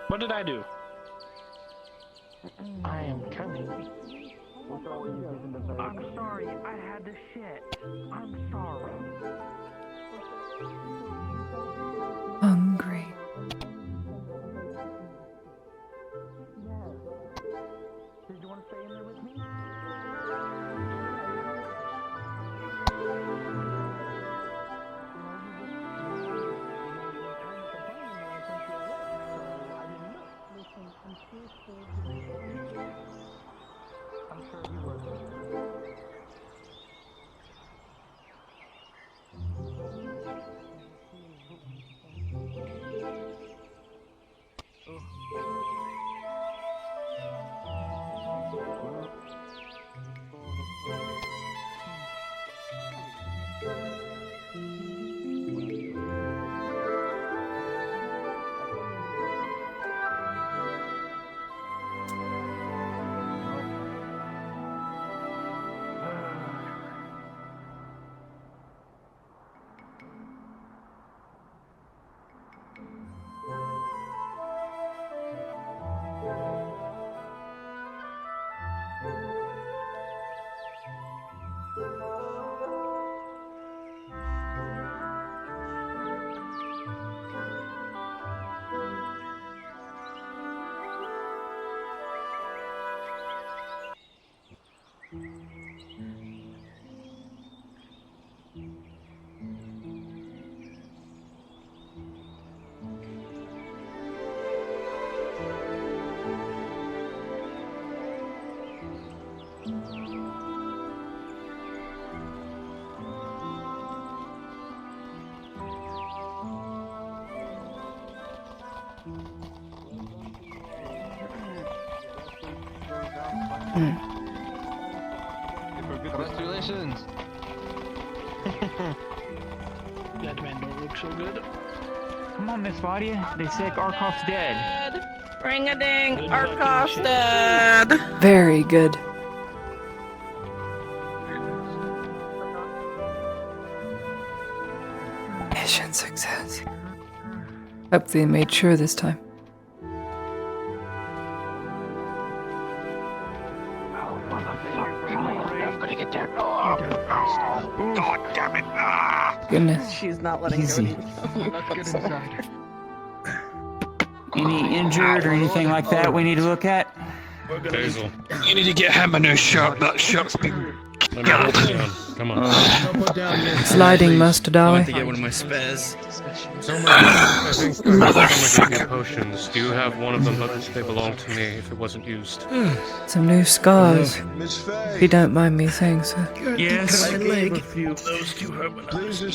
What did I do? I am coming. I'm sorry, I had to shit. I'm sorry. Hungry. Did you want to stay in there with me? I'm sure you were. Congratulations! That man don't look so good. Come on, Miss Vadia. They say Arkov's dead. Ring-a-ding, Arkov's dead. Very good. Mission success. Hope they made sure this time. God damn it! Goodness. She's not letting Easy. go. Let's get inside. Any injured or anything like that we need to look at? Basil. You need to get him a new shirt. That shirt's been Let me hold it down. Come on. Sliding Master I went Dolly. to get one of my spares. I think some gave me potions. Do you have one of them? They belong to me if it wasn't used. Some new scars. If you don't mind me saying so. Yes.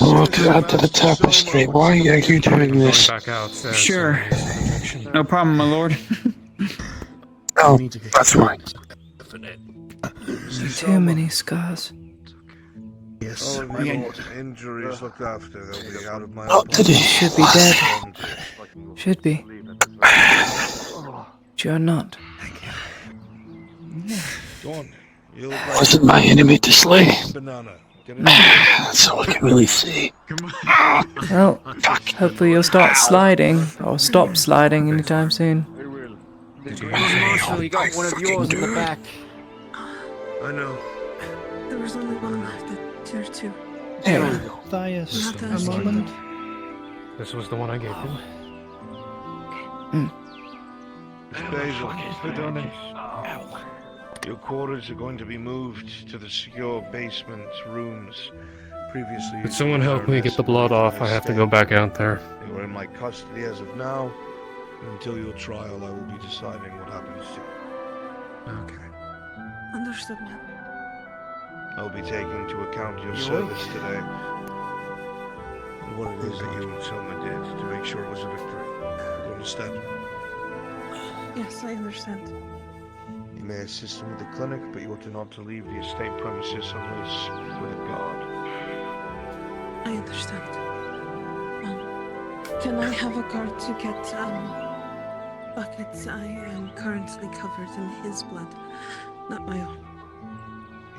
Oh, to add to the tapestry. Why are you doing this? Back out. Sure. No problem, my lord. Oh, that's right. Too many scars. Yes. Injuries looked after. They'll be out of my Should be dead. Should be. But you're not. Go on. Wasn't my enemy to slay. That's all I can really say. Well, hopefully you'll start sliding, or stop sliding anytime soon. Marshal, you got one of yours in the back. I know. There was only one left at tier 2. Hey. Thias, a moment. This was the one I gave you. Basil, your quarters are going to be moved to the secure basement rooms. Previously, Could someone help me get the blood off? I have to go back out there. You are in my custody as of now. Until your trial, I will be deciding what happens to you. Okay. Understood, man. I will be taking into account your service today. And what it is that you and Selma did to make sure it was a victory. You understand? Yes, I understand. You may assist him with the clinic, but you ought not to leave the estate premises unless with a guard. I understand. Can I have a guard to get, buckets? I am currently covered in his blood, not my own.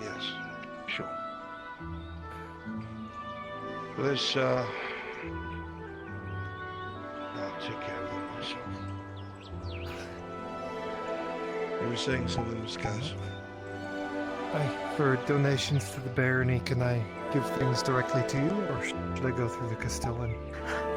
Yes, sure. For this, I'll take care of it myself. You were saying something, Miss Cass? For donations to the barony, can I give things directly to you, or should I go through the Castellan?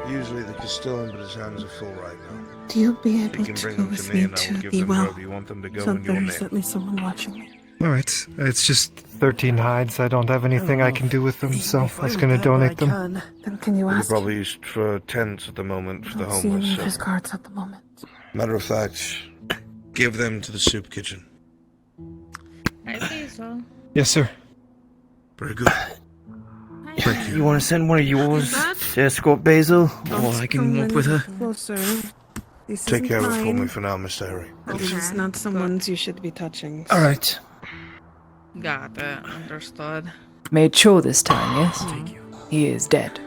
Usually the Castellan, but his hands are full right now. Do you be able You can to bring go them with to me me, and I to will give the them well? wherever you want them to go So in your there's name. at least someone watching me. Alright, it's just 13 hides. I don't have anything I can do with them, so I was going to donate them. Then can you They're ask probably used for tents at the moment for the I don't see any homeless. of his So. cards at the moment. Matter of fact, give them to the soup kitchen. I see so. Yes, sir. Very good. Thank you. You want to send one of yours to escort Basil? Or I can walk with her? Closer. This Take isn't care of it for mine. me for now, Mr. Harry. This is not someone's you should be touching. Alright. Got it. Understood. Made sure this time, yes? He is dead.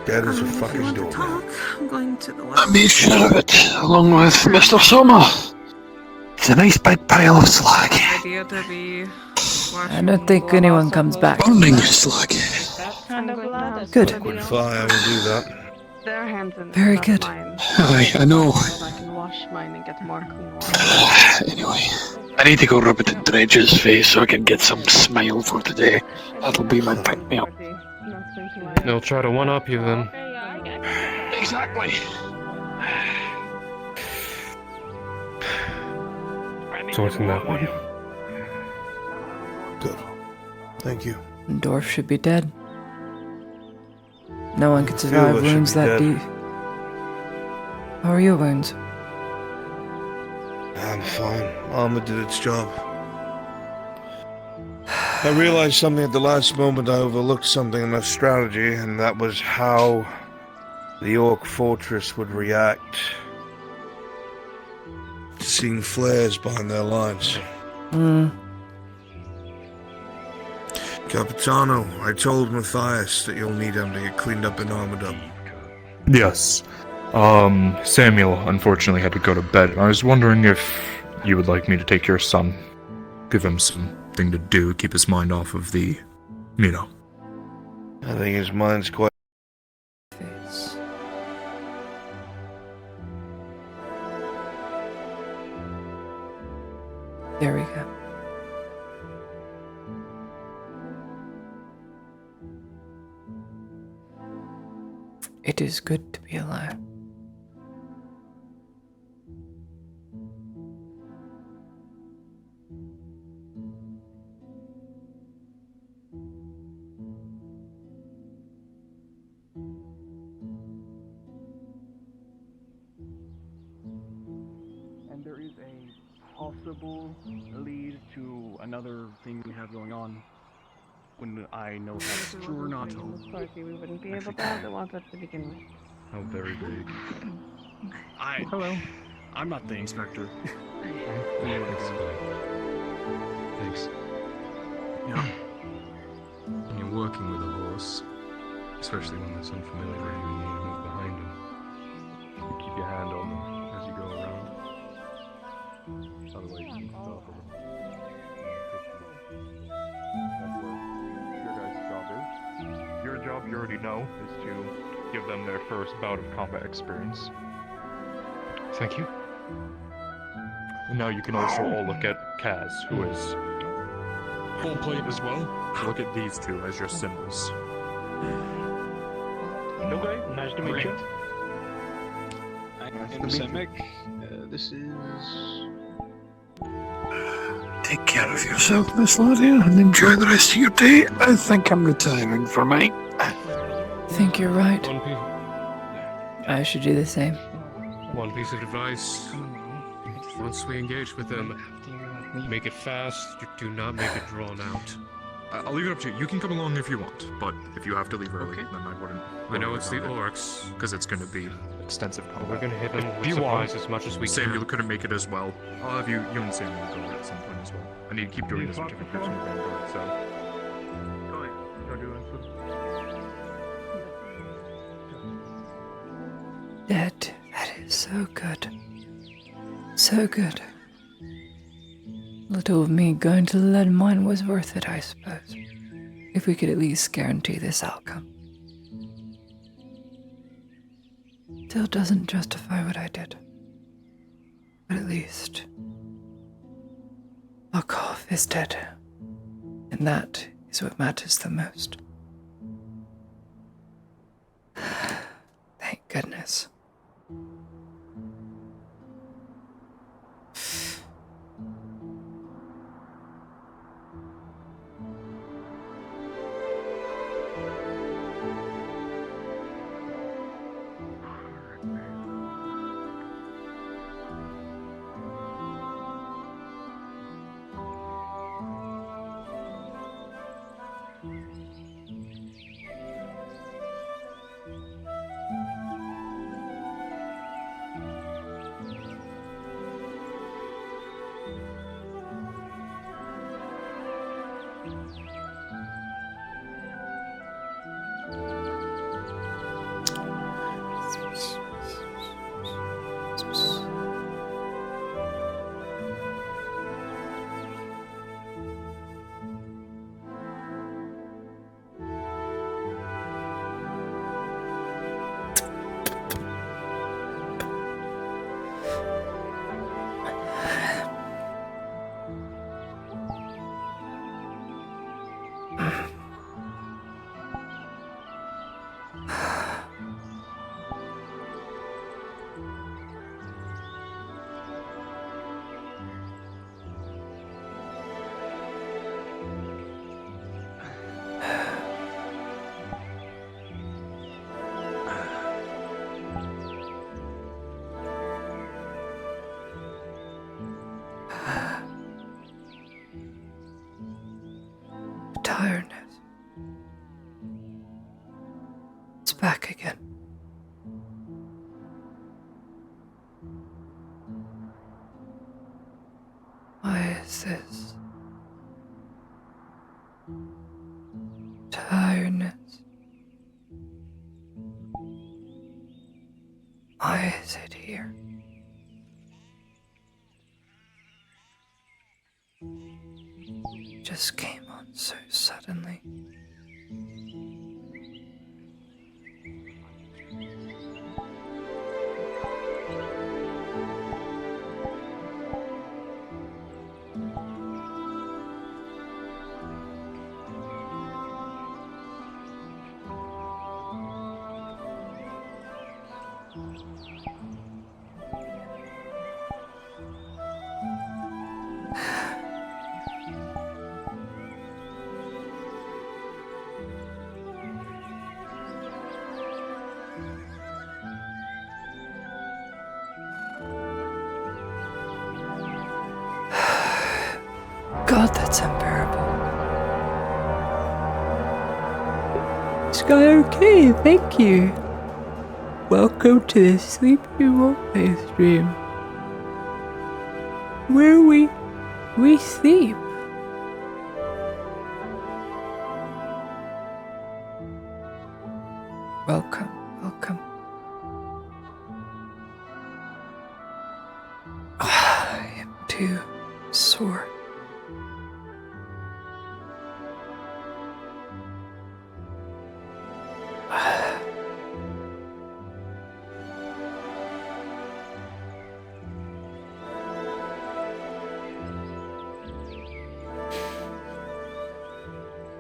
Dead as a If you fucking want to door. talk, I'm going to the I well. made sure of it, along with Mr. Sommer. It's a nice big pile of slag. Idea to be. I don't think anyone comes back. Burning slag. Kind of blood. Good. Fine, I will do that. Their hands in Very not good. mine. Aye, I know. I can wash mine and get more clean water. Anyway, I need to go rub it in Dredge's face so I can get some smile for today. That'll be my pick-me-up. They'll try to one-up you then. Exactly. Sorting that one. Good. Thank you. Dorf should be dead. No one can Feel survive I should wounds be that dead. deep. How are your wounds? I'm fine. Armor did its job. I realized something at the last moment. I overlooked something in my strategy, and that was how the Orc fortress would react to seeing flares behind their lines. Capitano, I told Matthias that you'll need him to get cleaned up and armored up. Yes. Samuel unfortunately had to go to bed. I was wondering if you would like me to take your son. Give him something to do, keep his mind off of the, you know. I think his mind's quite... There we go. It is good to be alive. possible lead to another thing we have going on when I know if that's true or not. Party, we wouldn't be able to have the water to begin with. How very vague. Hello. I'm not the inspector. Thanks. Yeah. When you're working with a horse, especially one that's unfamiliar, you need to move behind him. You keep your hand on them as you go around. Otherwise, you can startle them. That's what your guys' job is. Your job, you already know, is to give them their first bout of combat experience. Thank you. And now you can also all look at Kaz, who is full plate as well. Look at these two as your symbols. Okay, Nice to meet you. I'm Semic. This is... Take care of yourself, Miss Lydia, and enjoy the rest of your day. I think I'm retiring for mine. I think you're right. I should do the same. One piece of advice. Once we engage with them, make it fast. Do not make it drawn out. I'll leave it up to you. You can come along if you want, but if you have to leave early, then I wouldn't. I know it's the orcs. Because it's going to be extensive combat. We're gonna hit them If with you want, supplies as much as we can. Samuel couldn't make it as well. I'll have you and Samuel go at some point as well. I need to keep doing the certificates in Vanguard, so... Go ahead. Go do it. That is so good. So good. Little of me going to the lead mine was worth it, I suppose. If we could at least guarantee this outcome. Still doesn't justify what I did. But at least Markov is dead. And that is what matters the most. Thank goodness. Tiredness. It's back again. Why is this? Tiredness. Why is it here? Just came on so suddenly. God, that's unbearable. Is Sky okay? Thank you. Welcome to the Sleepy Roleplay stream, where we sleep. Welcome. I am too sore.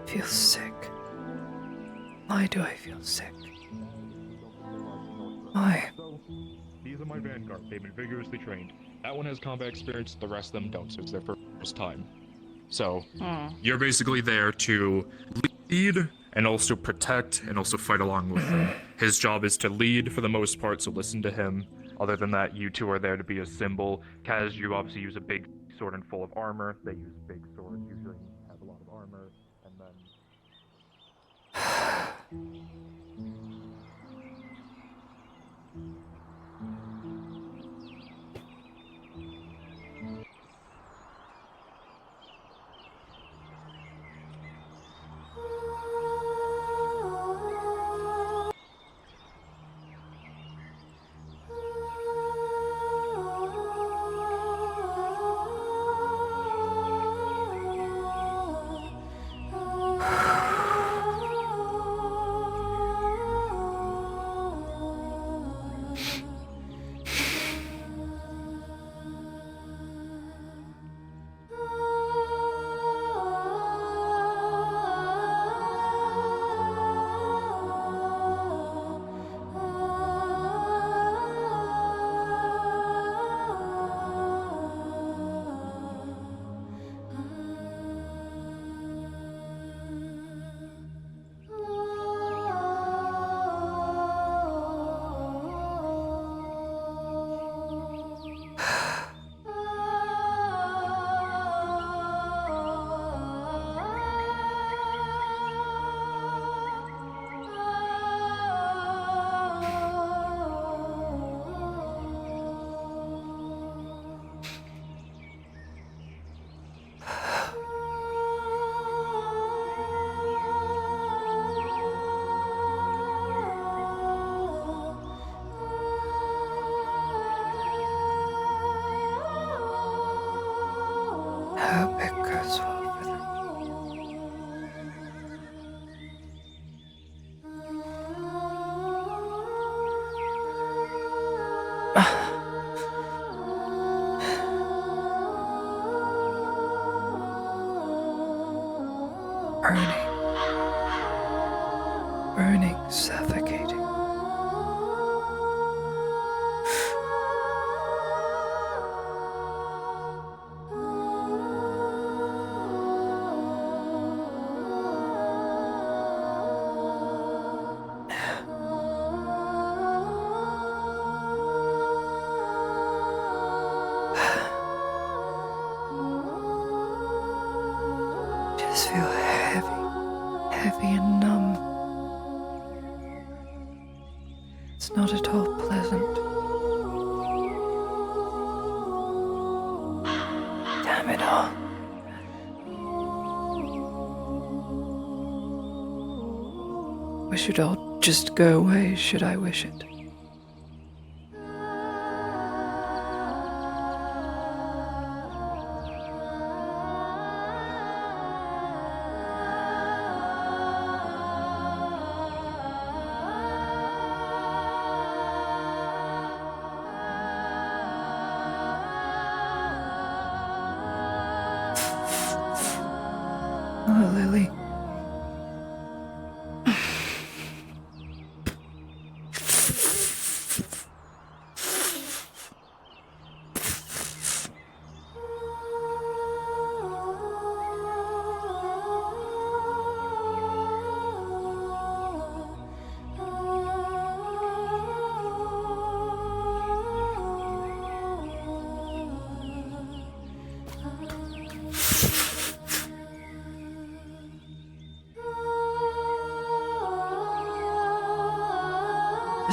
Feel sick. Why do I feel sick? Why? These are my vanguard. They've been vigorously trained. That one has combat experience, the rest of them don't, so it's their first time. So, you're basically there to lead and also protect and also fight along with him. His job is to lead for the most part, so listen to him. Other than that, you two are there to be a symbol. Kaz, you obviously use a big sword and full of armor. They use big swords, usually have a lot of armor, and then... Hope it goes well for them. Burning, suffocating. Just feel heavy and numb. It's not at all pleasant. Damn it all. Wish it all just go away, should I wish it? Oh, Lily.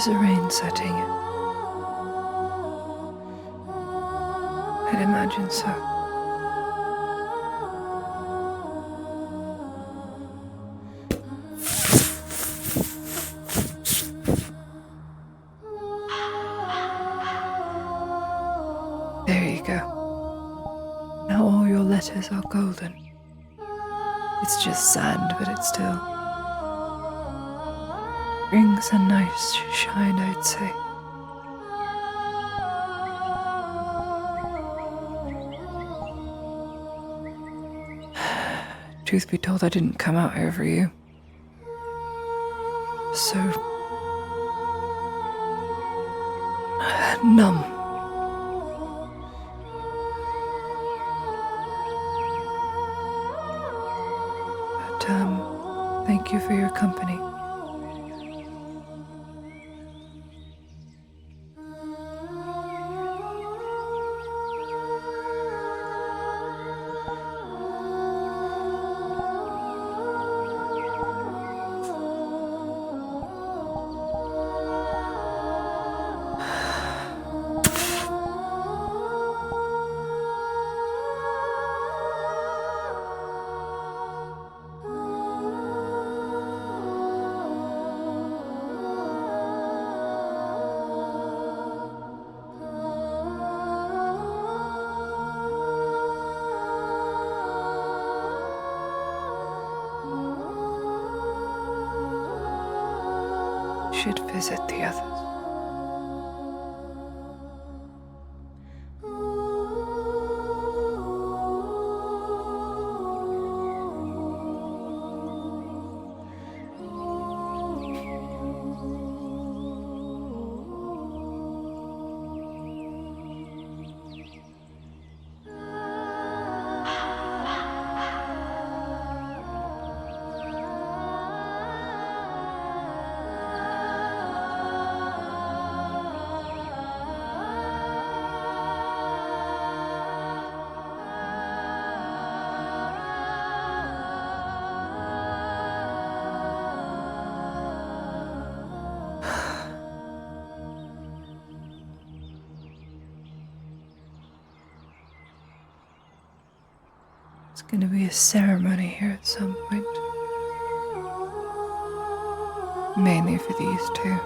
Is the rain setting? I'd imagine so. There you go. Now all your letters are golden. It's just sand, but it still brings a nice shine, I'd say. Truth be told, I didn't come out here for you. So numb. But thank you for your company. Should visit the others. It's gonna be a ceremony here at some point. Mainly for these two.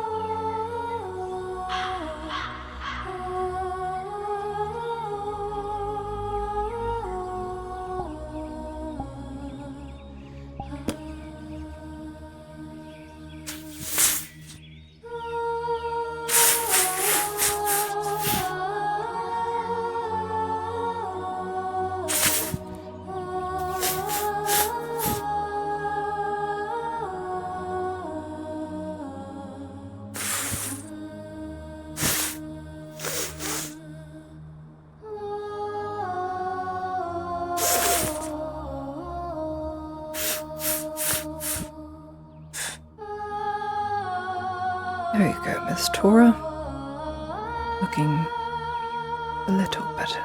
There you go, Miss Tora. Looking a little better.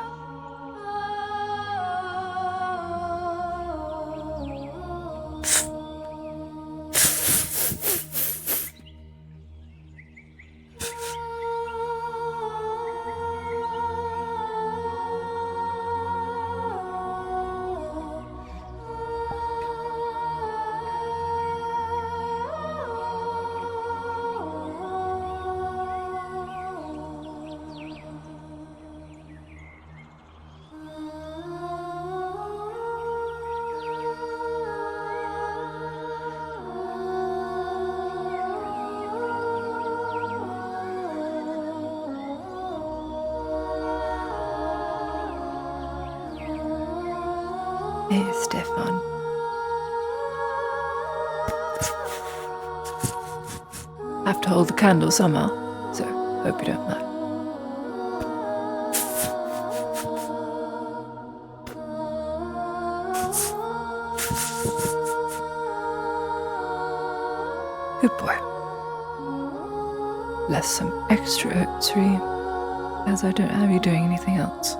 Hey, Stefan. Have to hold the candle somehow, so hope you don't mind. Good boy. Less some extra oats for you, as I don't have you doing anything else.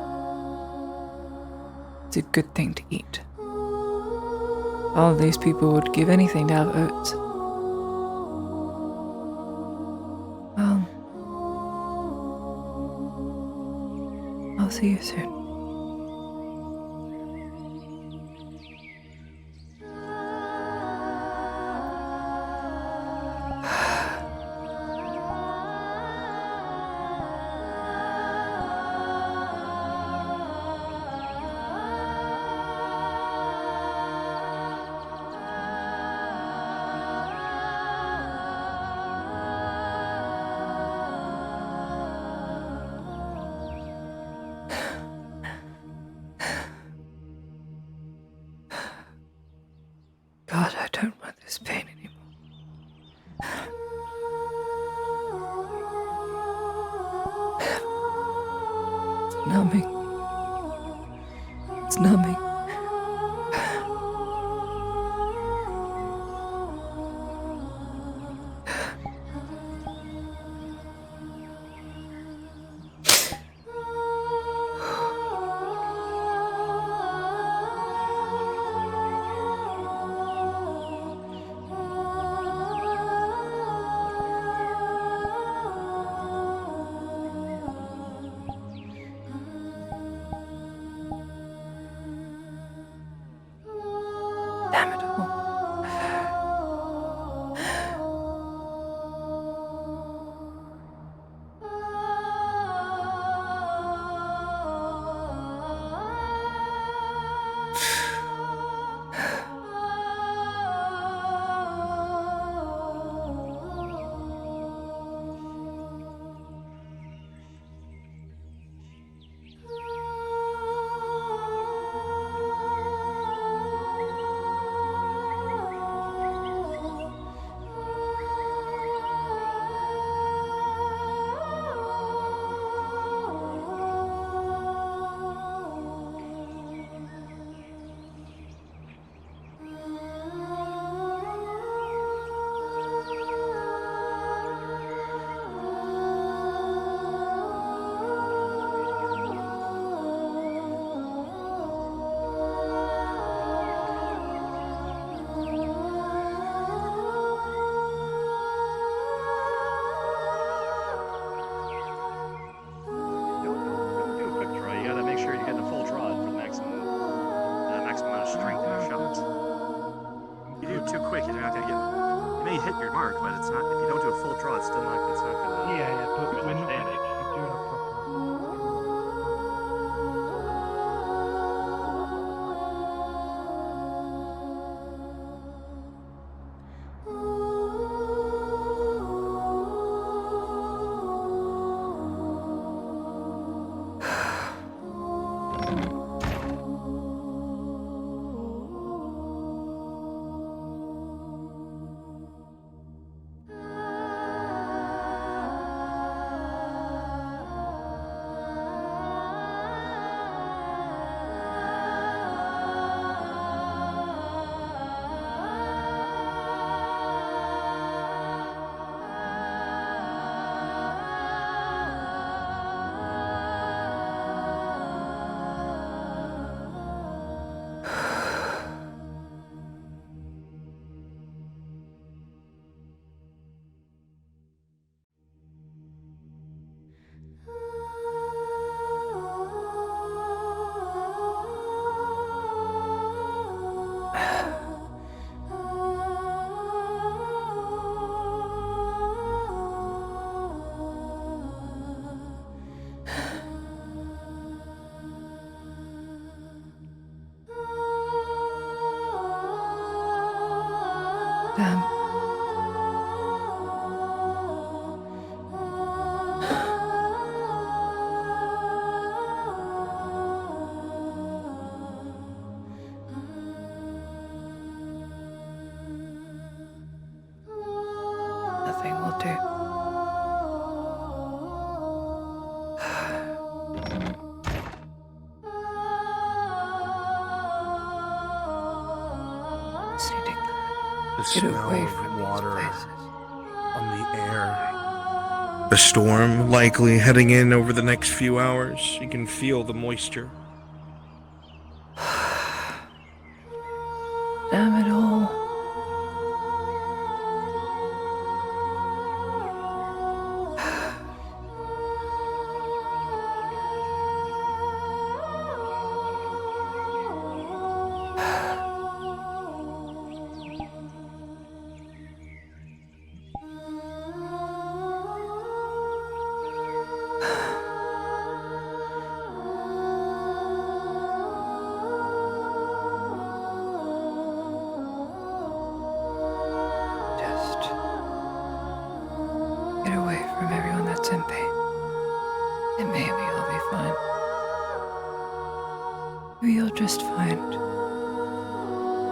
It's a good thing to eat. All these people would give anything to have oats. see you soon. God, I don't want this pain anymore. It's numbing. It's numbing. Damn it all. Don't do a quick draw. You gotta make sure you're getting a full draw for the maximum amount of strength in your shot. If you do it too quick, you're not gonna get. You may hit your mark, but it's not. If you don't do a full draw, it's still not. It's not gonna. Yeah, but do when much damage. you're doing a proper. Damn. Nothing will do. Just need to The get smell away of from water these places. on the air. A storm likely heading in over the next few hours. You can feel the moisture. Damn it all. You'll just find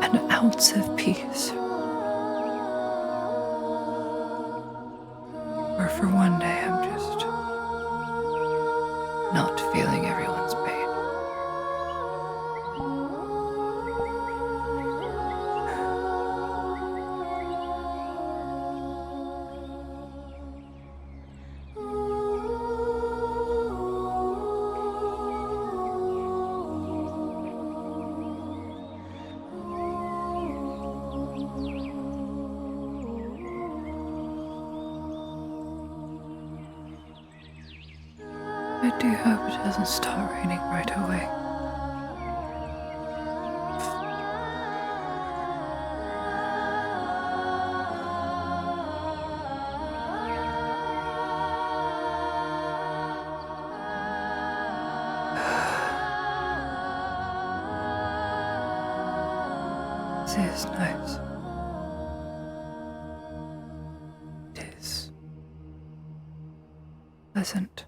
an ounce of peace. Or for one day, I'm just not feeling everyone's pain. I do hope it doesn't start raining right away. This is nice. It is pleasant.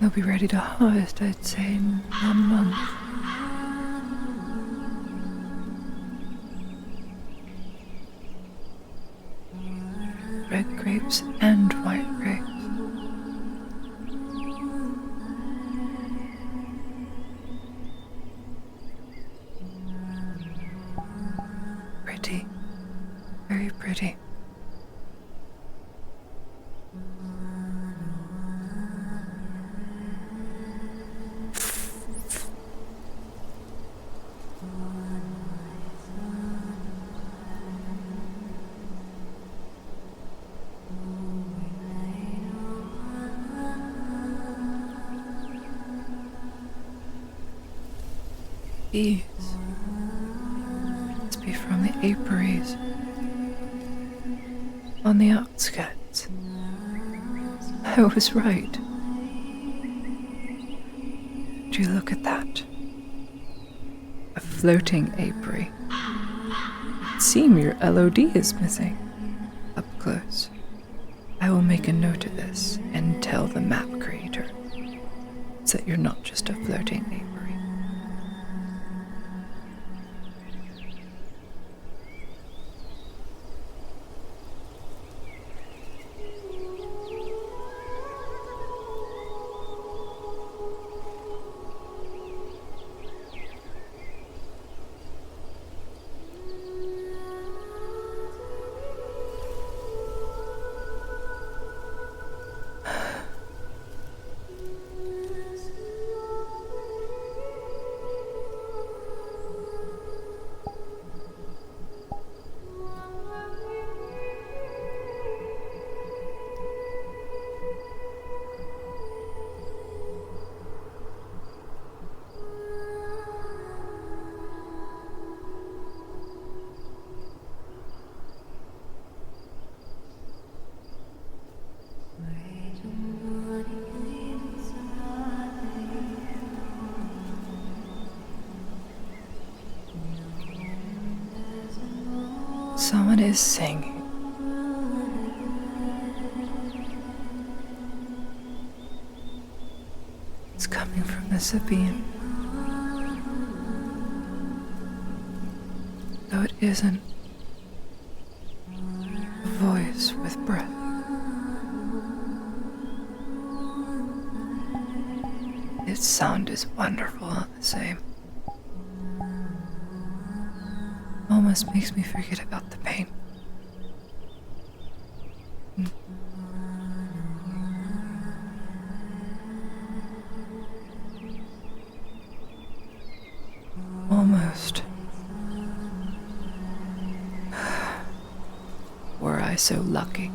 They'll be ready to harvest, I'd say, in 1 month. Red grapes and white grapes. Pretty. Very pretty. These must be from the apiaries on the outskirts. I was right. Would you look at that? A floating apiary. It'd seem your LOD is missing. Up close. I will make a note of this and tell the map creator so that you're not just a floating apiary. Someone is singing. It's coming from the Sabine. Though it isn't a voice with breath. Its sound is wonderful all the same. Almost makes me forget about the pain. Almost. Were I so lucky.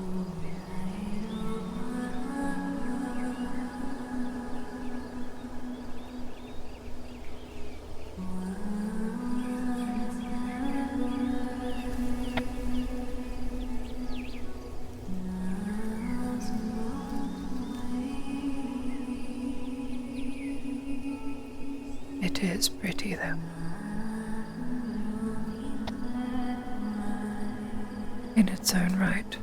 It is pretty, though. In its own right.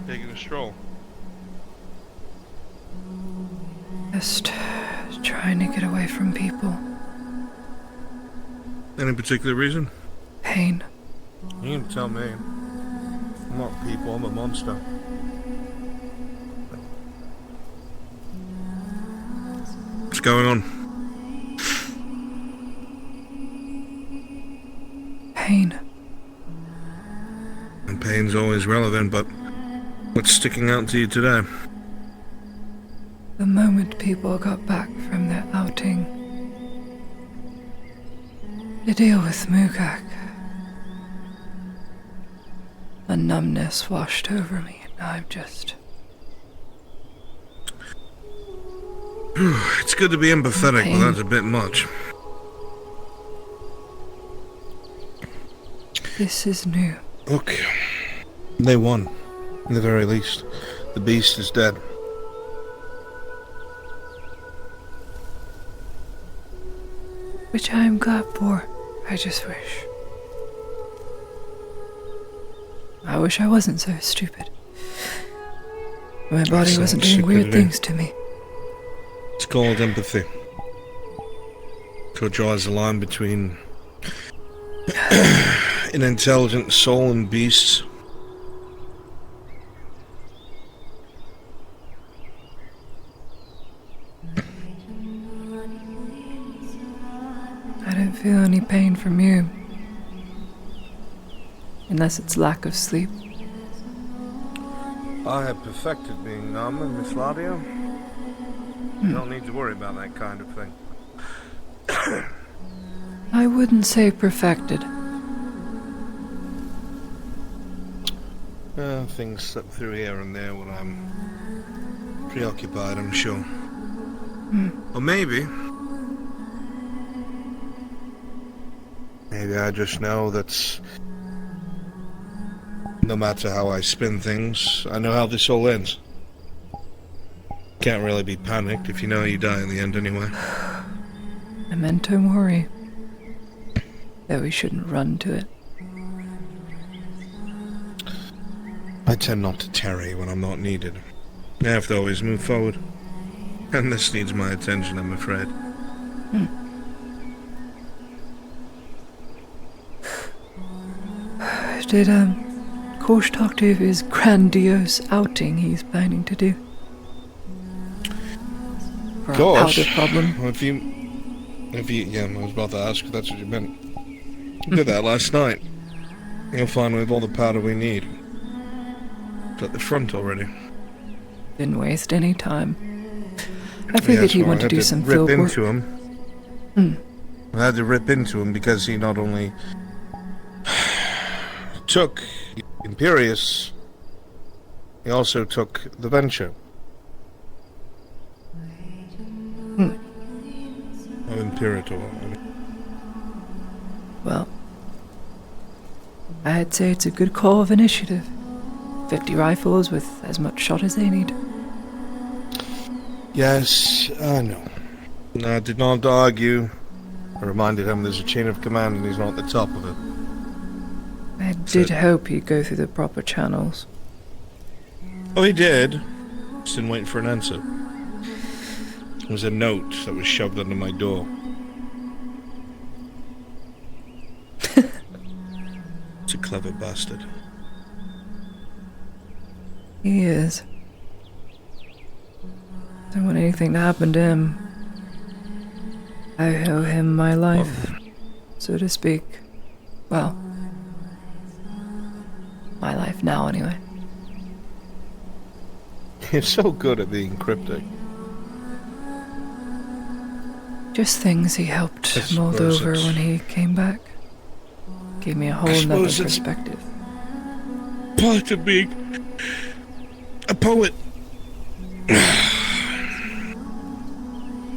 Taking a stroll. Just trying to get away from people. Any particular reason? Pain. You can tell me. I'm not people, I'm a monster. What's going on? Pain. And pain's always relevant, but what's sticking out to you today? The moment people got back from their outing, the deal with Mugak, a numbness washed over me, and I'm just... It's good to be empathetic, but that's a bit much. This is new. Look, they won, in the very least. The beast is dead. Which I am glad for. I just wish. I wish I wasn't so stupid. My body wasn't doing weird things to me. It's called empathy. So it draws the line between an intelligent soul and beasts. I don't feel any pain from you. Unless it's lack of sleep. I have perfected being numb, Miss Ladia. You don't need to worry about that kind of thing. I wouldn't say perfected. Things slip through here and there when I'm preoccupied, I'm sure. Or maybe I just know that no matter how I spin things, I know how this all ends. Can't really be panicked if you know you die in the end anyway. Memento mori. Though we shouldn't run to it. I tend not to tarry when I'm not needed. I have to always move forward. And this needs my attention, I'm afraid. Did Korsh talk to you of his grandiose outing he's planning to do? For a powder problem. Well, if you, yeah, I was about to ask if that's what you meant. You did that last night. You'll find we have all the powder we need. It's at the front already. Didn't waste any time. I figured he wanted to do some field work. Into him. I had to rip into him because he not only took Imperius, he also took the Venture. Of Imperator. Well, I'd say it's a good call of initiative. 50 rifles with as much shot as they need. Yes, I know. No, I did not argue. I reminded him there's a chain of command and he's not at the top of it. I did hope he'd go through the proper channels. Oh, he did. Just didn't wait for an answer. It was a note that was shoved under my door. It's a clever bastard. He is. Don't want anything to happen to him. I owe him my life, so to speak. Well, my life now, anyway. You're so good at being cryptic. Just things he helped mold over when he came back. Gave me a whole nother perspective. Part of being a poet.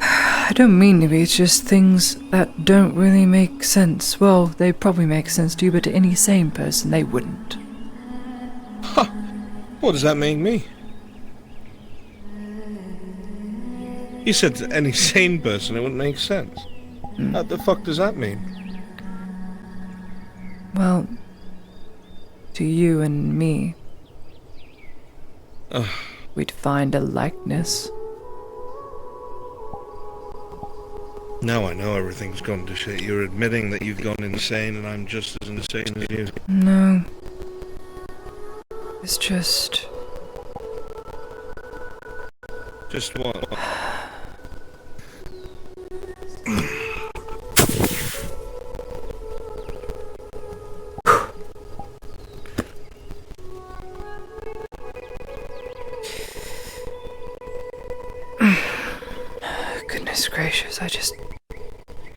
I don't mean to be, it's just things that don't really make sense. Well, they probably make sense to you, but to any sane person, they wouldn't. Huh. What does that make me? You said to any sane person it wouldn't make sense. What the fuck does that mean? Well, to you and me, we'd find a likeness. Now I know everything's gone to shit. You're admitting that you've gone insane and I'm just as insane as you. No. It's just... Just what? Goodness gracious, I just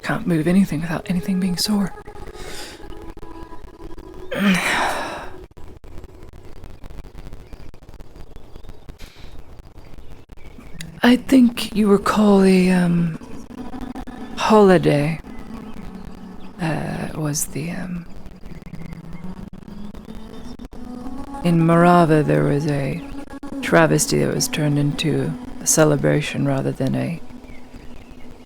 can't move anything without anything being sore. I think you recall a holiday. Was the in Morava there was a travesty that was turned into a celebration rather than a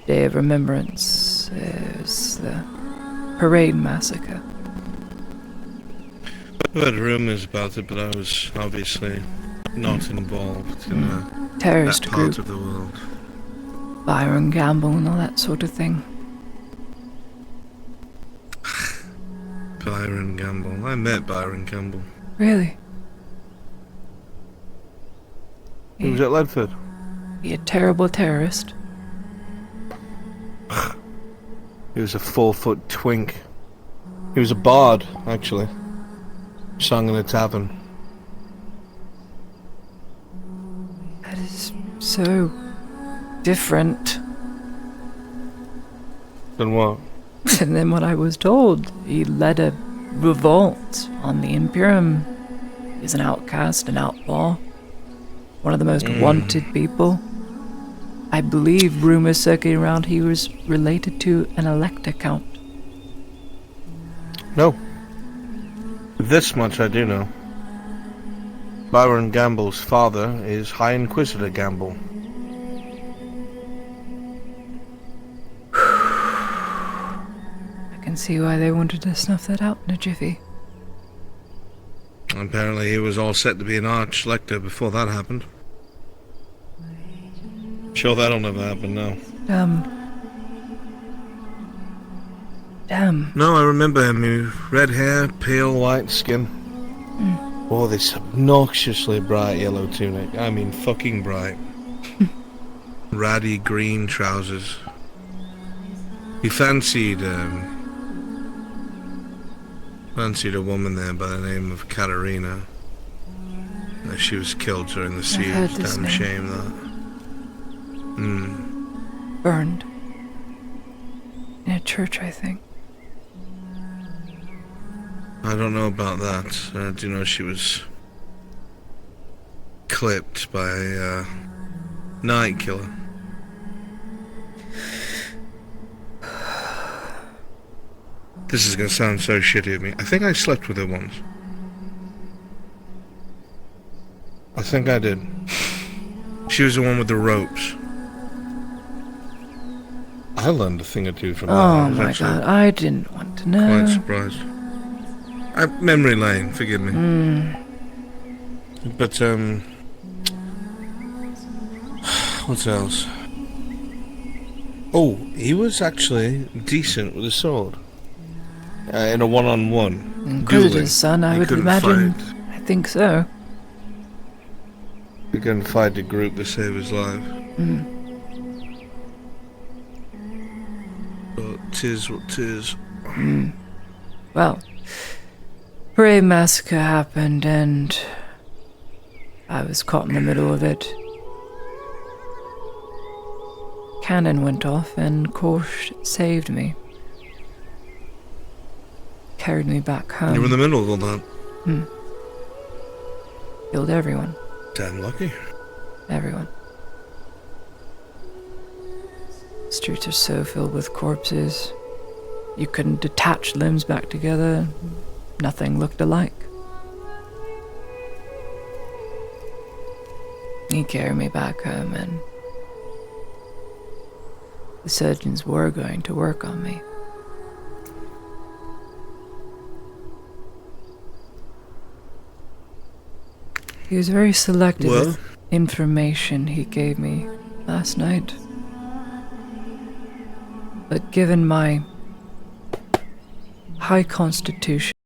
day of remembrance. It was the parade massacre. I've heard rumors about it, but I was obviously not involved in terrorist that part group. of the world. Byron Gamble and all that sort of thing. Byron Gamble. I met Byron Gamble. Really? He was at Ledford. He a terrible terrorist. He was a 4-foot twink. He was a bard, actually. Sung in a tavern. That is so different Than what? than what I was told. He led a revolt on the Imperium. He's an outcast, an outlaw. One of the most wanted people. I believe rumors circulating around he was related to an Elector Count. No. This much I do know. Byron Gamble's father is High Inquisitor Gamble. I can see why they wanted to snuff that out in a jiffy. Apparently he was all set to be an Arch-Lector before that happened. Sure that'll never happen now. Damn. No, I remember him. He red hair, pale white skin. Wore this obnoxiously bright yellow tunic. I mean, fucking bright. Ratty green trousers. He fancied a woman there by the name of Katerina. She was killed during the siege. heard this Damn name. shame that. Burned. In a church, I think. I don't know about that. I do know she was clipped by a night killer. This is gonna sound so shitty of me. I think I slept with her once. I think I did. She was the one with the ropes. I learned a thing or two from that. Oh my god, I didn't want to know. Quite surprised. Memory lane, forgive me. But, what else? Oh, he was actually decent with a sword. In a one-on-one. Inquisitor's son, I would imagine. Fight. I think so. He couldn't fight a group to save his life. But 'tis what 'tis. Well, brave massacre happened and I was caught in the middle of it. Cannon went off and Korsh saved me. Carried me back home. You were in the middle of all that. Killed everyone. Damn lucky. Everyone. Streets are so filled with corpses. You couldn't detach limbs back together. Nothing looked alike. He carried me back home and the surgeons were going to work on me. He was very selective with information he gave me last night. But given my high constitution